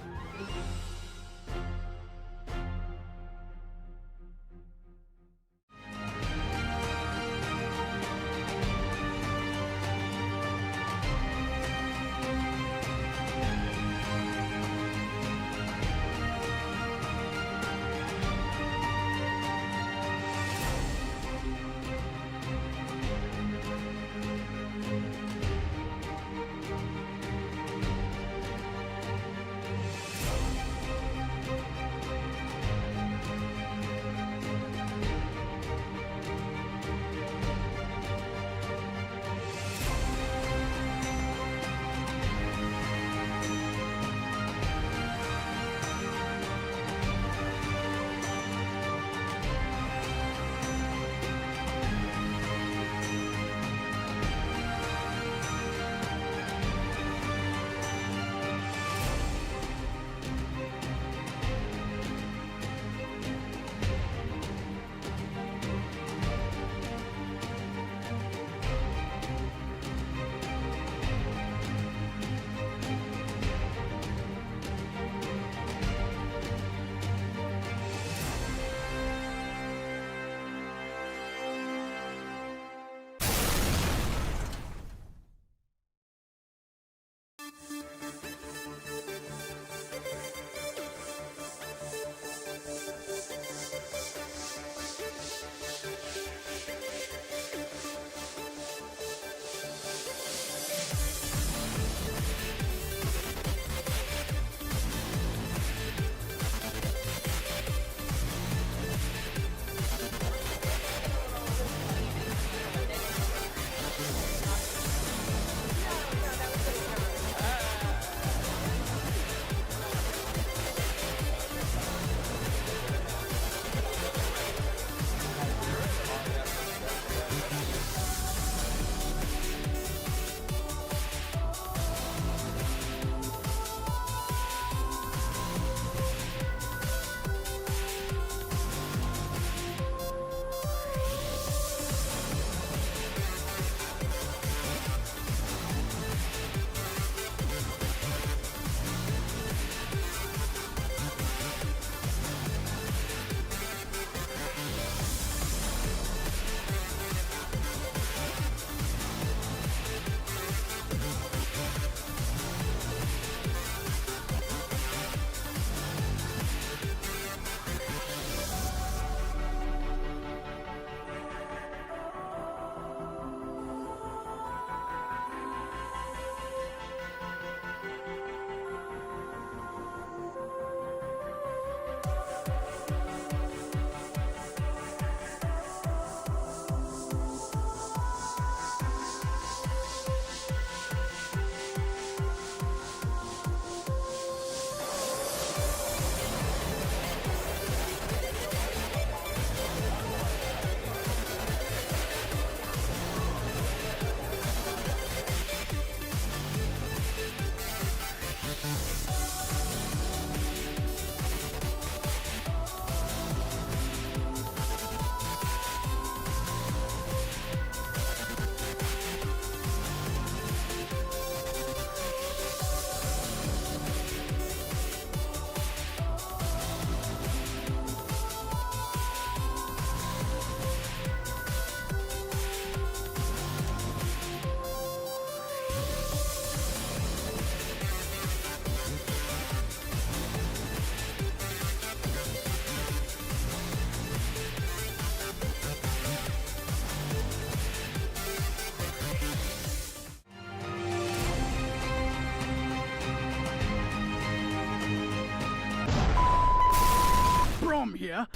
here.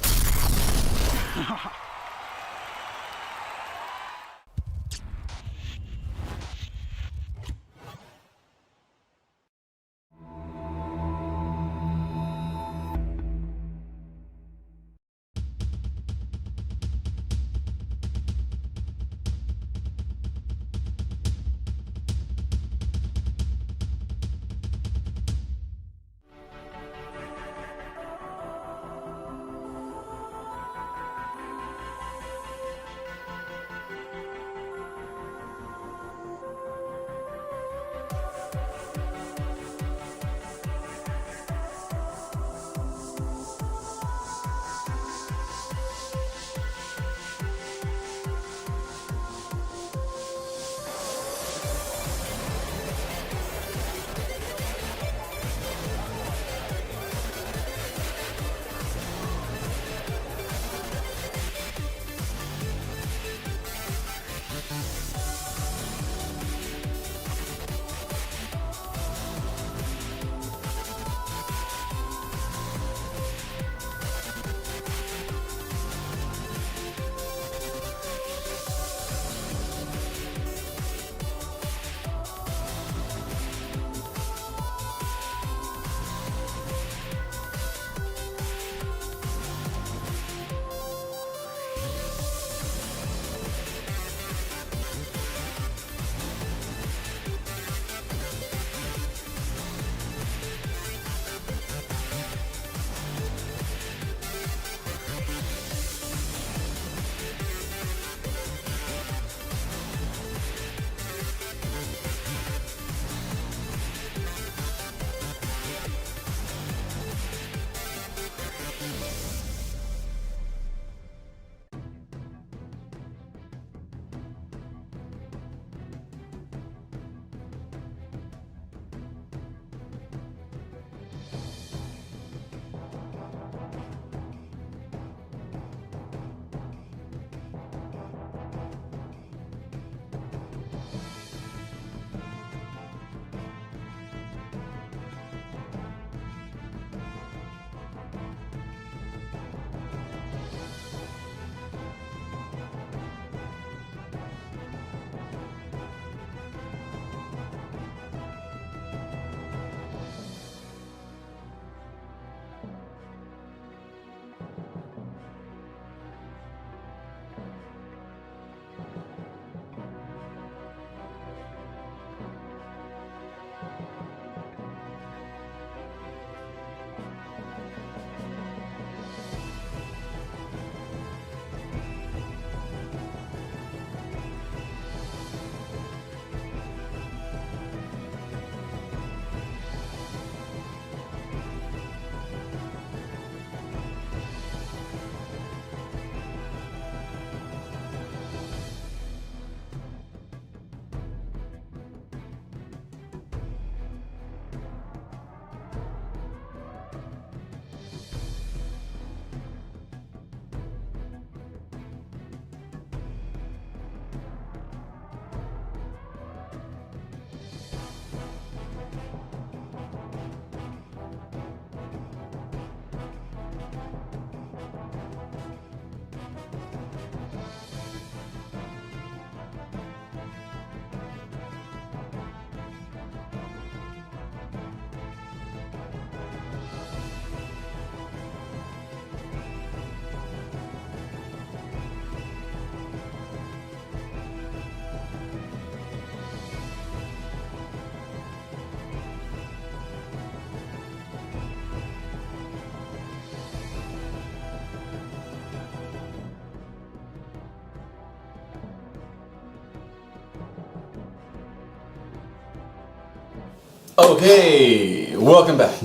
Okay, welcome back.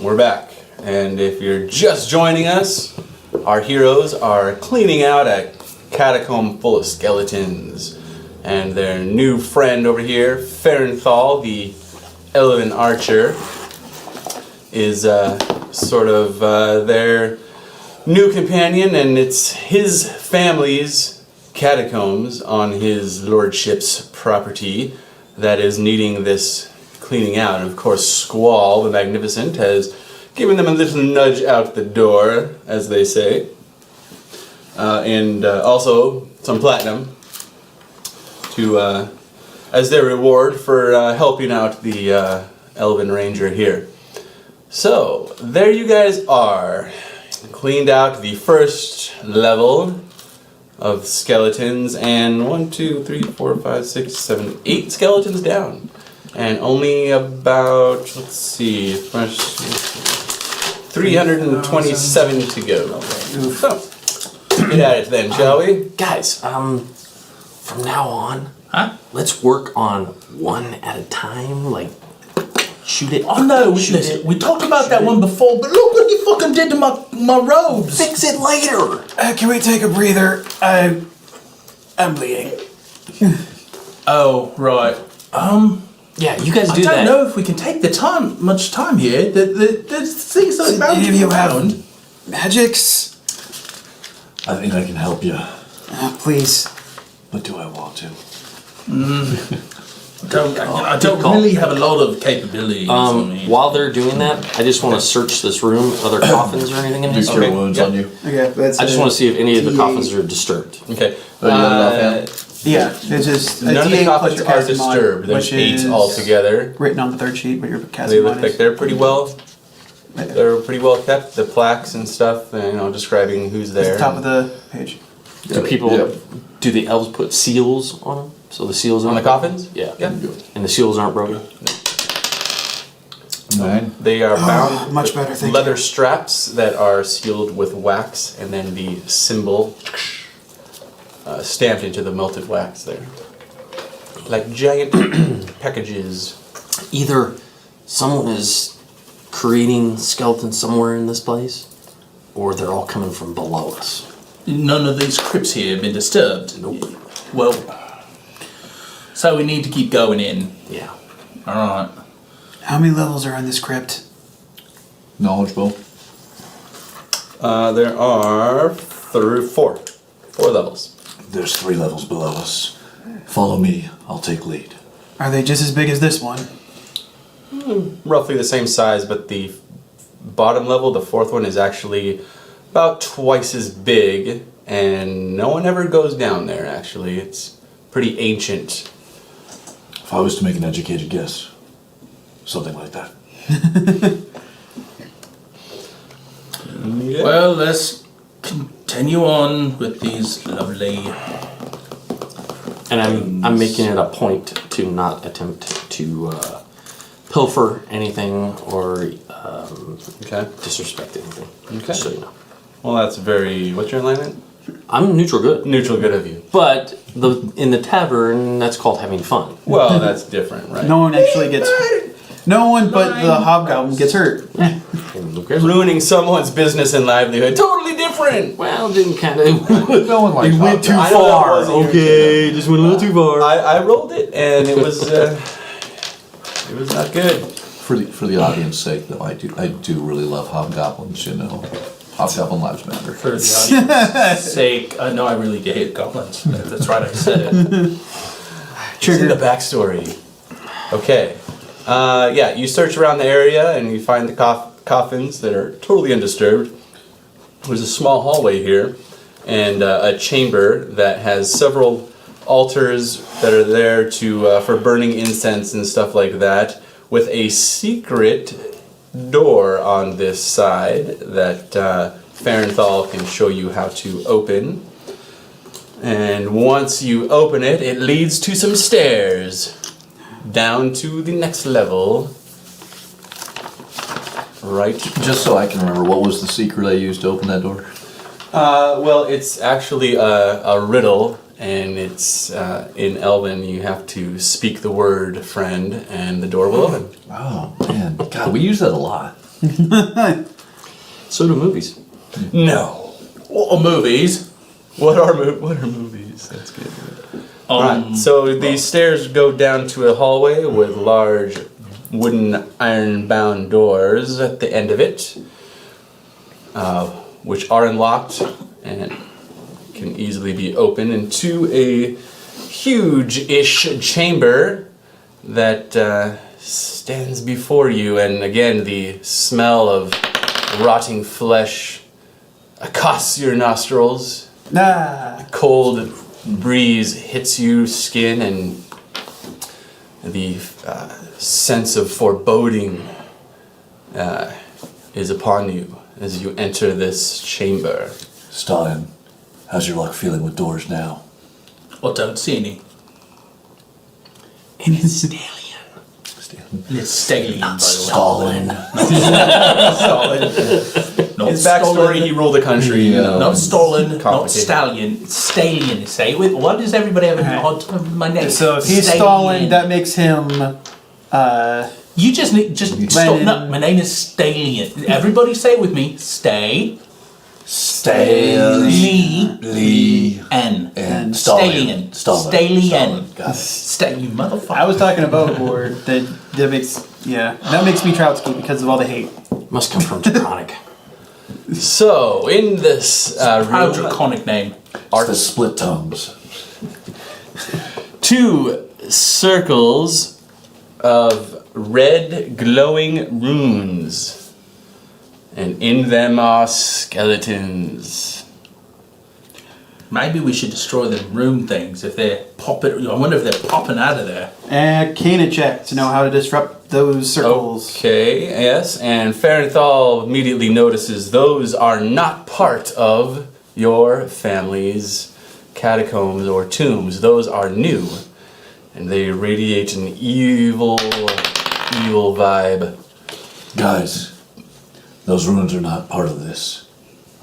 We're back. And if you're just joining us, our heroes are cleaning out a catacomb full of skeletons. And their new friend over here, Ferenthal, the elven archer, is sort of their new companion, and it's his family's catacombs on his lordship's property that is needing this cleaning out. And of course, Squall the Magnificent has giving them a little nudge out the door, as they say. And also some platinum to as their reward for helping out the Elven Ranger here. So, there you guys are. Cleaned out the first level of skeletons, and 1, 2, 3, 4, 5, 6, 7, 8 skeletons down. And only about, let's see, 327 to go. So, get at it then, shall we? Guys, from now on, Huh? let's work on one at a time. Like, shoot it. Oh no, shoot listen, it, we talked about shoot that it. one before, but look what you fucking did to my robes. Fix it later. Can we take a breather? I'm bleeding. Oh, right. Yeah, you guys do I that. don't know if we can take much time here. There's things that are bound Any to of be you around. have magics? I think I can help you, Please. but do I want to? I don't really have a lot of capabilities. I mean. While they're doing that, I just want to search this room. Are there coffins or anything in Do here? cure wounds on you? Okay, that's I just want to see if any of the coffins are disturbed. Okay. Oh, you have it offhand? Yeah, it's just None of the D8 plus coffins your are casting mod, disturbed. There's which 8 is altogether. written on the third sheet, but your They casting look mod like is they're pretty well. They're pretty well kept. The plaques and stuff, describing who's at there. the top of the page. Do people? Yep. Do the elves put seals on them? So the seals On the aren't coffins? Yeah. Yeah. And the seals aren't broken. 9. They are bound much with better, thank leather you. straps that are sealed with wax, and then the symbol stamped into the melted wax there. Like giant packages. Either someone is creating skeletons somewhere in this place, or they're all coming from below us. None of these crypts here have been disturbed. Nope. Well, so we need to keep going in. Yeah. All right. How many levels are in this crypt? Knowledge bow. There are 4 levels. There's 3 levels below us. Follow me. I'll take lead. Are they just as big as this one? Roughly the same size, but the bottom level, the 4th one, is actually about twice as big, and no one ever goes down there, actually. It's pretty ancient. If I was to make an educated guess, something like that. Yeah. Well, let's continue on with these lovely. And I'm making it a point to not attempt to pilfer anything or Okay. disrespect anything. Okay. Just so you know. Well, that's very... What's your alignment? I'm neutral good. Neutral good of you. But in the tavern, that's called having fun. Well, that's different, right? No one actually gets hurt. No one but the hobgoblin gets hurt. Who cares? Ruining someone's business and livelihood. Totally different! Well, didn't kind of. No one likes went too I know that far. wasn't your Okay, just went a little too far. I rolled it, and it was not good. For the audience's sake, though, I do really love hobgoblins. Hobgoblin lives matter. For the audience's sake, no, I really hate goblins. That's right, I said it. It's in the backstory. Okay. Yeah, you search around the area and you find the coffins that are totally undisturbed. There's a small hallway here and a chamber that has several altars that are there to for burning incense and stuff like that, with a secret door on this side that Farenthal can show you how to open. And once you open it, it leads to some stairs down to the next level. Right. Just so I can remember, what was the secret I used to open that door? Well, it's actually a riddle, and it's in Elven. You have to speak the word "friend," and the door will open. Oh, man. God, we use that a lot. So do movies. No. Or movies. What are movies? That's good. Alright, so these stairs go down to a hallway with large wooden iron-bound doors at the end of it, which are unlocked and can easily be opened into a huge-ish chamber that stands before you, and again the smell of rotting flesh accosts your nostrils. Nah. Cold breeze hits your skin, and the sense of foreboding is upon you as you enter this chamber. Stalin, how's your luck feeling with doors now? Well, don't see any. And it's an alien. It's Stalin, by the way. Stalin. Not His backstory, he ruled a country. Not Stalin, not complicated. Stallion. Stallion. Say it with. Why does everybody have a hard time with my name? So if he's Stalin, that makes him. You just stop. No, my name is Stallion. Everybody say it with me. Stay. Stalin. N. Stalin. Stallion. Got it. Stay, you motherfucker. I was talking about board. That makes me Trotsky because of all the hate. Must come from Draconic. So, in this Proud room, draconic name. It's the split tongues. 2 circles of red glowing runes, and in them are skeletons. Maybe we should destroy the rune things if they're popping. I wonder if they're popping out of there. Arcana check to know how to disrupt those circles. Okay, yes, and Ferenthal immediately notices those are not part of your family's catacombs or tombs. Those are new, and they radiate an evil vibe. Guys, those runes are not part of this.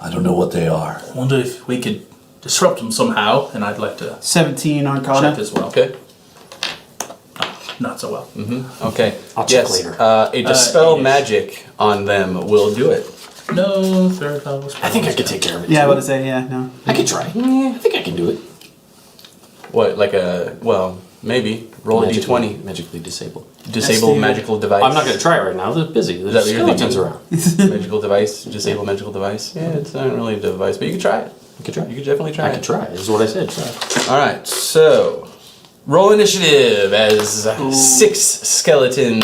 I don't know what they are. I wonder if we could disrupt them somehow, and I'd like to 17 Arcana. check as well. Okay. Not so well. Okay. I'll check yes, later. A dispel 8-ish. magic on them will do it. No third level. I think I could take care of it. Yeah, I too. was about to say, yeah, no. I could try. Yeah, I think I can do it. What, like maybe. Roll a d20. Magically disabled. Disable the- magical device. I'm not going to try it right now. They're busy. that There's what you're skeletons thinking? around. Magical device. Disable magical device. Yeah, it's not really a device, but you could try it. I could try. You could definitely try I it. could try. This is what I said. Try. Alright, so roll initiative as 6 skeletons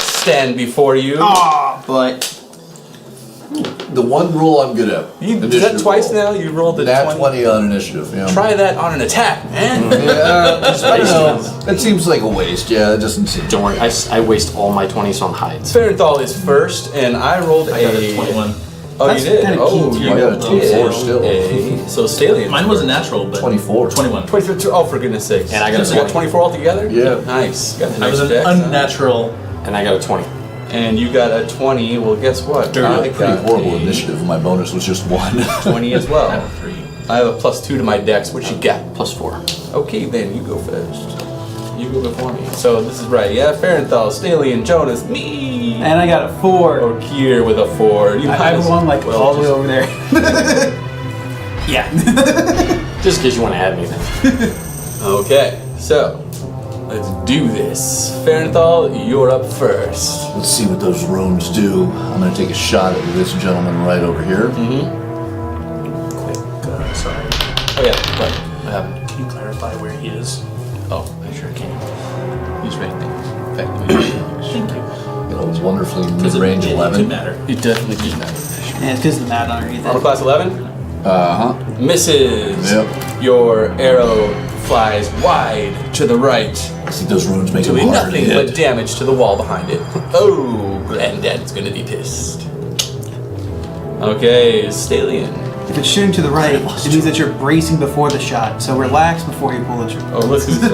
stand before you. But The one rule I'm good at. You did that initiative twice roll. now? You rolled the Nat 20. 20 on initiative. Yeah. Try that on an attack, man. Yeah, I don't know. That seems like a waste. Yeah, it doesn't seem. Don't worry. I waste all my 20s on hides. Ferenthal is first, and I rolled I got a 21. Oh, That's you did? kinda Oh, cute. you I got a 24 did. still. So Stallion. Mine wasn't natural, but 24. 21. 24. Oh, for goodness sakes. And I got a So you got 20. 24 altogether? Yeah. Nice. Got the I nice was an dex, huh? unnatural. And I got a 20. And you got a 20. Well, guess what? I had a pretty got horrible a initiative. My bonus was just 1. 20 as well. 3. I have a +2 to my dex. What you got? +4. Okay, then you go first. You go before me. So this is right. Yeah, Ferenthal, Stallion, Jonas, me. and I got a 4. Or Kier with a 4. You I have one like all the way over there. Yeah. Just in case you want to add me then. Okay, so let's do this. Ferenthal, you're up first. Let's see what those runes do. I'm going to take a shot at this gentleman right over here. Sorry. Oh yeah, what? Can you clarify where he is? Oh, I sure can. He's right there. In fact, Thank you. You know, it's wonderfully Because mid-range it 11. could matter. it definitely did matter. Yeah, it's because of the mat underneath Armor it. class 11 Uh-huh. misses. Yep. Your arrow flies wide to the right, I think those runes make him doing harder to nothing hit. but damage to the wall behind it. Oh, Granddad's gonna be pissed. Okay, Stallion. If it's shooting to the right, it means that you're bracing before the shot. So relax before you pull the trigger. Oh, let's do this.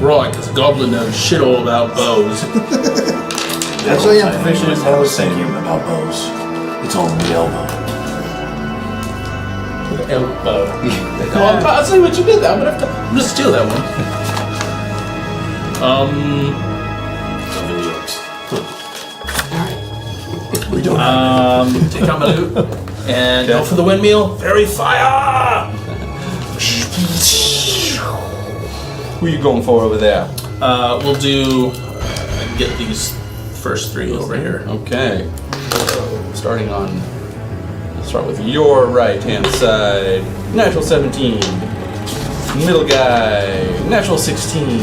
Right, because Goblin knows shit all about bows. Actually, I'm proficient in bows, thank you. About bows. It's all in the elbow. Elbow. I'll see what you did. I'm gonna steal that one. Take out my loot and go for the windmill. Fairy fire! Who are you going for over there? We'll do. Get these first 3 over here. Okay. Starting on. Let's start with your right hand side. Natural 17. Middle guy. Natural 16.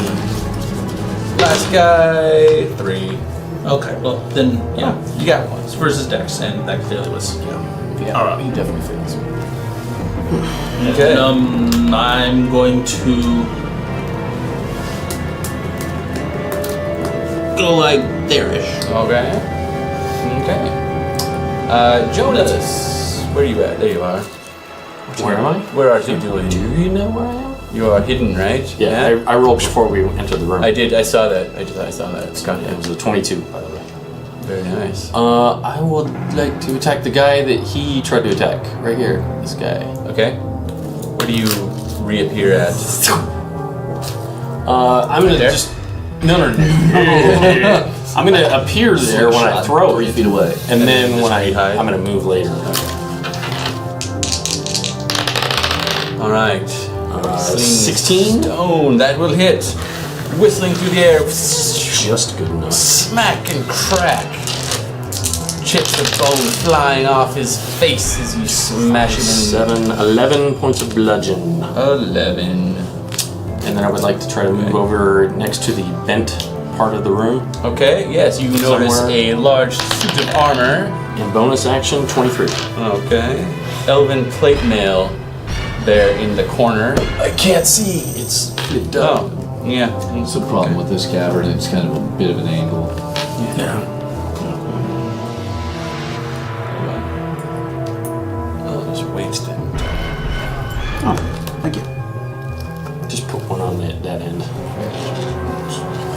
Last guy. 3. Okay, well then, yeah, you got one. It's versus Dex, and that clearly was. Yeah, All right. he definitely fails. Okay. And, I'm going to go like there-ish. Okay. Okay. Jonas, where are you at? There you are. Where am I? Where are you doing? Do you know where I am? You are hidden, right? Yeah, I rolled before we entered the room. I did. I saw that. I saw that. It was a 22, by the way. Very nice. I would like to attack the guy that he tried to attack. Right here, this guy. Okay. Where do you reappear at? I'm gonna there? just no. I'm gonna appear there when I throw 3 it, feet away. and then when where you hide? I'm gonna move later. All right. 16. Stone. That will hit. Whistling through the air. Just good enough. Smack and crack. Chips of bone flying off his face as you smash him in. 11 points of bludgeon. 11. And then I would like to try to move over next to the bent part of the room. Okay, yes, you notice Somewhere. a large suit of armor. And bonus action, 23. Okay. Elven plate mail there in the corner. I can't see. It's Oh, yeah. That's the problem with this cavern. It's kind of a bit of an angle. Yeah. I'll just waste it. Oh, thank you. Just put one on that end.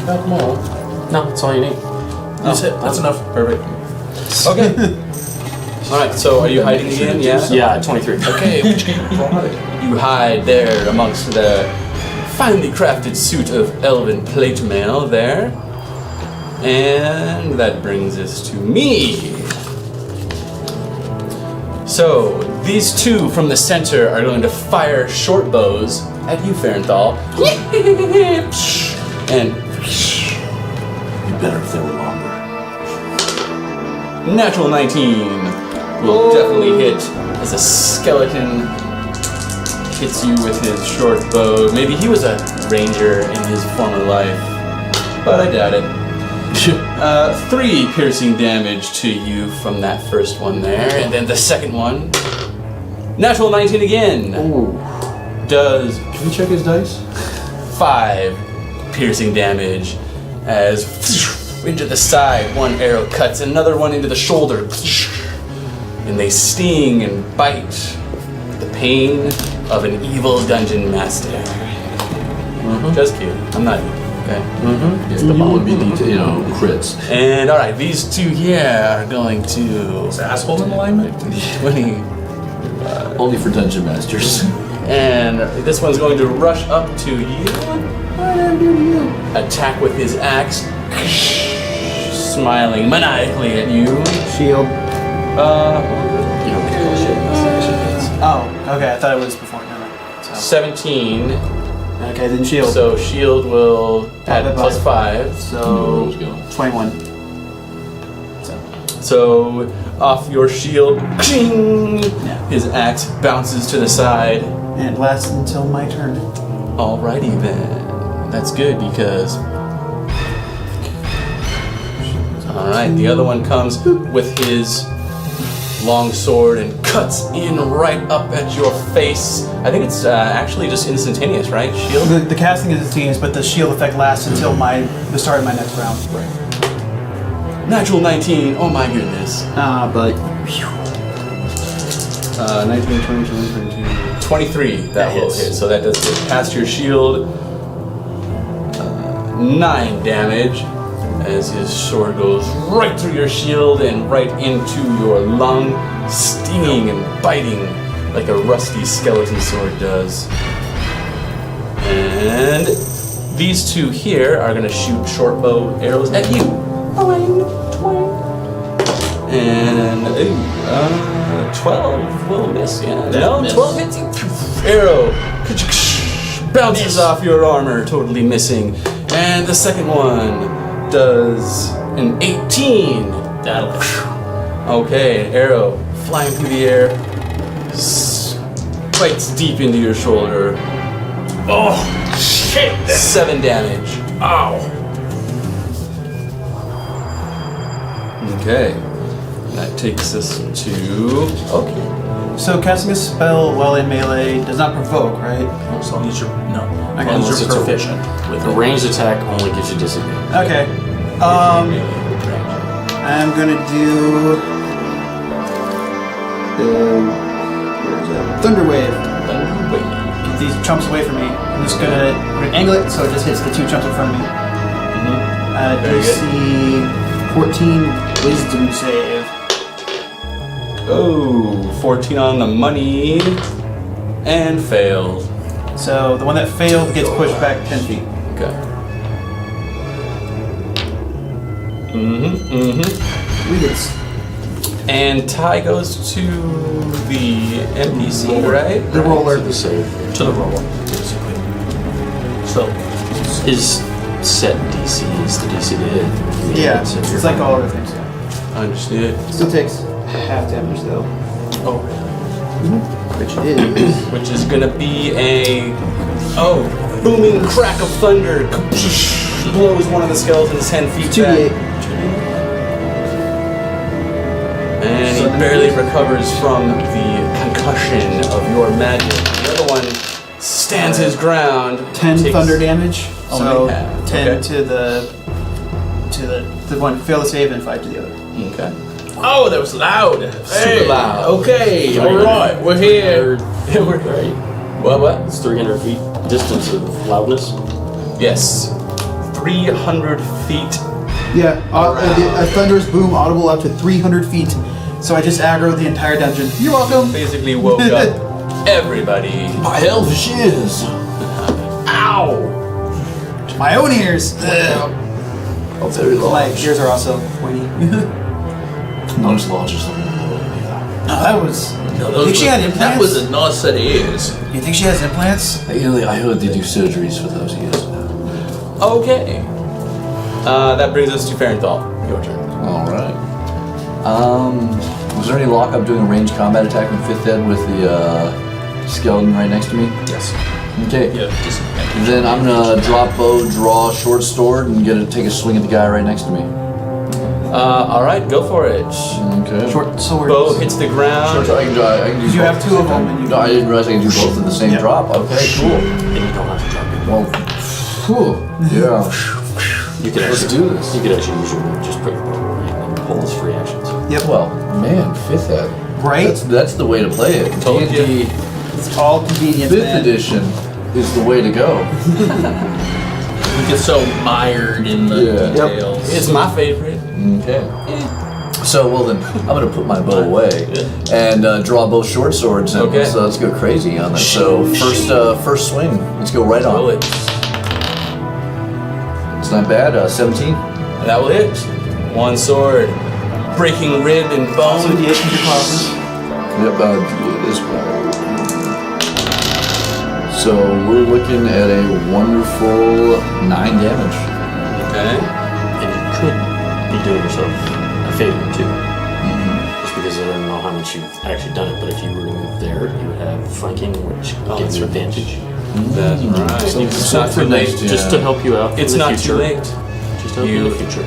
Got them all. No, that's all you need. That's it. That's enough. Perfect. Okay. Alright, so are you hiding again? Yeah? Yeah, 23. Okay. You hide there amongst the finely crafted suit of elven plate mail there. And that brings us to me. So, these two from the center are going to fire short bows at you, Farenthal. And It'd be better if they were longer. natural 19 will definitely hit as a skeleton hits you with his short bow. Maybe he was a ranger in his former life, but I doubt it. 3 piercing damage to you from that first one there, and then the second one, natural 19 again, does Can we check his dice? 5 piercing damage as into the side, one arrow cuts, another one into the shoulder, and they sting and bite. The pain of an evil dungeon master. Just kidding. I'm not evil. Okay. Yeah, you would be, crits. And all right, these two here are going to Is asshole in alignment? 20, Only for dungeon masters. and this one's going to rush up to you. Attack with his axe, smiling maniacally at you. Shield. You don't get to shit unless action hits. Oh, okay. I thought it was before. Never mind. So, 17. okay, then shield. So shield will add Add plus 5. So, 21. So off your shield, his axe bounces to the side. And it lasts until my turn. Alrighty then. That's good because. Alright, the other one comes with his long sword and cuts in right up at your face. I think it's actually just instantaneous, right? Shield? The casting is instantaneous, but the shield effect lasts until the start of my next round. Right. Natural 19, oh my goodness. But 19, 20, 23, that will hit. So that does get past your shield. 9 damage as his sword goes right through your shield and right into your lung, stinging and biting like a rusty skeleton sword does. And these two here are going to shoot short bow arrows at you. And 12 will miss, yeah. No, miss. 12 hits you. Arrow bounces off your armor, totally missing. And the second one does an 18. That'll Okay, an arrow flying through the air, bites deep into your shoulder. Oh, shit! 7 damage. Ow! Okay. That takes us to. Okay. So casting a spell while in melee does not provoke, right? As long as you're no. As Okay. long as Unless you're it's a- proficient with A it. ranged attack only gives you disadvantage. Okay. I'm gonna do Thunder Wave. Get these chumps away from me. I'm just gonna angle it so it just hits the two chumps in front of me. Very DC 14 Wisdom save. Oh, 14 on the money. And failed. So the one that failed gets pushed back 10 feet. Okay. 3 hits. And tie goes to the NPC, right? The roller. To the save. To the roller. So His set DC is the DC to hit. Yeah, So it's like all other things. Yeah. Understood. Still takes half damage though. Oh, Which is which is gonna be a booming crack of thunder. Blows one of the skeletons 10 feet 2d8. back. And he barely recovers from the concussion of your magic. The other one stands his ground. 10 takes thunder damage. So only half. 10 Okay. to the one fail the save and 5 to the other. Okay. oh, that was loud. Super loud. Okay, all right, we're here. We're Right. What? It's 300 feet distance of loudness. Yes. 300 feet. Yeah, a thunderous boom audible up to 300 feet. So I just aggroed the entire dungeon. You're welcome. Basically woke up everybody. My elvish ears. Ow! My own ears. Oh, very My large. ears are also pointy. Not as large as the one. That was. No, You think she had implants? That was a nice set of ears. You think she has implants? I heard they do surgeries for those ears now. Okay. That brings us to Farenthal. Your turn. All right. Was there any lockup doing a ranged combat attack in 5th Ed with the skeleton right next to me? Yes. Okay. Yeah, disadvantage. Then I'm gonna drop bow, draw short sword, and take a swing at the guy right next to me. Alright, go for it. Okay. Short sword. Bow hits the ground. I can do You both have at the 2 of same them time. and you No, I didn't realize I could do both at the same Yeah. drop. Okay, cool. And you don't have to drop it. Well, whew, yeah. You could Let's actually do this. You could actually use your just put your bow away and pull as free actions. Yep. Well, man, 5th Ed. Right? That's the way to play it. Told D&D It's all convenient. 5th man. edition is the way to go. We get so mired in the Yeah. Yep. details. It's my favorite. Okay. So, well then, I'm gonna put my bow away and draw both short swords, and Okay. let's go crazy on this. So, first swing, let's go right on. Roll it. It's not bad. 17. That will hit. One sword. Breaking rib and Also, bone. D8 can be classes. Yep, it is well. So we're looking at a wonderful 9 damage. Okay. And you could be doing yourself a favor too. Just because I don't know how much you've actually done it, but if you were to move there, you would have flanking, which gives you advantage. That's right. So It's not too late. Yeah. Just to help you out. It's in the not future. too late. Just to help you in the future.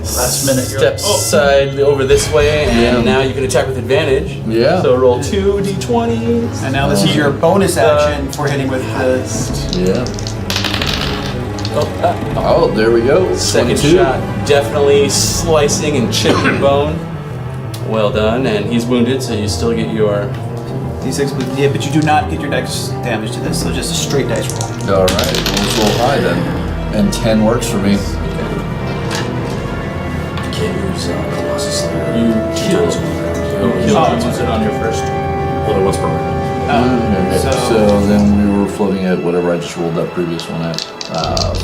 Last minute, you're Step like, oh. side over this way, and Yeah. now you can attack with advantage. Yeah. So roll 2 d20s. And now this is your bonus action for hitting with the. Yeah. Oh, Oh, there we go. second 22. shot, definitely slicing and chipping bone. Well done, and he's wounded, so you still get your. D6, but you do not get your dex damage to this, so just a straight dice roll. All right, well, let's roll high then. And 10 works for me. You can't use Colossus Slayer. You kill. Use it on your first. Only once per round. Okay, so- so then we were floating at whatever I just rolled that previous one at.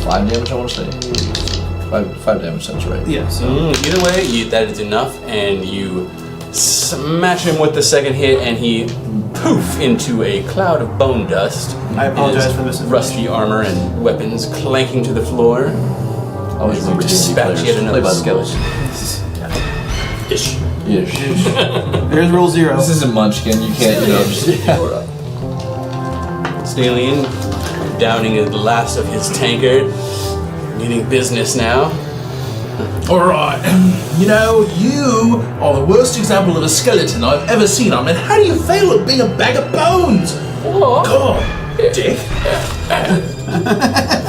5 damage, I want to say. 5 damage sounds right. Yeah, so. Either way, that is enough, and you smash him with the second hit, and he poof into a cloud of bone dust. I apologize His for this. rusty armor and weapons clanking to the floor. I always remember D&D Dispatch players yet another play by the skeleton. skills. Ish. Ish. There's roll 0. This isn't Munchkin, you can't, just... Stallion downing the last of his tankard, meaning business now. Alright. You know, you are the worst example of a skeleton I've ever seen. I mean, how do you fail at being a bag of bones? God, dick.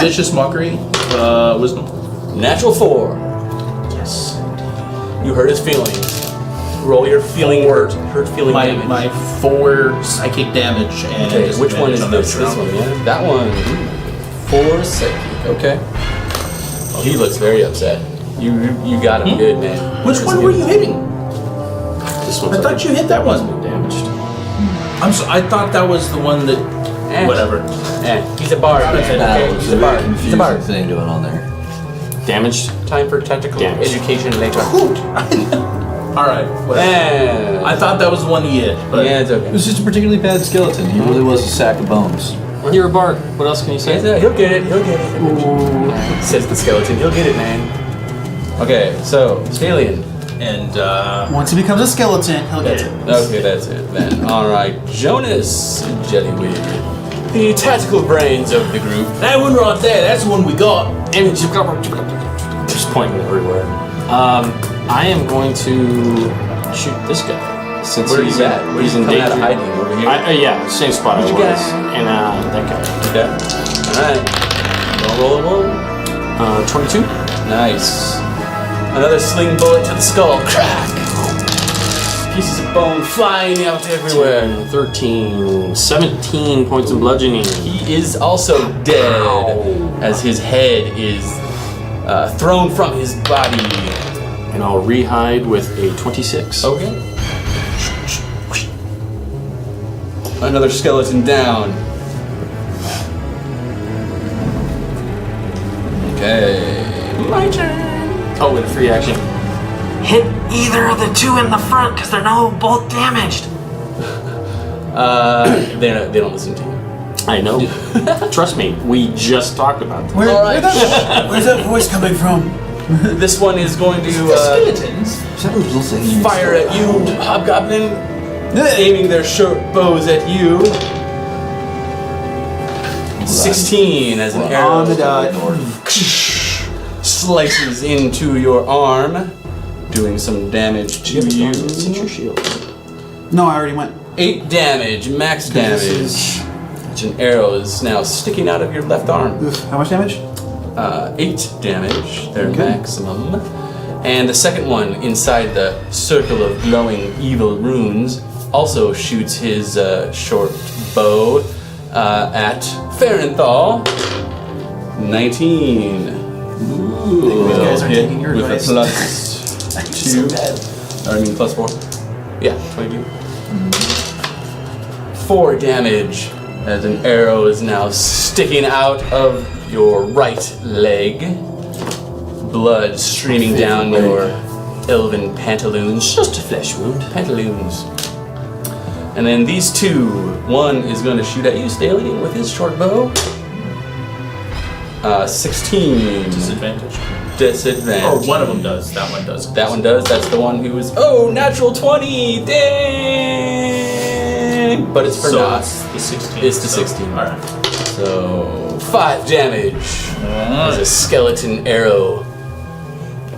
Vicious mockery. Wisdom. Natural 4. Yes. You hurt his feelings. Roll your feeling hurt feeling damage. My 4 psychic damage and Okay, which one is disadvantage this? on This that one, yeah? That one. 4 psychic. Okay. Oh, he looks very upset. You got him good, man. Which one were you hitting? This one's I thought you hit that one. damaged. I thought that was the one that. Whatever. He's a bard. That Okay, was he's a a very bard. He's a confusing bard. thing going on there. Damaged? Time for tactical Damage. education later. Alright, whatever. And I thought that was the one he hit, but. yeah, it's It okay. was just a particularly bad skeleton. He really was a sack of bones. You're a bard. What else can you say? He'll get it. He'll get it. Says the skeleton. He'll get it, man. Okay, so Stalion. And, Once he becomes a skeleton, he'll get it. Okay, that's it then. All right, Jonas Jellywig, the tactical brains of the group. that one right there, that's the one we got. Just pointing everywhere. I am going to shoot this guy. Since Where he's at? Where He's he's in coming out danger. of hiding over here. Yeah, same spot I was. Which guy? And that guy. Okay. All right. Roll a 1. 22. Nice. Another sling bullet to the skull. Crack. Pieces of bone flying out everywhere. 13, 17 points of bludgeoning. He is also dead as his head is thrown from his body. And I'll rehide with a 26. Okay. Another skeleton down. Okay. My turn. Oh, with a free action. Hit either of the two in the front because they're now both damaged. They don't listen to you. I know. Trust me, we just talked about that. Where's that voice coming from? This one is going to Skeletons? fire at you, Hobgoblin, aiming their short bows at you. 16 as an arrow On the dot. slices into your arm, doing some damage to you. Your shield. No, I already went. 8 damage, max This damage. is- Which an arrow is now sticking out of your left arm. Oof, how much damage? 8 damage, their Okay. maximum. And the second one inside the circle of glowing evil runes also shoots his short bow at Farenthal. 19. Ooh, These guys are hit taking your with advice. a +2. Or I mean +4. Yeah, 22. 4 damage as an arrow is now sticking out of your right leg. Blood streaming down your elven pantaloons. Just a flesh wound. Pantaloons. And then these two, one is going to shoot at you, Staley, with his short bow. 16. Disadvantage. Disadvantage. Or one of them does. That one does. That one does. That's the one who is. Oh, natural 20! Dang! But it's for So not. it's the 16. It's the 16. Alright. So 5 damage as a skeleton arrow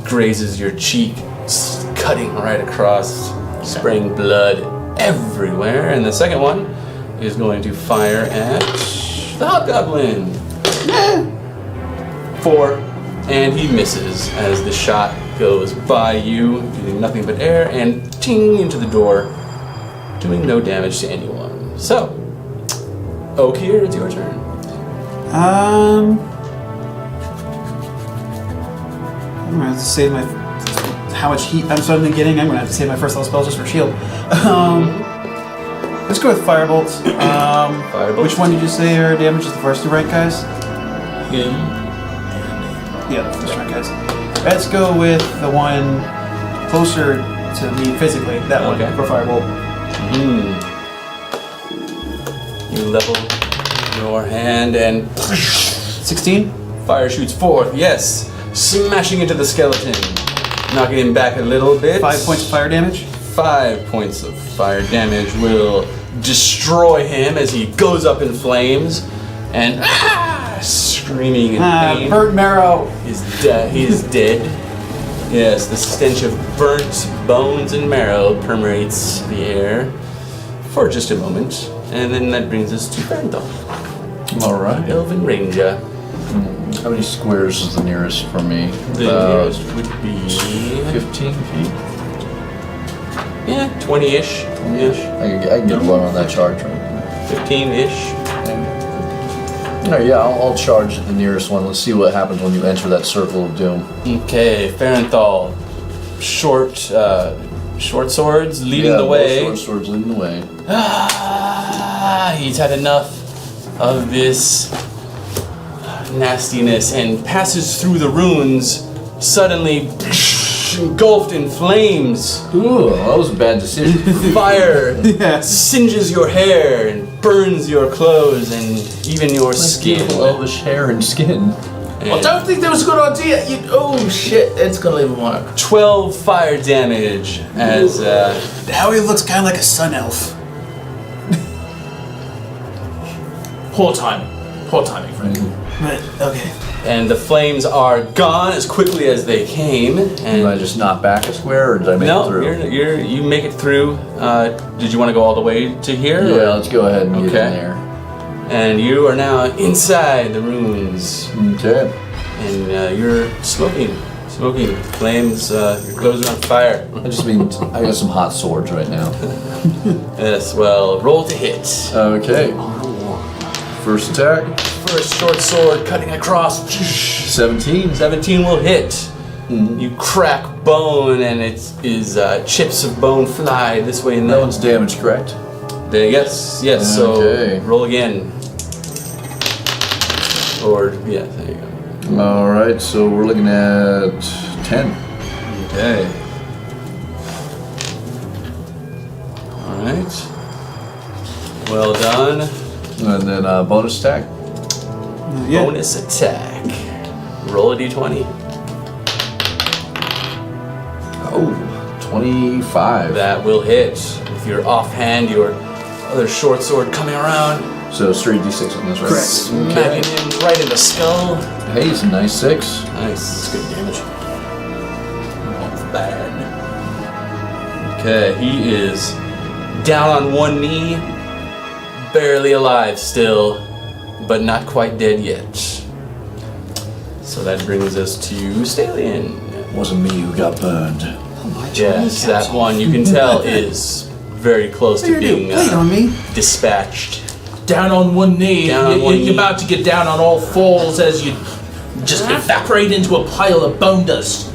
grazes your cheek, cutting right across, spraying blood everywhere. And the second one is going to fire at the Hobgoblin. 4, and he misses as the shot goes by you, doing nothing but air, and ting into the door, doing no damage to anyone. So, Okier, it's your turn. I'm gonna have to save my how much heat I'm suddenly getting. I'm gonna have to save my first level spell just for shield. Let's go with Firebolt. Firebolt. Which one did you say are damage is the first two rank guys? Him. Yeah, the first rank guys. Let's go with the one closer to me physically. That Okay. one for Firebolt. You level your hand and 16. fire shoots forth, yes, smashing into the skeleton, knocking him back a little bit. 5 points of fire damage. 5 points of fire damage will destroy him as he goes up in flames and screaming in pain. Burnt marrow. He's dead. He is dead. Yes, the stench of burnt bones and marrow permeates the air for just a moment. And then that brings us to Ferndal, Alright. Elven Ranger. How many squares is the nearest for me? The nearest would be 15 feet? yeah, 20-ish. I can get one on that charge, right? 15-ish. Alright, yeah, I'll charge at the nearest one. Let's see what happens when you enter that circle of doom. Okay, Ferenthal. Short swords leading the way. Short swords leading the way. He's had enough of this nastiness and passes through the runes, suddenly engulfed in flames. Ooh, that was a bad decision. Fire Yeah. singes your hair and burns your clothes and even your skin. Beautiful elvish hair and skin. I don't think that was a good idea. Oh shit, it's gonna leave a mark. 12 fire damage as Now he looks kind of like a sun elf. Poor timing, friend. But, okay. and the flames are gone as quickly as they came. Did I And just knock back a square, or did I make it no, through? you make it through. Did you want to go all the way to here? Yeah, let's go ahead and get Okay. in there. And you are now inside the ruins, Okay. and you're smoking flames. Your clothes are on fire. I just mean, I got some hot swords right now. Yes, well, roll to hit. Okay. First attack, First short sword cutting across. 17. 17 will hit. You crack bone, and it is chips of bone fly this way and That that. one's damaged, correct? Yes. Okay. So roll again. Or yeah, there you go. Alright, so we're looking at 10. Okay. All right. Well done. And then bonus attack. Yeah. Bonus attack. Roll a d20. Oh, 25. That will hit. With your offhand, your other short sword coming around, So straight d6 on this, right? smacking him right in the skull. Hey, it's a nice 6. Nice. That's good damage. Not bad. Okay, he is down on one knee, barely alive still, but not quite dead yet. So that brings us to Stalion. Wasn't me who got burned. Yes, that one you can tell is very close to being Wait on me. dispatched. Down on one knee. Down on one knee. You're about to get down on all fours as you just evaporate into a pile of bone dust.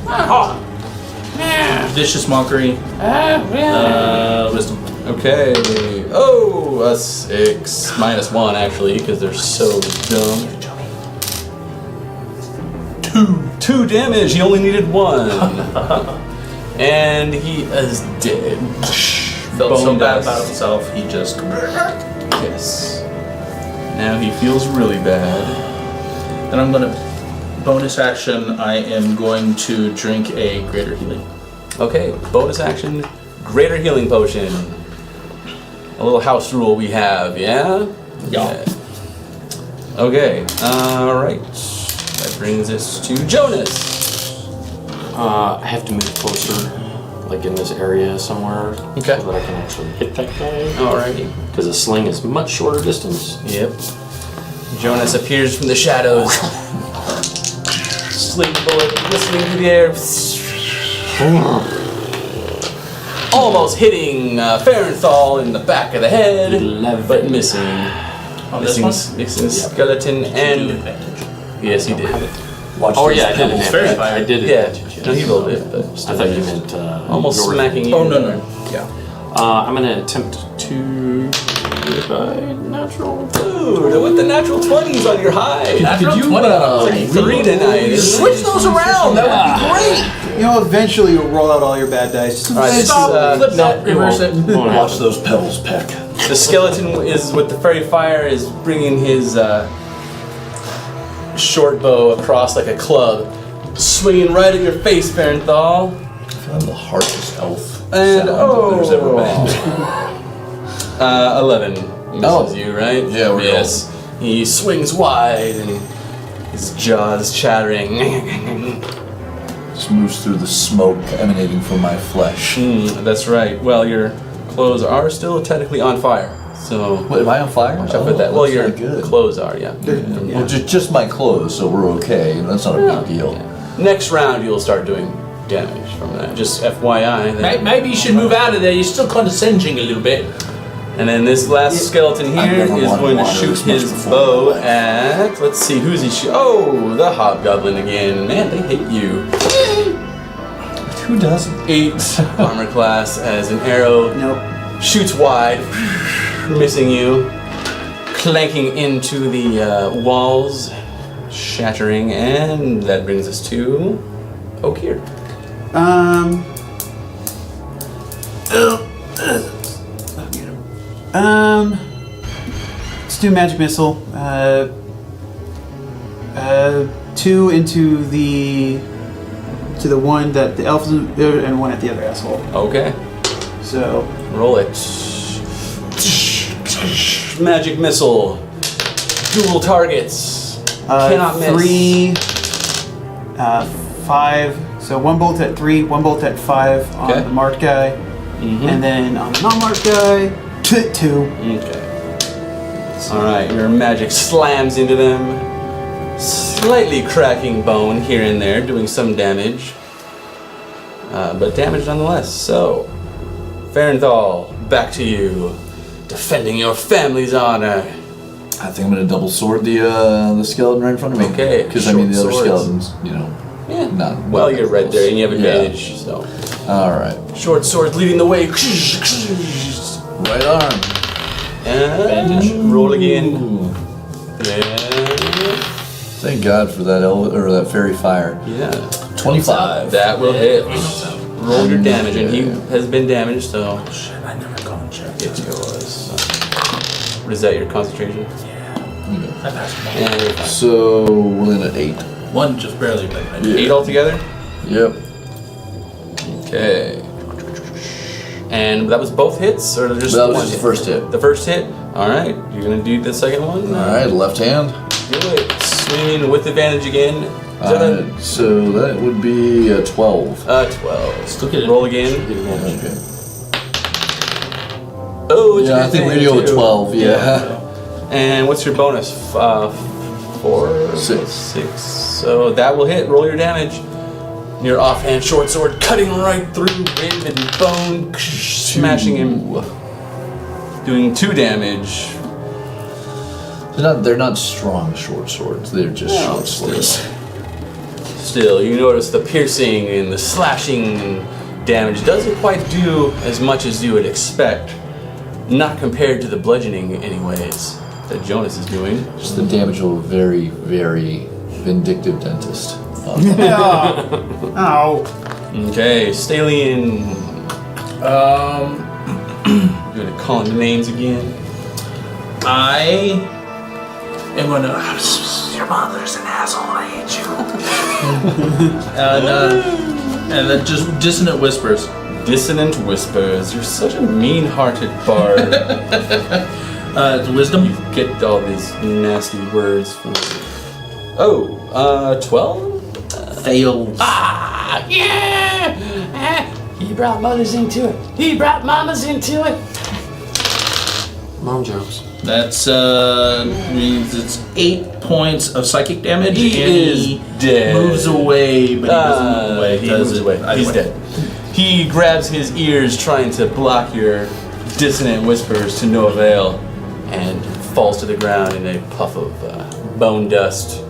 Vicious mockery. Wisdom. Okay. Oh, a 6. -1 actually, because they're so dumb. 2 damage. He only needed 1. And he is dead. Felt so Bone bad dust. about himself, he just... Yes. Now he feels really bad. And I'm gonna... Bonus action, I am going to drink a greater healing. Okay, bonus action, greater healing potion. A little house rule we have, yeah? Yeah. Okay, alright. That brings us to Jonas. I have to move closer, like in this area somewhere, Okay. so that I can actually hit that guy. Alrighty. Because a sling is much shorter distance. Yep. Jonas appears from the shadows. Sling bullet whistling through the air. Almost hitting Ferenthal in the back of the head, 11. but missing. On this Missing one? skeleton Do and advantage. yes, he did. Watch Oh those yeah, I did pebbles. very advantage. fire. I did Yeah, advantage, no, he yes. rolled it, but I thought you meant almost your- smacking you. Oh, no. Yeah. I'm gonna attempt to do it by natural. Dude, with the natural 20s on your hide. Natural Could you, 20 on a Like 3 tonight. isn't it? Switch those around, that would be great! You know, eventually you'll roll out all your bad dice. Alright, this, Stop, flip that, it reverse it. won't Watch happen. those pebbles, Peck. the skeleton is with the fairy fire is bringing his short bow across like a club, swinging right at your face, Ferenthal. I'm the harshest elf And sound there's ever been. 11 misses Oh. you, right? Yeah, we're yes. He swings wide and his jaws chattering. Just just moves through the smoke emanating from my flesh. That's right. Well, your clothes are still technically on fire. So Wait, am I on fire? watch out for that. Well, that's your not good. clothes are, yeah. Well, just my clothes, so we're okay. That's not a big deal. Next round, you'll start doing damage from that. Just FYI. Maybe you should move out of there. You're still condescending a little bit. And then this last skeleton I've here never is wanted going to water shoot this much his before, bow by the way. at. Let's see, who's he shoot? Oh, the hobgoblin again. Man, they hate you. Who doesn't? 8 armor class as an arrow Nope. shoots wide, missing you, clanking into the walls, shattering, and that brings us to Okir. Let's do magic missile. 2 into the one that the elf is, and 1 at the other asshole. Okay, So roll it. Magic missile. Dual targets. Cannot miss. 3, 5. So 1 bolt at 3, 1 bolt at 5 on Okay. the marked guy, and then on the non-marked guy, 2. Okay. Alright, your magic slams into them, slightly cracking bone here and there, doing some damage. But damage nonetheless. So, Farenthal, back to you. Defending your family's honor. I think I'm gonna double sword the skeleton right in front of me. Okay, Because I mean the short other swords. skeletons, Yeah. not. Well, you're right there, and you have Yeah. advantage, so. Alright. Short swords leading the way. Right arm. And roll again. Ooh. Yeah. Thank God for that that fairy fire. Yeah. 25. That will hit. Roll your damage, and he has been damaged, so Shit, I never go and check. it's yours. What is that, your concentration? I passed them all. Yeah, you're fine. So we're looking at 8. One just barely, but I did. 8 altogether? Yep. Okay. And that was both hits, or just That one was just the hit? first hit. The first hit? Alright, you're gonna do the second one? Alright, left hand. Do it. Swinging with advantage again. Is that a So that would be a 12. 12. Still get it. Roll again. Okay. Oh, it's Yeah, I think we're gonna go with 12, yeah. And what's your bonus? 4? 6. 6. So that will hit. Roll your damage. Your offhand short sword cutting right through rib and bone, smashing him. Doing 2 damage. They're not strong short swords. They're just short swords. Still, you notice the piercing and the slashing damage doesn't quite do as much as you would expect. Not compared to the bludgeoning, anyways, that Jonas is doing. Just the damage of a very, very vindictive dentist. Ow. Okay, Stalion. You gonna call him names again? I am gonna. Your mother's an asshole. I hate you. And then just dissonant whispers. Dissonant whispers. You're such a mean-hearted bard. Wisdom. You get all these nasty words from. 12. Fails. Ah, yeah! He brought mothers into it. He brought mamas into it. Mom jokes. That's means it's 8 points of psychic damage. He and is he dead. moves away, but he doesn't move away. He does moves it away. either He's way. dead. He grabs his ears, trying to block your dissonant whispers to no avail, and falls to the ground in a puff of bone dust.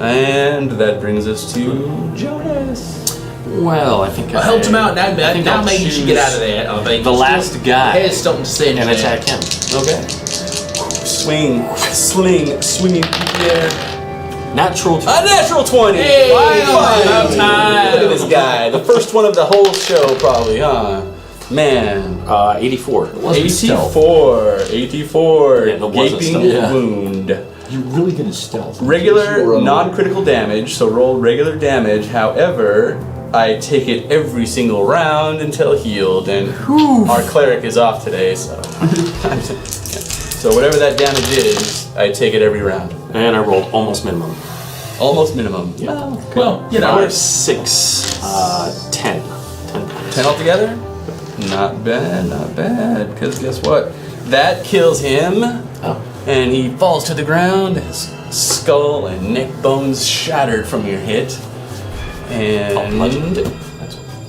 And that brings us to Jonas. Well, I think I helped him out. Now, think now I'll maybe you should choose get out of there. I think the last guy Here's something to say. and attack him. Okay. Swing, sling, swinging through the air. Natural. A natural 20! Hey, Finally! about time. Look at this guy. The first one of the whole show, probably, huh? Man. 84. 84. Yeah, it wasn't Gaping stealth. Yeah. wound. You're really good at stealth. Regular, non-critical damage, so roll regular damage. However, I take it every single round until healed, and our cleric is off today, so... So whatever that damage is, I take it every round. And I rolled almost minimum. Almost minimum. Well, you know. 5, 6, 10. 10 points. 10 altogether? Not bad. Because guess what? That kills him. Oh. And he falls to the ground. His skull and neck bones shattered from your hit. And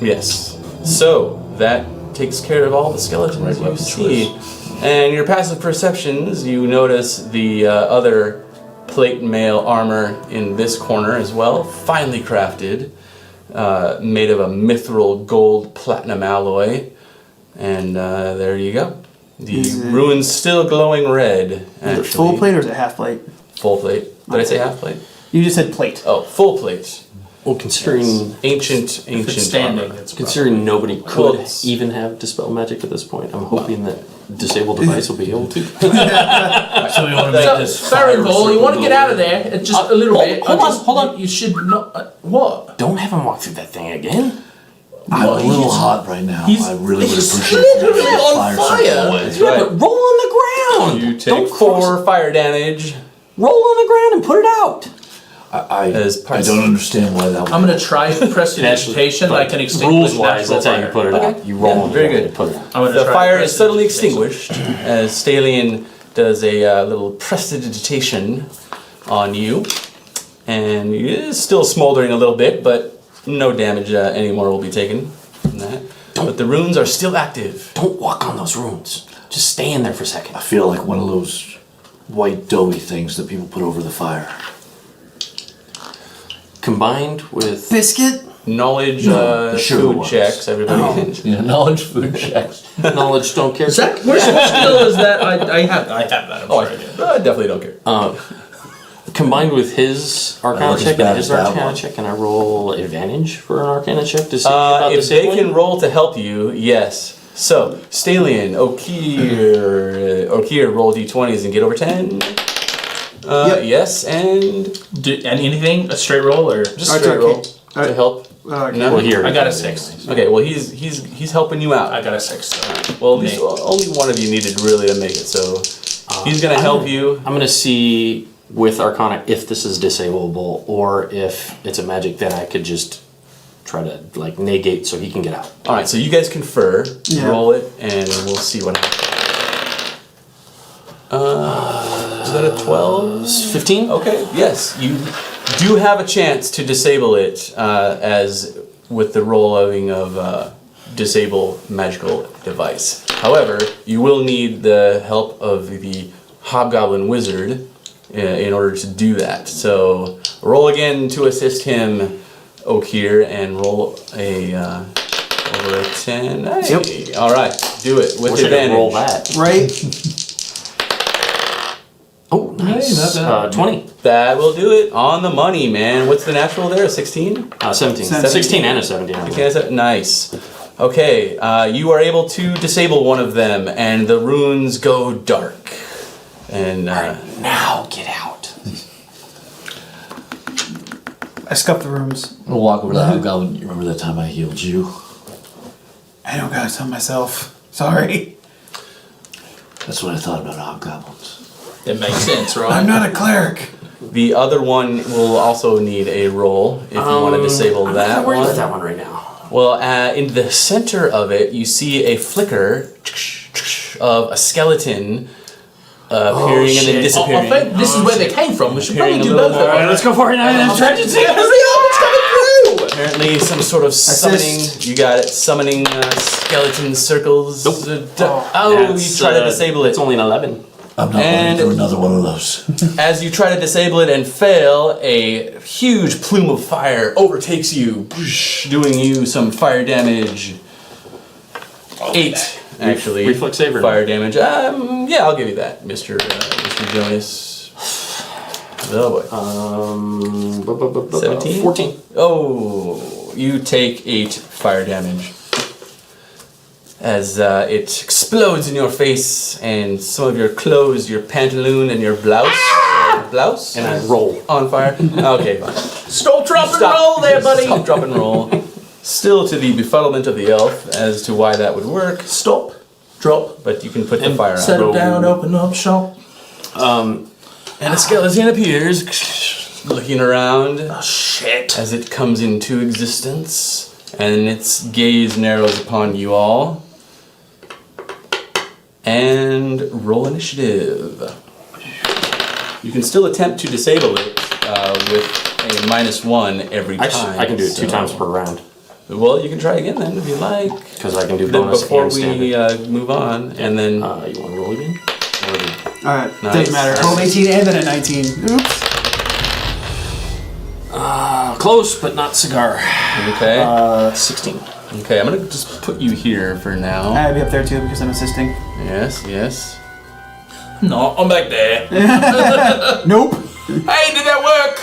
yes. So that takes care of all the skeletons you see. And your passive perceptions, you notice the other plate mail armor in this corner as well, finely crafted, made of a mithril gold platinum alloy. And there you go. The rune's still glowing red. Is Actually. it full plate or is it half plate? Full plate. Did I say half plate? You just said plate. Oh, full plate. Well, considering Ancient standing, armor. considering nobody could Well, even have dispel magic at this point, I'm hoping that disable device will be able to. So we want to make this Baron Hall, you want to get out of there? Just a little bit. Hold on. You should not. What? Don't have him walk through that thing again. I'm a little hot right now. I really would he's appreciate literally that. on fire. Yeah, but roll on the ground. You take Don't 4 fire damage. Roll on the ground and put it out. I parts- don't understand why that would. I'm gonna try prestidigitation. I can extinguish rules-wise, natural that's how you fire. put it out. You roll on the very ground good. and put it out. I'm gonna The try fire is suddenly prestidigitation. extinguished as Stalion does a little prestidigitation on you. And it is still smoldering a little bit, but no damage anymore will be taken from that. But the runes are still active. Don't walk on those runes. Just stay in there for a second. I feel like one of those white doughy things that people put over the fire. Combined with Biscuit? Knowledge the sugar food ones. checks, everybody. Yeah, knowledge food checks. knowledge, don't care. Is that which skill is that? I have that. I'm Oh, sure I do. I definitely don't care. Combined with his Arcana look as check bad and his as that Arcana one. check, and I roll advantage for an Arcana check to see about If they disabling? can roll to help you, yes. So, Stalion, Okir, roll d20s and get over 10. Yep. Yes, and And anything? A straight roll or? just straight roll to help. No? Well, here. I got a 6. Okay, well he's helping you out. I got a 6. So. Well, at least only one of you needed really to make it, so he's gonna help you. I'm gonna see with Arcana if this is disableable or if it's a magic that I could just try to like negate so he can get out. All right, so you guys confer, Yeah. roll it, and we'll see what happens. Is that a 12? 15? Okay, yes, you do have a chance to disable it as with the rolling of disable magical device. However, you will need the help of the Hobgoblin Wizard in order to do that. So roll again to assist him, Okir, and roll a over a 10. Hey, Yep. all right, do it with Wish I could advantage. roll that. Right? Oh, nice. 20. That will do it on the money, man. What's the natural there? 16? 17. 17. 16 and a 17. Okay, nice. Okay, you are able to disable one of them, and the runes go dark. And Now get out. I scuff the rooms. I'm gonna walk over to the hobgoblin. You remember that time I healed you? I don't gotta tell myself. Sorry. That's what I thought about hobgoblins. It makes sense, right? I'm not a cleric. the other one will also need a roll if you want to disable I'm that not worried one. about that one right now. Well, in the center of it, you see a flicker of a skeleton appearing and then disappearing. I think this is where they came from. We should probably Appearing do a both little of them. more. Let's go for it. I'm trying to see. Apparently, some sort of summoning. You got it. Summoning skeleton circles. Nope. You try to disable it. It's only an 11. I'm not going to do another one of those. As you try to disable it and fail, a huge plume of fire overtakes you, doing you some fire damage. 8, actually. Reflex save or fire damage. Yeah, I'll give you that, Mr. Jonas. Oh boy. 17? 14. Oh, you take 8 fire damage. As it explodes in your face and some of your clothes, your pantaloon and your blouse, And I roll. on fire. Okay, fine. Stop, drop, and roll there, buddy. Stop, drop, and roll. Still to the befuddlement of the elf as to why that would work. Stop, drop, But you can put the fire out. settle down, open up shop. And a skeleton appears. looking around Oh, shit. as it comes into existence, and its gaze narrows upon you all. And roll initiative. You can still attempt to disable it with a -1 every time. Actually, I can do it 2 times per round. Well, you can try again then if you like. Because I can do Then bonus before and standard. we move on, and then You want to roll again? Alright, Nice. doesn't matter. Rolled 18 and then a 19. Oops. Close, but not cigar. okay, 16. okay. I'm gonna just put you here for now. I'd be up there too because I'm assisting. Yes, yes. No, I'm back there. Nope. Hey, did that work?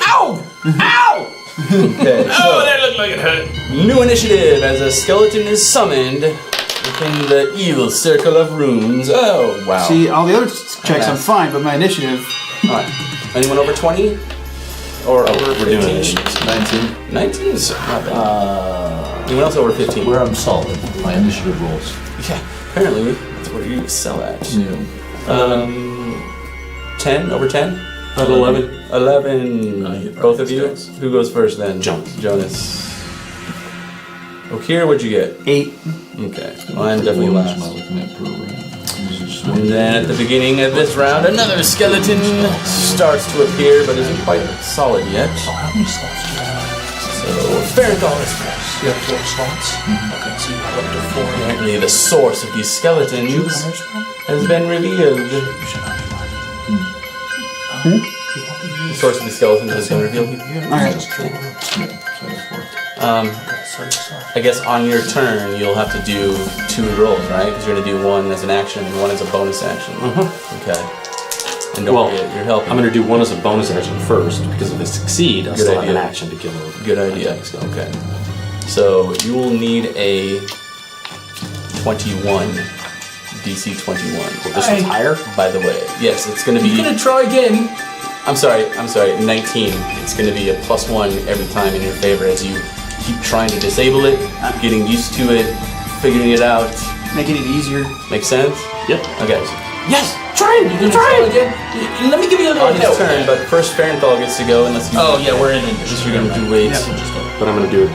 Ow! Ow! Okay. Oh, that looked like it hurt. New initiative as a skeleton is summoned within the evil circle of runes. Oh wow. See, all the other checks I'm fine, but my initiative. All right. Anyone over 20? Or over We're doing 15? 19. 19 is not bad. Anyone else over 15? Where I'm solid. My initiative rolls. Yeah, apparently that's where you excel at. Yeah. 10 over 10? At 11. 11. Both of you? Who goes first then? Jonas. Okay, what'd you get? 8. Okay. Well, I'm definitely What last. am I looking at per round? And then at the beginning of this round, another skeleton starts to appear, but isn't quite solid yet. How many slots do you have? So, Farrathal is first. You have 4 slots? Okay, so you have up to 4. Apparently, the source of these skeletons has been revealed. You should not be lying. The source of the skeletons has been revealed. I guess on your turn, you'll have to do 2 rolls, right? Because you're going to do 1 as an action and 1 as a bonus action. Okay. And don't forget, you're helping. I'm going to do 1 as a bonus action first, because if I succeed, I'll Good still have idea. an action to kill him. Good idea. Okay. So you will need a 21. DC 21. Well, this one's higher? By the way. Yes, it's going to be... You're gonna try again. I'm sorry, 19. It's going to be a +1 every time in your favor as you keep trying to disable it, getting used to it, figuring it out. Making it easier. Make sense? Yep. Okay. Yes! Try it! You're gonna try again. Let me give you a little On his help. turn, but first Farrathal gets to go unless you... Oh yeah, we're in it. You're going to wait. But I'm going to do it.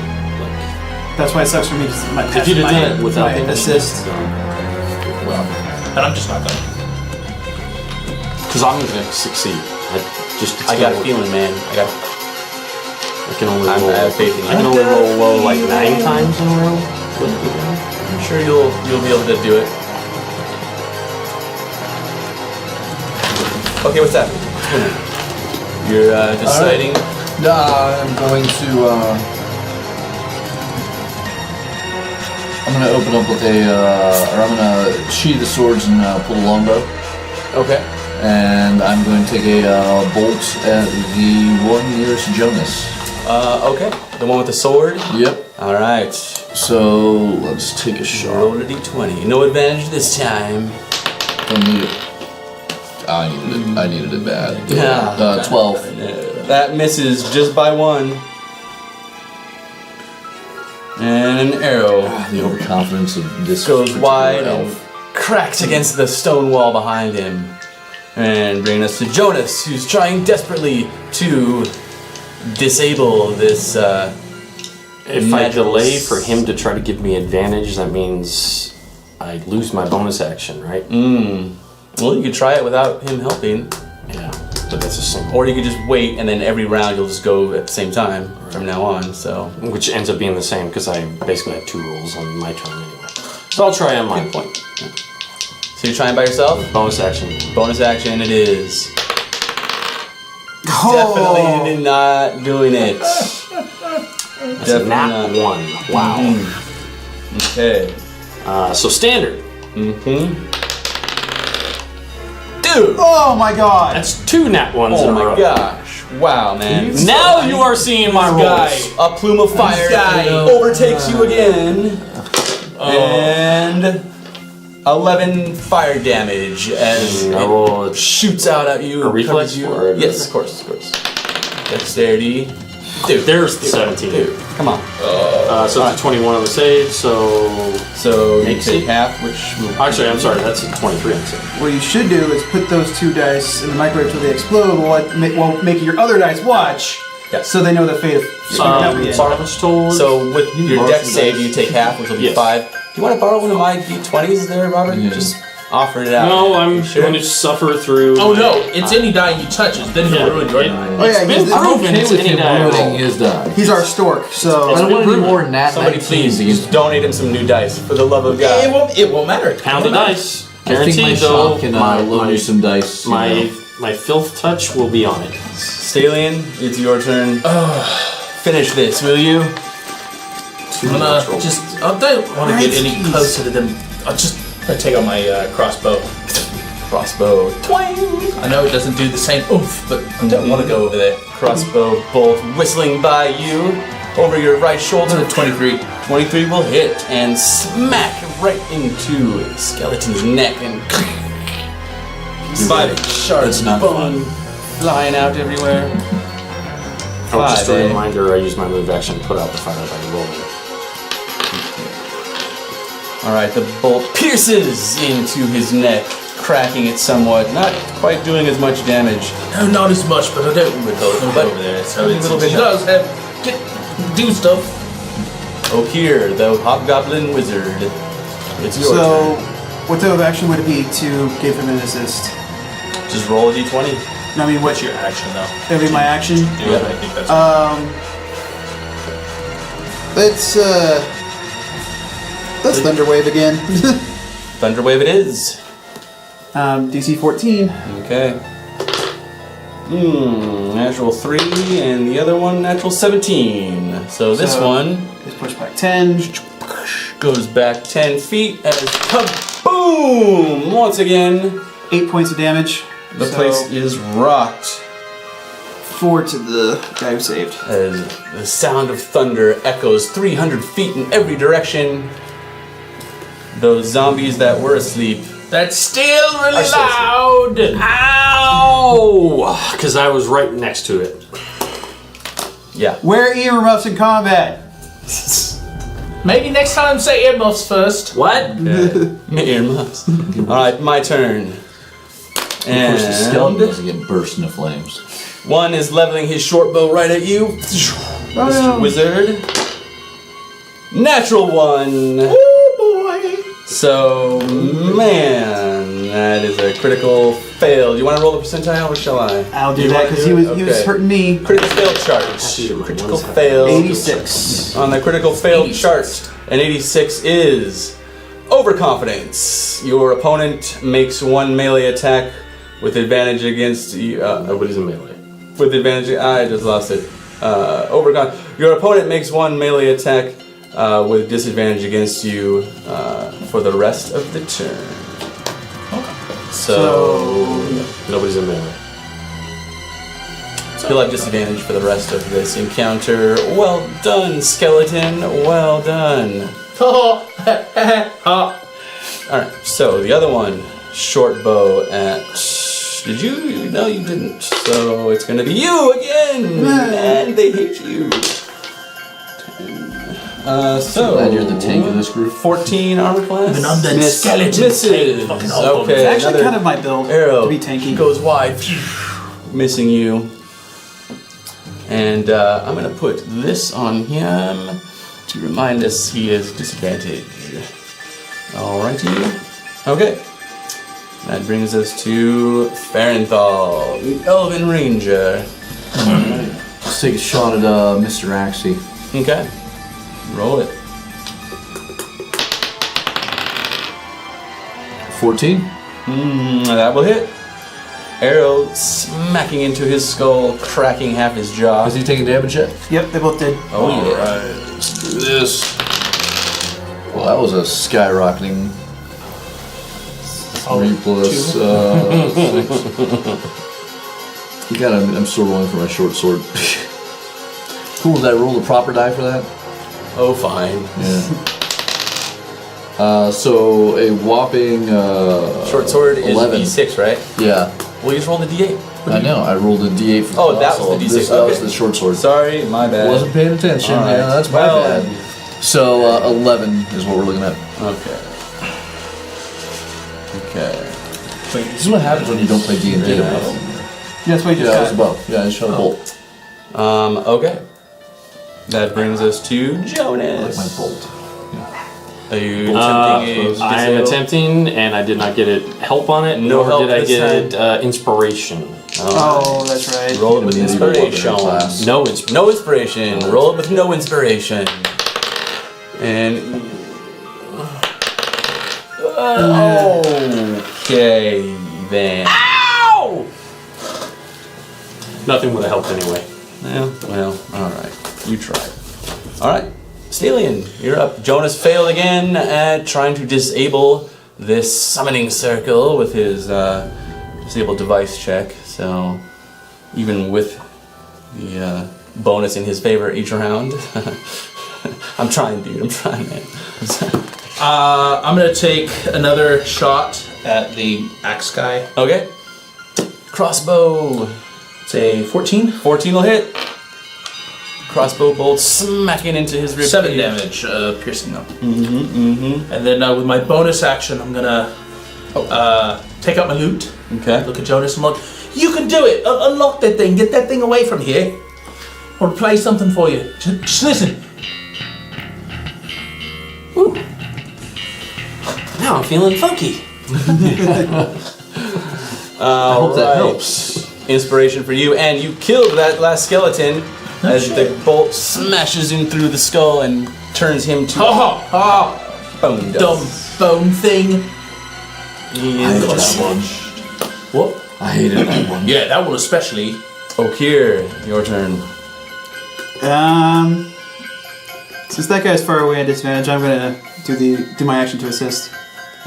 That's why it sucks for me. Cause my If you'd have done it without my the assist. And I'm just not gonna. Because I'm going to succeed. I got a feeling, man. I can only roll. I have faith in you. I can only roll low like 9 times in a row. I'm sure you'll be able to do it. Okay, what's that? You're deciding. I'm going to. I'm gonna open up with or I'm gonna sheathe the swords and pull a longbow, Okay. and I'm going to take a bolt at the one nearest Jonas. Okay. The one with the sword. Yep. All right. So let's take a shot. Roll a d20. No advantage this time. Don't need it. I needed it bad. Yeah. 12. That misses just by 1. And an arrow The overconfidence of this goes particular wide and elf. cracks against the stone wall behind him. And bringing us to Jonas, who's trying desperately to disable this. If I delay for him to try to give me advantage, that means I lose my bonus action, right? Well, you could try it without him helping. Yeah, but that's a single. Or you could just wait and then every round you'll just go at the same time from now on, so. Which ends up being the same because I basically had 2 rolls on my turn anyway. So I'll try on mine. Good point. Yeah. So you're trying by yourself? Bonus action. Bonus action it is. Oh. Definitely not doing it. That's a nat 1. Wow. Okay. So standard. Dude! Oh my god! That's 2 nat 1s in Oh a row. my gosh. Wow, man. Now you are seeing my rolls. A plume of fire overtakes you again. And 11 fire damage as it shoots out at you. A reflex? You. Yes, of course. Dexterity. Dude, there's the 17. Dude, come on. So it's a 21 on the save, so So you Makes take it- half, which will actually, I'm sorry, that's a 23 on the save. What you should do is put those 2 dice in the microwave till they explode while making your other dice watch, Yeah. so they know the fate of Barnabas told. So with your borrow deck some save, dice. you take half, which will be Yes. 5. Do you want to borrow one of my d20s there, Robert? Yeah. Just offer it out. no, I'm Sure. going to suffer through. Oh my- no, it's any die you touch. Then he'll ruin your die. Oh yeah, been he's, proven Okay it's with any him die roll. ruining his die. he's our stork, so I don't want any more nat Somebody 19s please against just donate him some new dice for the love of God. It won't matter. Pound the dice. I think my Guaranteed, though. shop can loan you some dice. you my know. my filth touch will be on it. Stalion, it's your turn. Finish this, will you? I'm gonna just. I don't want to get any closer to them. I'll just take out my crossbow. Crossbow. Twang! I know it doesn't do the same oomph, but I don't want to go over there. Crossbow bolt whistling by you over your right shoulder. 23. 23 will hit and smack right into the skeleton's neck and 5 shards That's not of bone flying out everywhere. Oh, just a 5, eh? reminder, I use my move action to put out the fire by rolling. Alright, the bolt pierces into his neck, cracking it somewhat, not quite doing as much damage. No, not as much, but I don't want to go over there. So a it's, little bit it does have do stuff. Oh, here, the hobgoblin wizard. It's your so turn. what type of action would it be to give him an assist? Just roll a d20. No, I mean, What's your action though? That'd be my action. Yeah, I think that's. Let's Thunderwave again. Thunderwave it is. DC 14. Okay. Natural 3, and the other one, natural 17. So this So- one Is pushed back 10. goes back 10 feet as kaboom! Once again, 8 points of damage. the So, place is rocked 4 to the guy who saved. as the sound of thunder echoes 300 feet in every direction. Those zombies that were asleep. That's still really still loud. Ow! Because I was right next to it. Yeah. Wear earmuffs in combat. Maybe next time say earmuffs first. What? Earmuffs. Alright, my turn. Of course, the skeleton And doesn't get burst into flames. one is leveling his short bow right at you. Mr. Wizard. Natural 1. Oh boy. So, man, that is a critical fail. Do you want to roll the percentile or shall I? I'll do You that wanna because do he it? was Okay. hurting me. Critical fail chart. Critical fail. 86. On the critical fail chart, an 86 is overconfidence. Your opponent makes one melee attack with advantage against you. Nobody's in melee. With advantage, I just lost it. Your opponent makes one melee attack with disadvantage against you for the rest of the turn. So Nobody's in melee. he'll have disadvantage for the rest of this encounter. Well done, skeleton. Well done. Alright, so the other one, short bow at. Did you? No, you didn't. So it's gonna be you again! And they hate you. So. Glad you're the tank of this group. 14 armor class. An undead Miss- skeleton misses. fucking all Okay, It's actually another kind of my build arrow to be tanky. goes wide, missing you. And I'm gonna put this on him to remind us he is disadvantaged. Alrighty. Okay. That brings us to Farenthal, the Elven Ranger. Let's take a shot at Mr. Axie. Okay. Roll it. 14. That will hit. Arrow smacking into his skull, cracking half his jaw. Has he taken damage yet? Yep, they both did. Oh yeah. Alright, let's do this. Well, that was a skyrocketing 3 plus 6. You gotta, I'm still rolling for my short sword. Cool, did I roll the proper die for that? Oh, fine. Yeah. So a whopping Short sword is 11. D6, right? Yeah, Well, you just rolled a D8. I know. I rolled a D8 for Oh, that was the D6. That was Okay. the short sword. Sorry, my bad. Wasn't paying attention. All right. Yeah, that's my Well, bad. So 11 is what we're looking at. Okay. Okay. Wait, This is what happens when you don't play D&D. That's what you Yeah, just it's got. above. Yeah, I shot a bolt. Okay. That brings us to I like Jonas. my bolt. Are you attempting a I am disable? attempting, and I did not get it help on it, No nor help did I this get it inspiration. Oh, that's right. Roll it with Medieval inspiration. warfare class. No inspiration. No inspiration. Roll it with no inspiration. And okay then. Ow! Nothing would have helped anyway. Well, all right. You tried. All right, Stelian, you're up. Jonas failed again at trying to disable this summoning circle with his disable device check. So even with the bonus in his favor each round, I'm trying, dude. I'm trying, man. I'm gonna take another shot at the axe guy. Okay. Crossbow. Say 14. 14 will hit. Crossbow bolt smacking into his rib. 7 damage, piercing them. And then with my bonus action, I'm gonna take out my loot. Okay. Look at Jonas and look. You can do it. Unlock that thing. Get that thing away from here. Or play something for you. Just listen. Woo. Now I'm feeling funky. I hope that helps. Inspiration for you, and you killed that last skeleton as the bolt smashes in through the skull and turns him to bone dust. Dumb bone thing. He I is hated that one. What? I hated that one. Yeah, that one especially. Okir, your turn. Since that guy's far away at disadvantage, I'm gonna do my action to assist.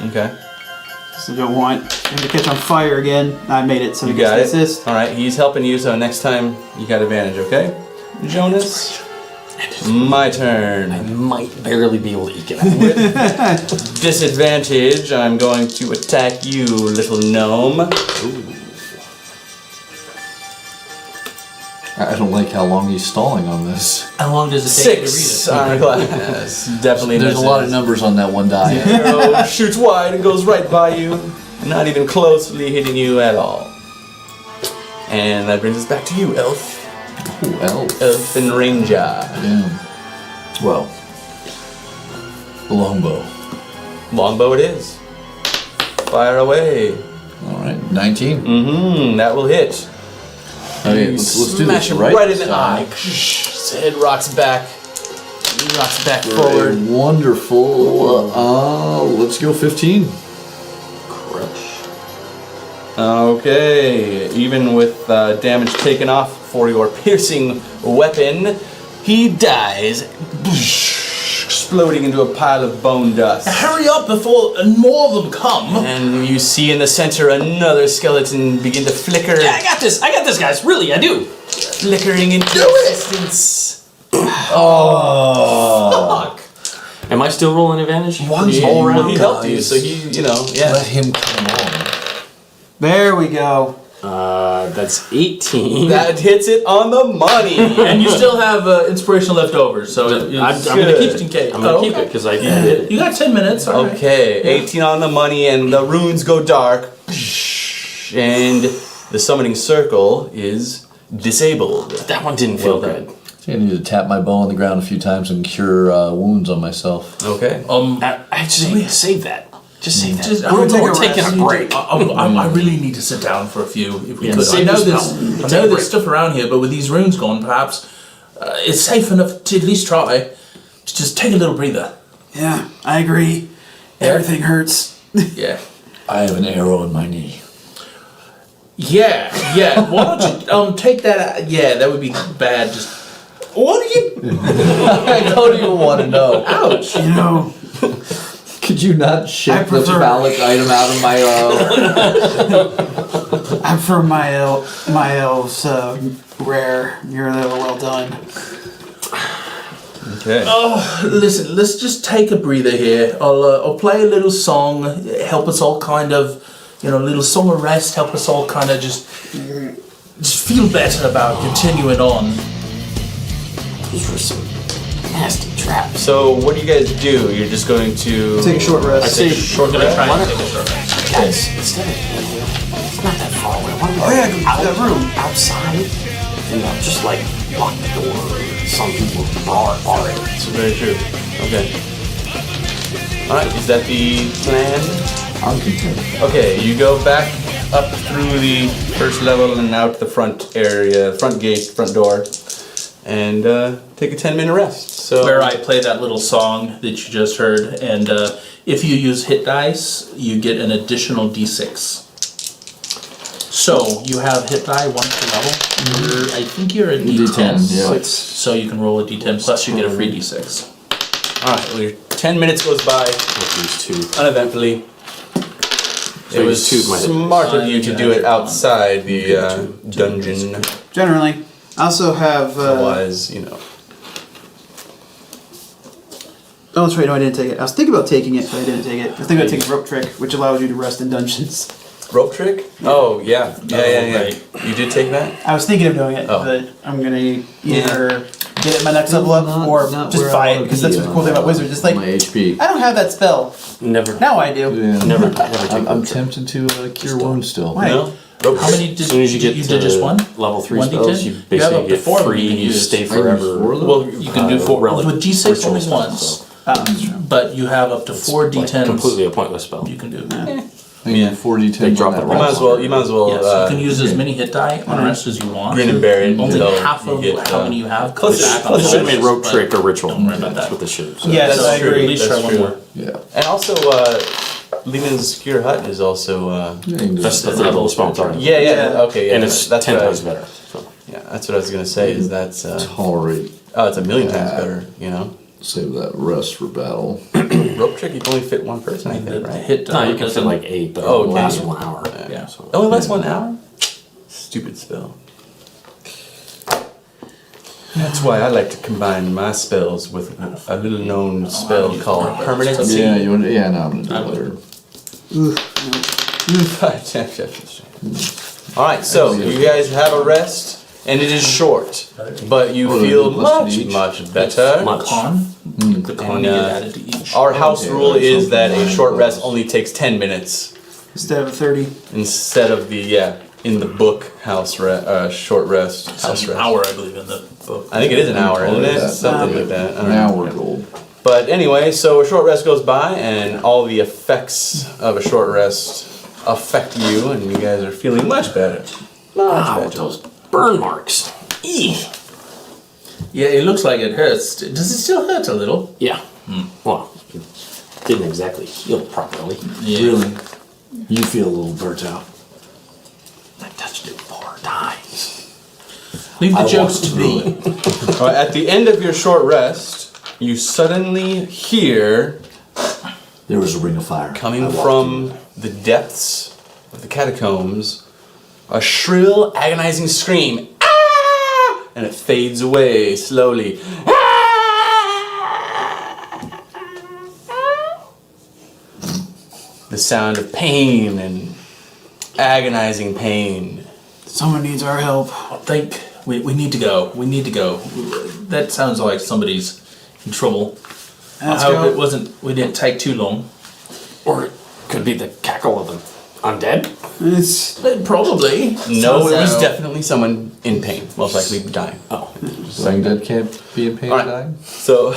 Okay. So I don't want him to catch on fire again. I made it, so You he gets got the it. assist. All right, he's helping you, so next time you got advantage, okay? Jonas, my turn. I might barely be able to eke it out. Disadvantage, I'm going to attack you, little gnome. I don't like how long he's stalling on this. How long does it take 6 to read on a glass. Definitely There's a lot of numbers on that one die. Arrow shoots wide and goes right by you, not even closely hitting you at all. And that brings us back to you, Elf. Ooh, elf. Elfin Ranger. Damn. Well, the longbow. Longbow it is. Fire away. All right, 19. That will hit. Okay, You let's do smash this him right, right in the time. eye. His head rocks back. He rocks back For forward. a wonderful. Let's go 15. Okay, even with damage taken off for your piercing weapon, he dies, exploding into a pile of bone dust. Hurry up before more of them come. And you see in the center another skeleton begin to flicker, Yeah, I got this, guys. Really, I do. flickering into existence. Fuck. Am I still rolling advantage? He, All around? he helped you, so he, Let yeah. him come on. There we go. That's 18. That hits it on the money. And you still have inspiration left over, so I'm gonna keep just in case. I'm gonna keep it because I did it. You got 10 minutes. All right. Okay, 18 on the money, and the runes go dark, and the summoning circle is disabled. That one didn't feel Well done. good. I need to tap my bow on the ground a few times and cure wounds on myself. Okay. Actually, save that. Just save that. Just- We're taking a break. I really need to sit down for a few, if we Yeah, could. I save know your there's, spell. I Take a know break. there's stuff around here, but with these runes gone, perhaps it's safe enough to at least try to just take a little breather. Yeah, I agree. Everything hurts. Yeah. I have an arrow in my knee. Yeah. Why don't you take that? Yeah, that would be bad. Just what are you? I don't even want to know. Ouch! You know, Could you not I ship the prefer- phallic item out of my I'm from my elves rare. You're well done. Okay. Listen, let's just take a breather here. I'll play a little song, help us all kind of, a little song of rest, help us all kind of just feel better about continuing on. These were some nasty straps. So what do you guys do? You're just going to Take a short rest. I say Short rest. Try and take a short rest. guys, instead of it's not that far away. Why don't we Oh, yeah, go go to that room. outside and just like lock the door. Some people bar it. It's very true. Okay. Alright, is that the plan? I'm content. Okay, you go back up through the first level and out the front area, front gate, front door, and take a 10-minute rest. So Where I play that little song that you just heard, and if you use hit dice, you get an additional d6. So you have hit die 1 per level. I think you're a d10. yeah. So you can roll a d10 plus you get a free d6. Alright, well your 10 minutes goes by These two. uneventfully. So it you was choose my hit smart of dice. you to do it outside the dungeon. Generally. I also have. Otherwise, you know. Oh, that's right. No, I didn't take it. I was thinking about taking it, but I didn't take it. I was thinking about taking rope trick, which allows you to rest in dungeons. Rope trick? Oh, yeah. Yeah. right. You did take that? I was thinking of doing it, Oh. but I'm gonna either get it my next level up or Not just where I buy it wanna because be that's what's the cool thing about wizards. It's like my HP. I don't have that spell. Never. Now I do. Yeah. Never take I'm tempted to cure wounds still. Why? No? Rope How trick. many did As soon as you get you to did just one? level 3 One spells, D10? you You have basically up to get 4 of them free, you can you use. stay I use forever. 4 of them? Well, you can do 4. relic With D6 ritual only spells, once, so That's true. but you have up to 4 it's like d10s completely a pointless spell. you can do. I need 40 They drop the You might as well. You might as well. Yes, you can use as many hit die on rest as you want. Grin and bear it Only until half you of get, how many you have plus comes it- back plus on They should have the made rope but trick or ritual. Don't worry about That's that. what they should have said. Yes, That's I true. agree. At least try That's one true. more. Yeah. And also, Lena's Secure Hut is also. Yeah, you can do That's the that. third level spell already. Yeah. Okay. Yeah. And it's that's 10 what I times was- better. So. Yeah, that's what I was gonna say. Is that's. Tolerate. Oh, it's a million times better. You know, Save that rest for battle. rope trick. You can only fit one person. I think, right? Hit No, you can fit doesn't- like 8, but Oh, it okay. lasts 1 hour. Yeah. So. It only lasts 1 hour. Stupid spell. That's why I like to combine my spells with a little known spell called permanency. Yeah, you want? Yeah, no, I'm gonna do it. Alright, so you guys have a rest, and it is short, but you Oh, feel plus much, to each. much better. Much. Con. The con And, you get added to each. Our house Okay, rule that's is that a something short like rest that. only takes 10 minutes Instead of 30. instead of the, in the book short rest. It's House an rest. hour, I believe, in the book. I think it is an hour, isn't it? Yeah. Something like that. I don't Now know. we're gold. But anyway, so a short rest goes by, and all the effects of a short rest affect you, and you guys are feeling much better. Wow, those burn marks. Eeh. Yeah, it looks like it hurts. Does it still hurt a little? Yeah. Well, it didn't exactly heal properly. Yeah. Really? You feel a little burnt out. I touched it 4 times. Leave the I jokes walked to me. All right, at the end of your short rest, you suddenly hear, There was a ring of fire. coming I walked from the depths of the catacombs, a shrill, agonizing scream. Ah! And it fades away slowly. The sound of pain and agonizing pain. Someone needs our help. I think we need to go. We need to go. That sounds like somebody's in trouble. Let's I hope go. it wasn't. We didn't take too long. Or it could be the cackle of the undead. It's Probably. No, it was So- definitely someone in pain, most likely dying. Oh. Saying dead can't be in pain All right. dying? So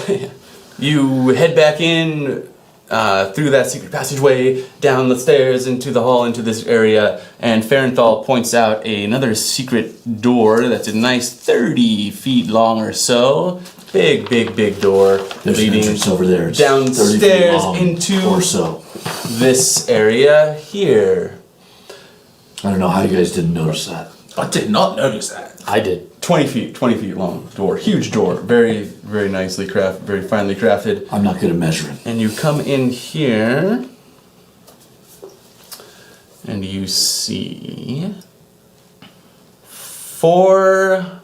you head back in through that secret passageway, down the stairs into the hall, into this area, and Farenthal points out another secret door that's a nice 30 feet long or so. Big, big, big door There's an leading entrance over there. It's 30 feet downstairs long into or so. this area here. I don't know how you guys didn't notice that. I did not notice that. I did. 20 feet long door, huge door, very, very nicely crafted, very finely crafted. I'm not good at measuring. And you come in here, and you see 4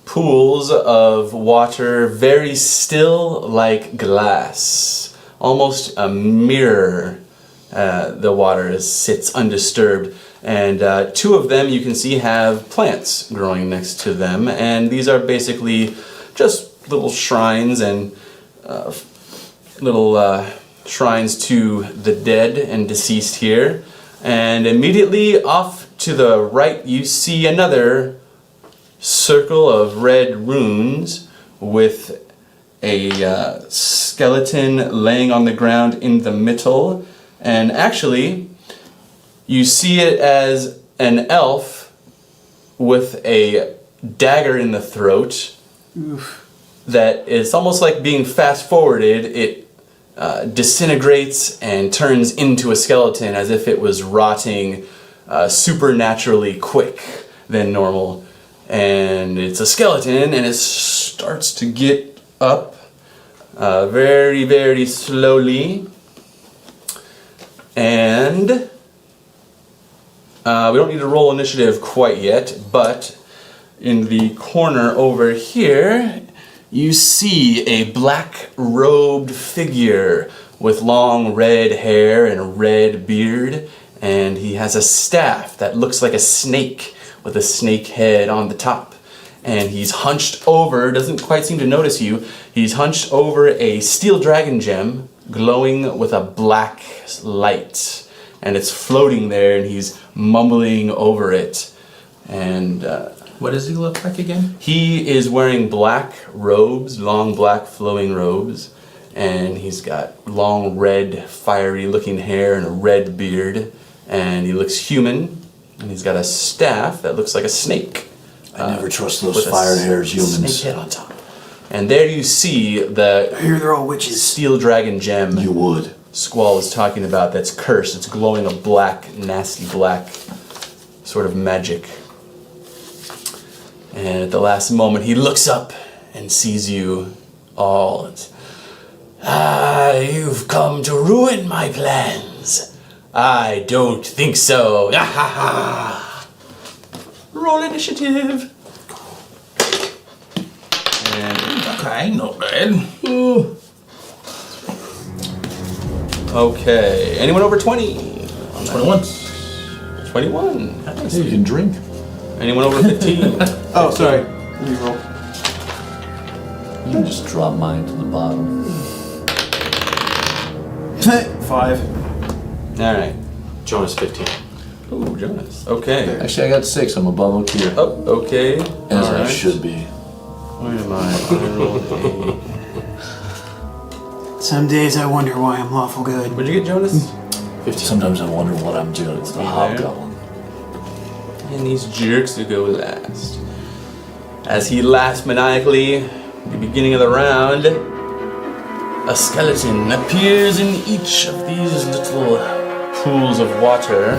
pools of water, very still like glass, almost a mirror. The water sits undisturbed, and 2 of them you can see have plants growing next to them, and these are basically just little shrines and little shrines to the dead and deceased here. And immediately off to the right, you see another circle of red runes with a skeleton laying on the ground in the middle. And actually, you see it as an elf with a dagger in the throat. Oof. That is almost like being fast forwarded. It disintegrates and turns into a skeleton as if it was rotting supernaturally quick than normal. And it's a skeleton, and it starts to get up very, very slowly. And we don't need to roll initiative quite yet, but in the corner over here, you see a black-robed figure with long red hair and a red beard, and he has a staff that looks like a snake with a snake head on the top. And he's hunched over, doesn't quite seem to notice you, he's hunched over a steel dragon gem glowing with a black light. And it's floating there, and he's mumbling over it. And what does he look like again? He is wearing black robes, long black flowing robes, and he's got long red fiery looking hair and a red beard, and he looks human, and he's got a staff that looks like a snake. I never trust those fire-haired humans. Snake head on top. And there you see the I hear they're all witches. steel dragon gem You would. Squall is talking about that's cursed. It's glowing a black, nasty black sort of magic. And at the last moment, he looks up and sees you all. You've come to ruin my plans. I don't think so. Roll initiative. And Okay, not bad. okay, anyone over 20? 21. 21. Hey, you can drink. Anyone over 15? Oh, sorry. Reroll. You can just drop mine to the bottom. 5. All right. Jonas 15. Ooh, Jonas. Okay. Actually, I got 6. I'm above Okir. Oh, okay. As All I right. should be. Where am I? I rolled a... Some days I wonder why I'm lawful good. What'd you get, Jonas? 15. Sometimes I wonder what I'm doing. It's the there? hobgoblin. And these jerks who go last. As he laughs maniacally, at the beginning of the round, a skeleton appears in each of these little pools of water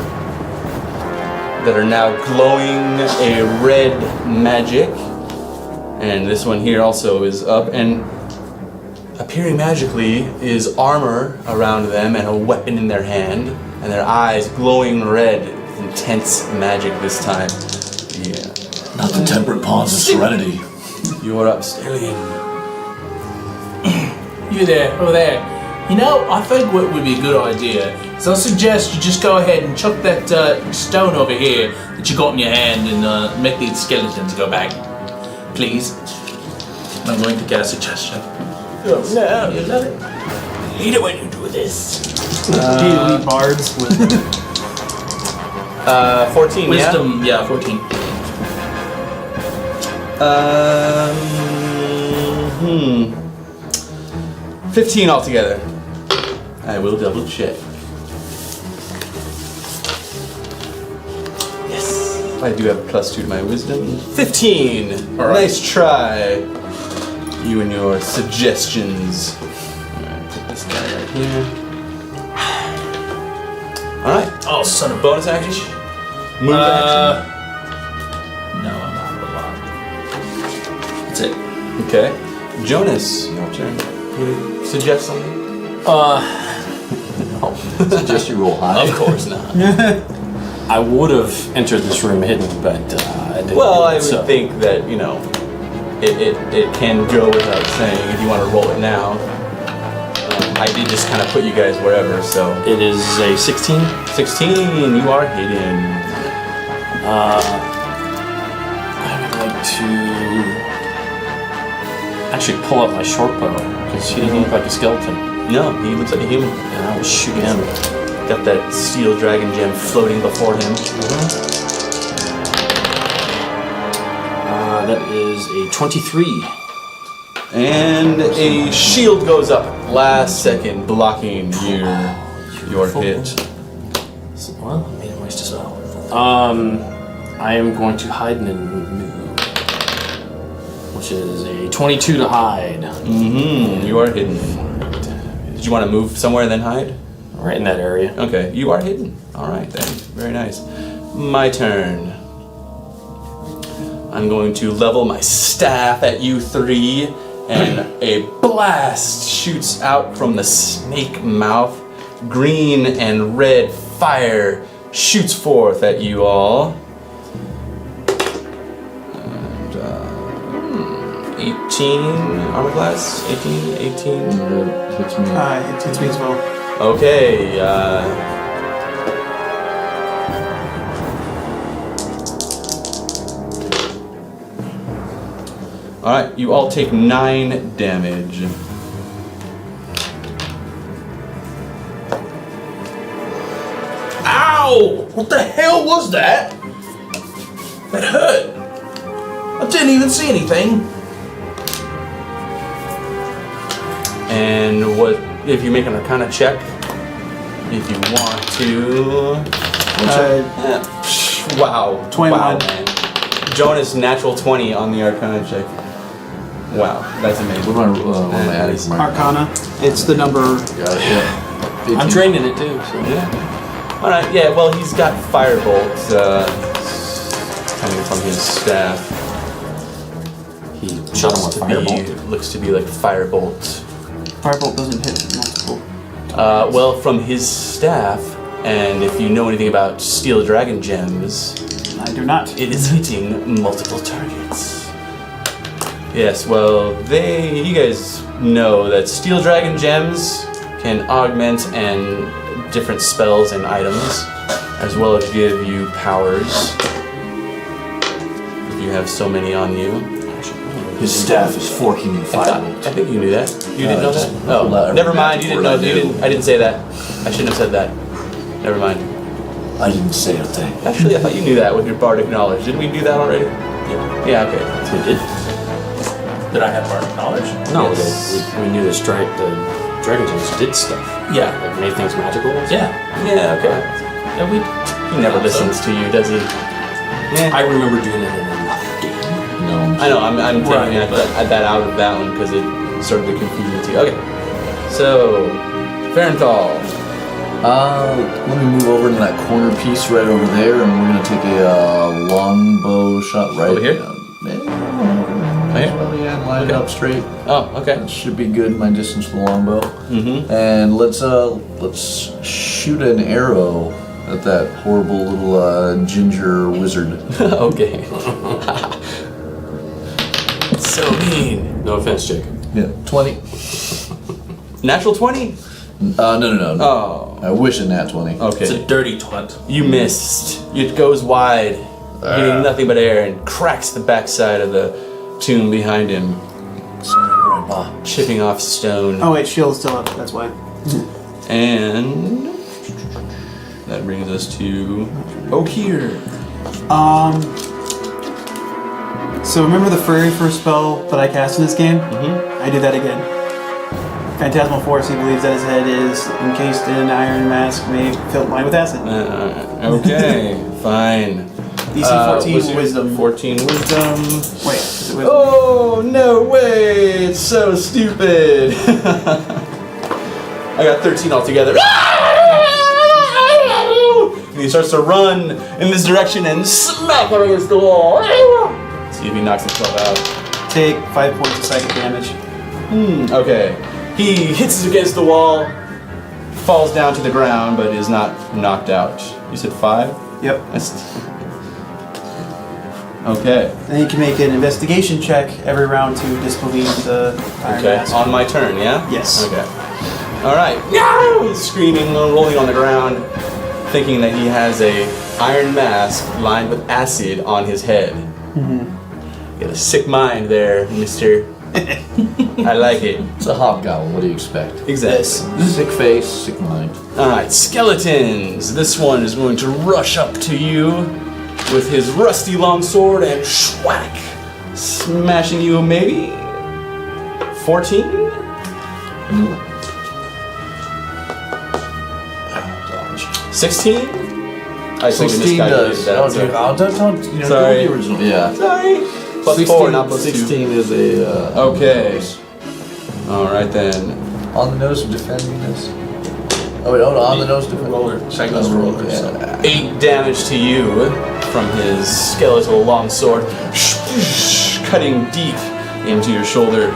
that are now glowing a red magic. And this one here also is up, and appearing magically is armor around them and a weapon in their hand, and their eyes glowing red with intense magic this time. Yeah. Not the temperate pawns of serenity. You are up, Stallion. You there, over there. You know, I think what would be a good idea is I'll suggest you just go ahead and chuck that stone over here that you got in your hand and make these skeletons go back. Please. I'm going to get a suggestion. Oh, no, you love it. I hate it when you do this. D&D bards with 14, Wisdom, yeah, 14. yeah? 15 altogether. I will double check. Yes. I do have a +2 to my wisdom. 15! All right. Nice try. You and your suggestions. Alright, put this guy right here. Alright. Oh, son of a... Bonus action? Move action? No, I'm out of a lot. That's it. Okay. Jonas, your turn. You suggest something? Suggest you roll high. Of course not. I would have entered this room hidden, but I didn't. Well, do I it, would so. think that, you know, it can go without saying if you want to roll it now. I did just kind of put you guys wherever, so. It is a 16. 16, you are hidden. I would like to actually pull out my short bow because he doesn't look like a skeleton, No, he looks like a human. and I will shoot him. Got that steel dragon gem floating before him. That is a 23. And a shield goes up last second, blocking your hit. Well, I made a waste as well. I am going to hide and move, which is a 22 to hide. Mm-hmm. You are hidden. Did you want to move somewhere and then hide? Right in that area. Okay, you are hidden. All right, then. Very nice. My turn. I'm going to level my staff at you three, and a blast shoots out from the snake mouth. Green and red fire shoots forth at you all. And, 18 armor class? 18? Hits me. It hits me as well. Okay, alright, you all take 9 damage. Ow! What the hell was that? That hurt. I didn't even see anything. And what if you make an Arcana check? If you want to. Wow. 21. Wow, man. Jonas, natural 20 on the Arcana check. Wow, that's amazing. What am I adding for my Arcana. It's the number. Yeah. I'm trained in it too. So. Yeah. Alright, yeah, well, he's got firebolt coming from his staff. He shot him with firebolt. Looks to be like firebolt. Firebolt doesn't hit multiple. Well, from his staff, and if you know anything about steel dragon gems, I do not. it is hitting multiple targets. Yes, well, you guys know that steel dragon gems can augment and different spells and items, as well as give you powers. If you have so many on you. His staff is forking you firebolt. I think you knew that. You didn't know that? just Oh, pull out never every mind. You didn't know. magic word I knew. I didn't say that. I shouldn't have said that. Never mind. I didn't say a thing. Actually, I thought you knew that with your bardic knowledge. Didn't we do that already? Yeah. Yeah. Okay. We did. Did I have bardic knowledge? No, Yes. we knew the dragon gems did stuff. Yeah. Like made things magical. Yeah. Yeah. Okay. Yeah, we. He never listens to you, does he? Yeah. I remember doing it in another game. No. I know. I'm taking Right, that out of that one because it started to confuse me too. Okay. So, Farenthal. Let me move over to that corner piece right over there, and we're gonna take a longbow shot right Over here? Yeah, Right here? probably line it up straight. Oh, okay. That should be good. My distance for the longbow. Mm-hmm. And let's shoot an arrow at that horrible little ginger wizard. Okay. So mean. No offense, Jacob. Yeah, 20. Natural 20? No. Oh. I wish a nat 20. Okay. It's a dirty twat. You missed. It goes wide, hitting nothing but air, and cracks the backside of the tomb behind him, Sorry, Grandpa. chipping off stone. Oh wait, shield's still up. That's why. And that brings us to Okir. So remember the very first spell that I cast in this game? Mm-hmm. I do that again. Phantasmal Force, he believes that his head is encased in an iron mask made lined with acid. Okay, fine. DC 14 wisdom. 14 wisdom. Wait, is it wisdom? Oh, no way! It's so stupid! I got 13 altogether. And he starts to run in this direction and smack him against the wall. See if he knocks himself out. Take 5 points of psychic damage. Okay. He hits against the wall, falls down to the ground, but is not knocked out. You said 5? Yep. Okay. Then you can make an investigation check every round to disbelieve the iron Okay. mask. On my turn, yeah? Yes. Okay. All right. No! He's screaming, rolling on the ground, thinking that he has a iron mask lined with acid on his head. Mm-hmm. You got a sick mind there, mister. I like it. It's a hobgoblin. What do you expect? Exactly. Sick face, sick mind. Alright, skeletons. This one is going to rush up to you with his rusty longsword and schwack, smashing you maybe 14? 16? I told you 16 does. that. Oh, Sorry. dude, don't, you know, Sorry. do the original. Yeah. Sorry. Plus 16, 4, not plus 2. 16 is a. Okay. Alright then. On the nose of defending this. Oh, wait, on the nose defending. Roller. Cyclist roller. Yeah. 8 damage to you from his skeletal longsword, cutting deep into your shoulder.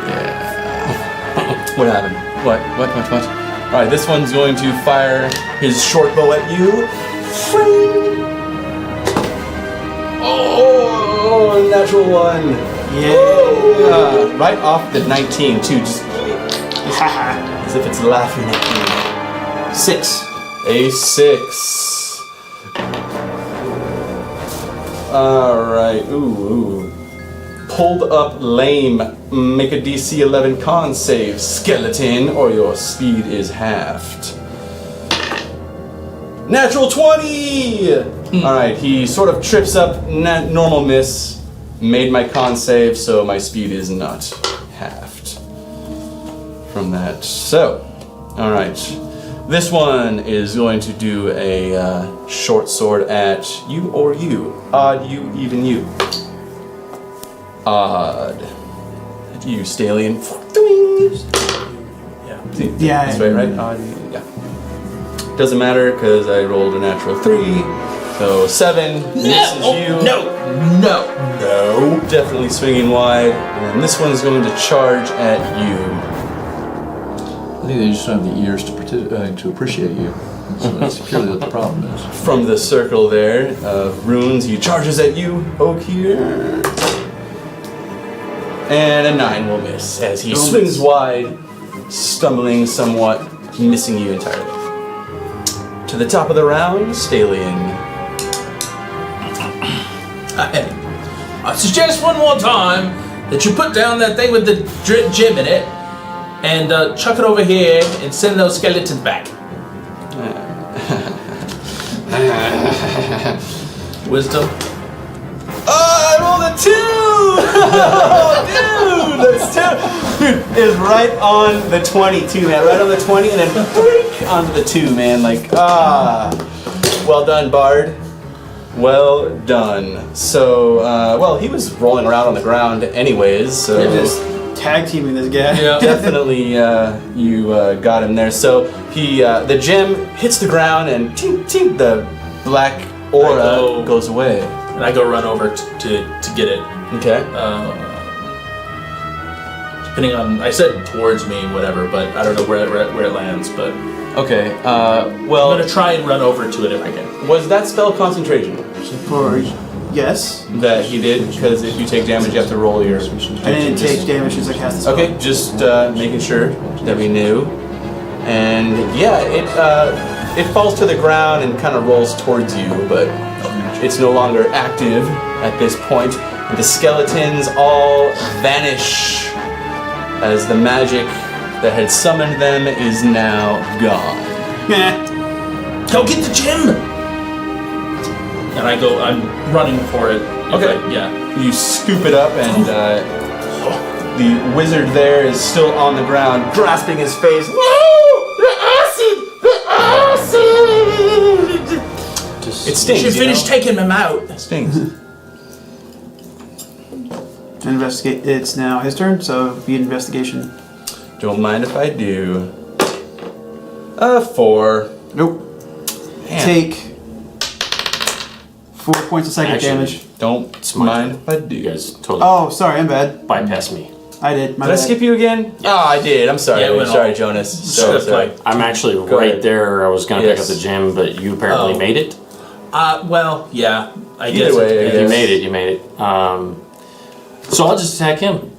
Yeah. What happened? What? Alright, this one's going to fire his short bow at you. Oh, natural one. Yeah. Right off the 19 too, just as if it's laughing at you. 6. A 6. Alright, ooh. Pulled up lame. Make a DC 11 con save, skeleton, or your speed is halved. Natural 20! Alright, he sort of trips up, normal miss. Made my con save, so my speed is not halved from that. So, alright. This one is going to do a short sword at you or you. Odd you, even you. Odd. At you, Stallion. Yeah. Yeah. That's right? Odd, yeah. Doesn't matter, because I rolled a natural 3. So 7. This is you. No. Definitely swinging wide. And then this one's going to charge at you. I think they just don't have the ears to appreciate you. So that's purely what the problem is. From the circle there of runes, he charges at you, Oak here. And a 9 will miss as he swings wide, stumbling somewhat, missing you entirely. To the top of the round, Stallion. I suggest one more time that you put down that thing with the gem in it and chuck it over here and send those skeletons back. Wisdom. Oh, I rolled a 2! Oh, dude, that's 2. Dude, is right on the 22, man. Right on the 20 and then blink onto the 2, man. Like, well done, Bard. Well done. So, well, he was rolling around on the ground anyways, so... They're just tag teaming this guy. Yeah. Definitely, you got him there. So, he, the gem hits the ground and tink, tink, the black aura goes away. And I go run over to get it. Okay. Depending on, I said towards me, whatever, but I don't know where it lands, but... Okay, I'm well... gonna try and run over to it if I can. Was that spell concentration? For yes. That he did? Because if you take damage, you have to roll your... I didn't take damage as I cast the spell. Okay, just making sure that we knew. And yeah, it falls to the ground and kind of rolls towards you, but it's no longer active at this point. And the skeletons all vanish as the magic that had summoned them is now gone. Go get the gem! And I'm running for it. Okay. You scoop it up and the wizard there is still on the ground, grasping his face. Whoa! The acid! The acid! It stings. You should finish taking them out. It stings. Investigate. It's now his turn, so be an investigation. Don't mind if I do. 4. Nope. Man. Take 4 points of psychic damage. Don't mind if I do. You guys totally Oh, sorry, I'm bad. bypass me. I did. My Did I bad. skip you again? Oh, I did. I'm sorry. Yeah, it went sorry, off. Jonas. Should have sorry. played. I'm actually Go right ahead. there. I was going to pick up Yes. the gem, but you apparently Oh. made it. Well, yeah. I Either guess. way, I You guess. made it. You made it. So I'll just attack him.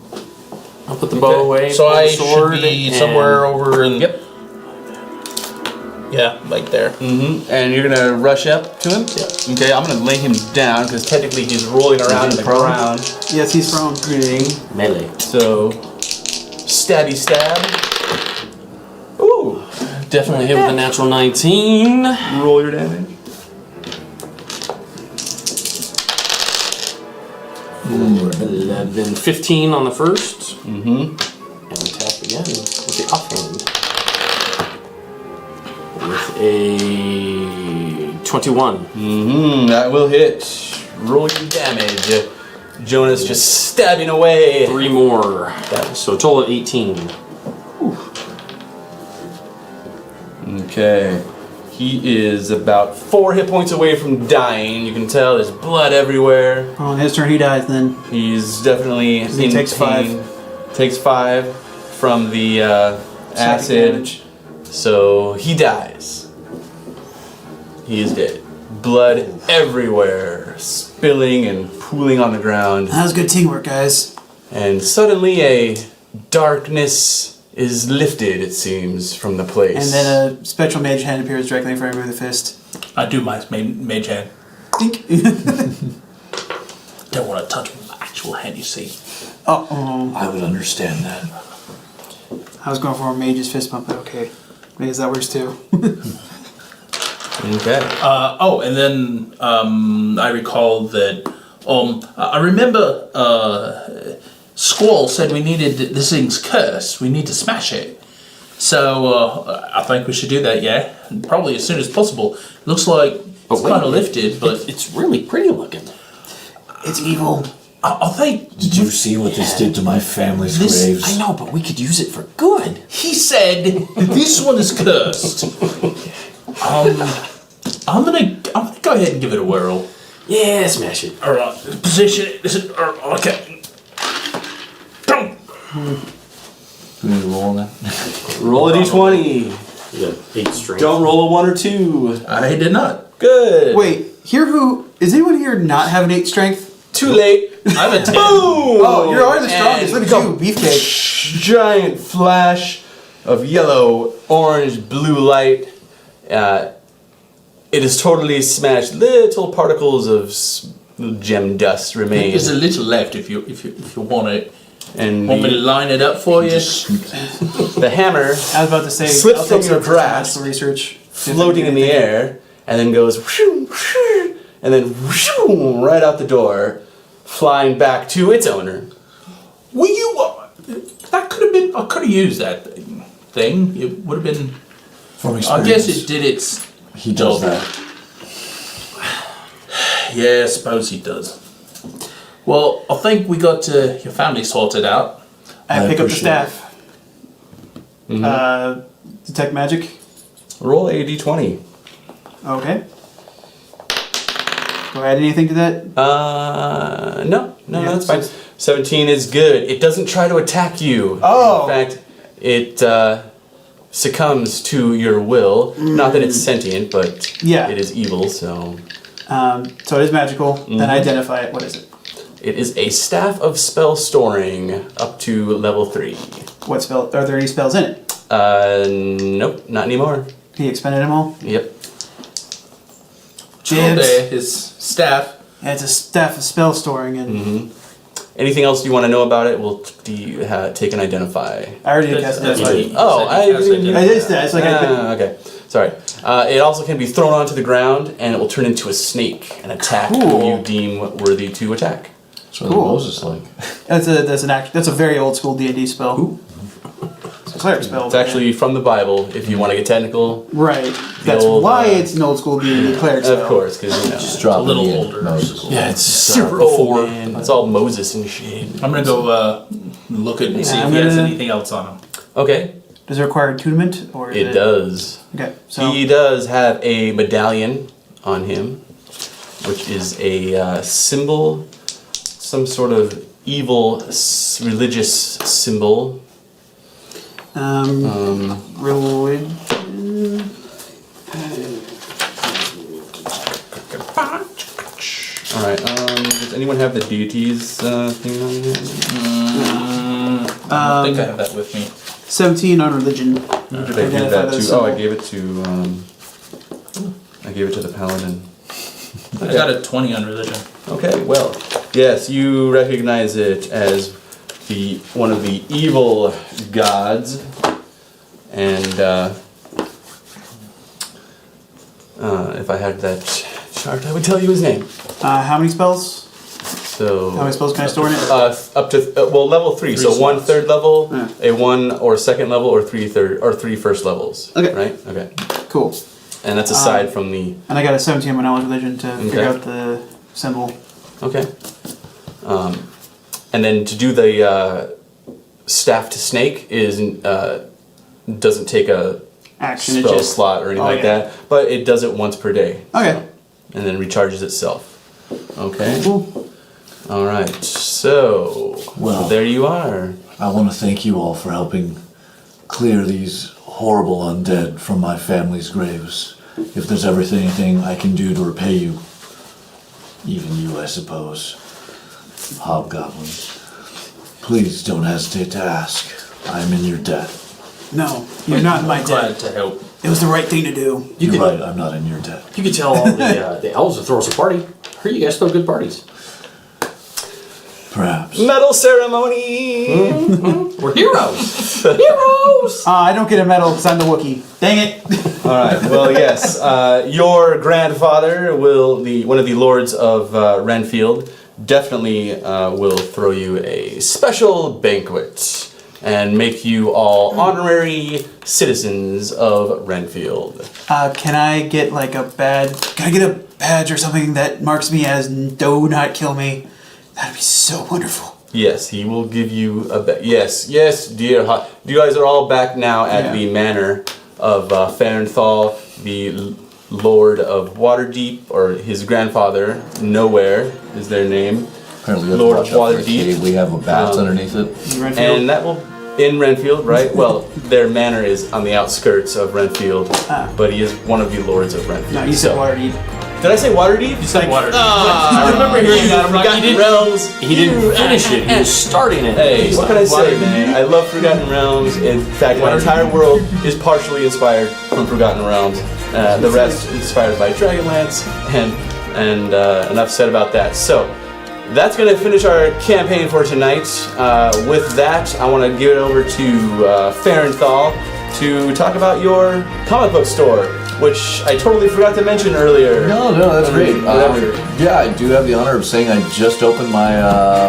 I'll put the bow away. So pull I the sword, should be and- somewhere over in. Yep. Yeah, like there. Mm-hmm. And you're gonna rush up to him? Yeah. Okay, I'm gonna lay him down because technically he's rolling around in the ground. Yes, he's prone. Melee. So, stabby stab. Ooh. Definitely hit with a natural 19. Roll your damage. 11, 15 on the first. Mm-hmm. And attack again with the offhand. With a 21. Mm-hmm. That will hit. Roll your damage. Jonas just stabbing away. 3 more. So a total of 18. Okay. He is about 4 hit points away from dying. You can tell there's blood everywhere. On his turn, he dies then. He's definitely in He takes pain. 5. Takes 5 from the acid. damage. So he dies. He is dead. Blood everywhere, spilling and pooling on the ground. That was good teamwork, guys. And suddenly a darkness is lifted, it seems, from the place. And then a spectral mage hand appears directly in front of you with a fist. I do my mage hand. Think. Don't want to touch my actual hand, you see. I would understand that. I was going for a mage's fist bump, but okay. I guess that works too. Okay. And then I recall that. I remember Squall said we needed this thing's cursed. We need to smash it. So I think we should do that. Yeah, and probably as soon as possible. Looks like it's kind of lifted, but it's really pretty looking. It's evil. I think. Did you see what this did to my family's graves? I know, but we could use it for good. He said this one is cursed. I'm gonna go ahead and give it a whirl. Yeah, smash it. All right, position it. Okay. Do we need to roll on that? Roll a d20. You got 8 strength. Don't roll a 1 or 2. I did not. Good. Wait, is anyone here not have an 8 strength? Too late. I'm a 10. Boom! Oh, you're already the strongest. Look at you, beefcake. Giant flash of yellow, orange, blue light. It is totally smashed. Little particles of gem dust remain. There's a little left if you want it. And Want me to line it up for you? the hammer I was about to say, Slips I'll from take your some grasp, actual research. floating in the air, and then goes whoosh, whoosh, and then whoosh, right out the door, flying back to its owner. Will you? That could have been. I could have used that thing. It would have been. From I experience. guess it did its. He does that. Yeah, I suppose he does. Well, I think we got your family sorted out. I pick up the appreciate staff. Detect magic. Roll a d20. Okay. Do I add anything to that? No, Yeah, that's fine. 17 is good. It doesn't try to attack you. Oh. In fact, it succumbs to your will. Not that it's sentient, but Yeah. it is evil, so... So it is magical. Then I identify it. What is it? It is a staff of spell storing up to level 3. What spell? Are there any spells in it? Nope, not anymore. He expended them all? Yep. There, his staff. Yeah, it's a staff of spell storing, and Anything else you want to know about it? We'll take and identify. I already did cast That's it. what he Oh, said he cast it. I did that. It's like I Okay, sorry. It also can be thrown onto the ground, and it will turn into a snake and attack who Cool. you deem worthy to attack. So Cool. Moses like. that's a very old school D&D spell. It's a cleric spell. It's actually from the Bible, if you want to get technical. right. That's old, why it's an old school D&D cleric spell. Of course, because you know. Just drop A little it in. older. Moses. Yeah, it's Super before. old, man. It's all Moses and shit. I'm gonna go look at and see if I'm he has gonna- anything else on him. Does Okay, it require attunement, or is it does. Okay, so He does have a medallion on him, which is a symbol, some sort of evil religious symbol. religion. All right. Does anyone have the deities thing on here? I don't think I have that with me. 17 on religion. Did I give Identify that those to? Oh, I symbols. gave it to. I gave it to the paladin. I got a 20 on religion. Okay, well, yes, you recognize it as one of the evil gods, and if I had that chart, I would tell you his name. How many spells? So How many spells can I store in it? up to level 3. So 1/3 level, Yeah. a 1 or second level, or 3 first levels. Okay. Right. Okay. Cool. And that's aside from the. And I got a 17 on my knowledge religion to figure Okay. out the symbol. Okay. And then to do the staff to snake is doesn't take a Action. It spell just. slot or anything Oh, like yeah. that, but it does it once per day. Okay. And then recharges itself. Okay. Cool. All right. So Well. there you are. I want to thank you all for helping clear these horrible undead from my family's graves. If there's anything I can do to repay you, even you, I suppose, hobgoblins, please don't hesitate to ask. I'm in your debt. No, you're not in my I'm glad debt. to help. It was the right thing to do. You're right, I'm not in your debt. You could tell all the elves to throw us a party. I heard you guys throw good parties. Perhaps. Medal ceremony. We're heroes. Heroes. I don't get a medal because I'm the Wookiee. Dang it. All right. Well, yes. Your grandfather one of the lords of Renfield, definitely will throw you a special banquet and make you all honorary citizens of Renfield. Can I get like a badge? Can I get a badge or something that marks me as do not kill me? That'd be so wonderful. Yes, he will give you yes, dear. You guys are all back now at the manor of Farenthal, the Lord of Waterdeep, or his grandfather, Nowhere is their name. Apparently, we have to Lord watch of out for the Waterdeep. cave. We have a bat underneath it. And that will in Renfield, right? Well, their manor is on the outskirts of Renfield, but he is one of the lords of Renfield. No, you said Waterdeep. Did I say Waterdeep? You said Waterdeep. I remember hearing that. Forgotten Realms. He didn't finish it. He was starting it. Hey, what can I say, man? I love Forgotten Realms. In fact, my entire world is partially inspired from Forgotten Realms. The rest inspired by Dragonlance, and enough said about that. So, that's going to finish our campaign for tonight. With that, I want to give it over to Farenthal to talk about your comic book store, which I totally forgot to mention earlier. No, that's great. Whatever. Yeah, I do have the honor of saying I just opened my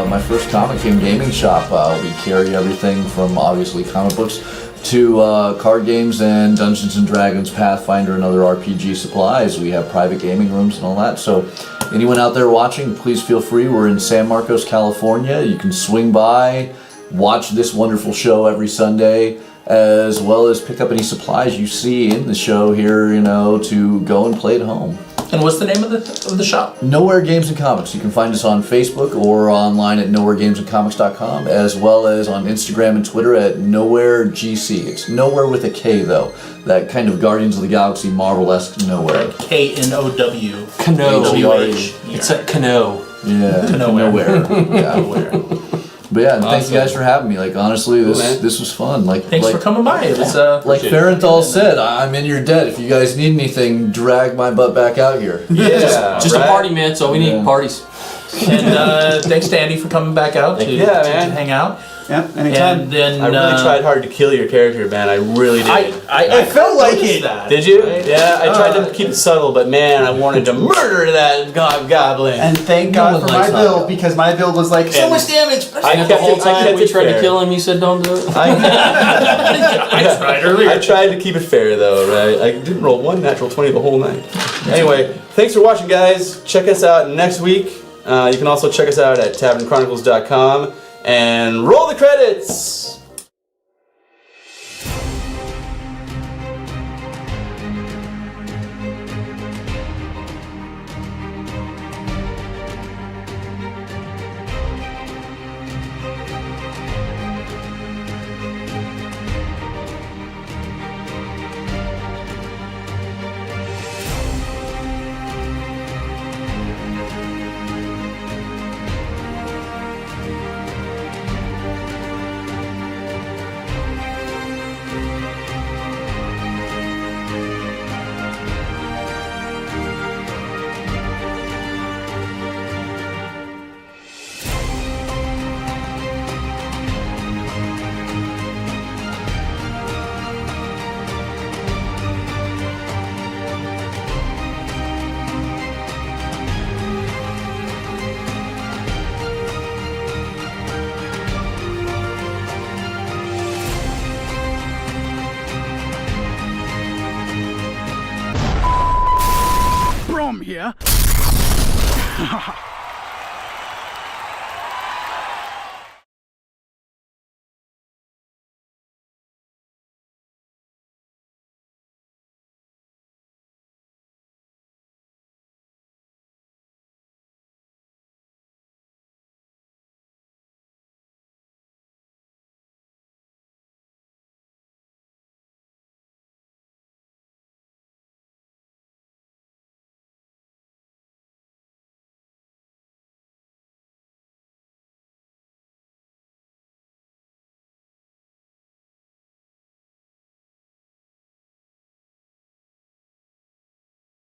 my first comic and gaming shop. We carry everything from obviously comic books to card games and Dungeons and Dragons, Pathfinder, and other RPG supplies. We have private gaming rooms and all that. So anyone out there watching, please feel free. We're in San Marcos, California. You can swing by, watch this wonderful show every Sunday, as well as pick up any supplies you see in the show here, to go and play at home. And what's the name of the shop? Nowhere Games and Comics. You can find us on Facebook or online at nowheregamesandcomics.com, as well as on Instagram and Twitter at nowheregc. It's nowhere with a K, though. That kind of Guardians of the Galaxy Marvel-esque nowhere. K-N-O-W. Canoe. W-H. It's a canoe. Yeah, nowhere. Yeah. Nowhere. But yeah, and thank you guys for having me. Like, honestly, this was fun. Thanks for coming by. It was, like Farenthal said, I'm in your debt. If you guys need anything, drag my butt back out here. Yeah, Just a party, man. So we need parties. And thanks to Andy for coming back out to hang out. Yeah, anytime. And then I really tried hard to kill your character, man. I really did. I felt like it. Did you? Yeah, I tried to keep it subtle, but man, I wanted to murder that goblin. And thank God for my build, because my build was like, so much damage. And the whole time we tried to kill him, you said don't do it. I tried earlier. I tried to keep it fair, though, right? I didn't roll one natural 20 the whole night. Anyway, thanks for watching, guys. Check us out next week. You can also check us out at tavernchronicles.com. And roll the credits! ya?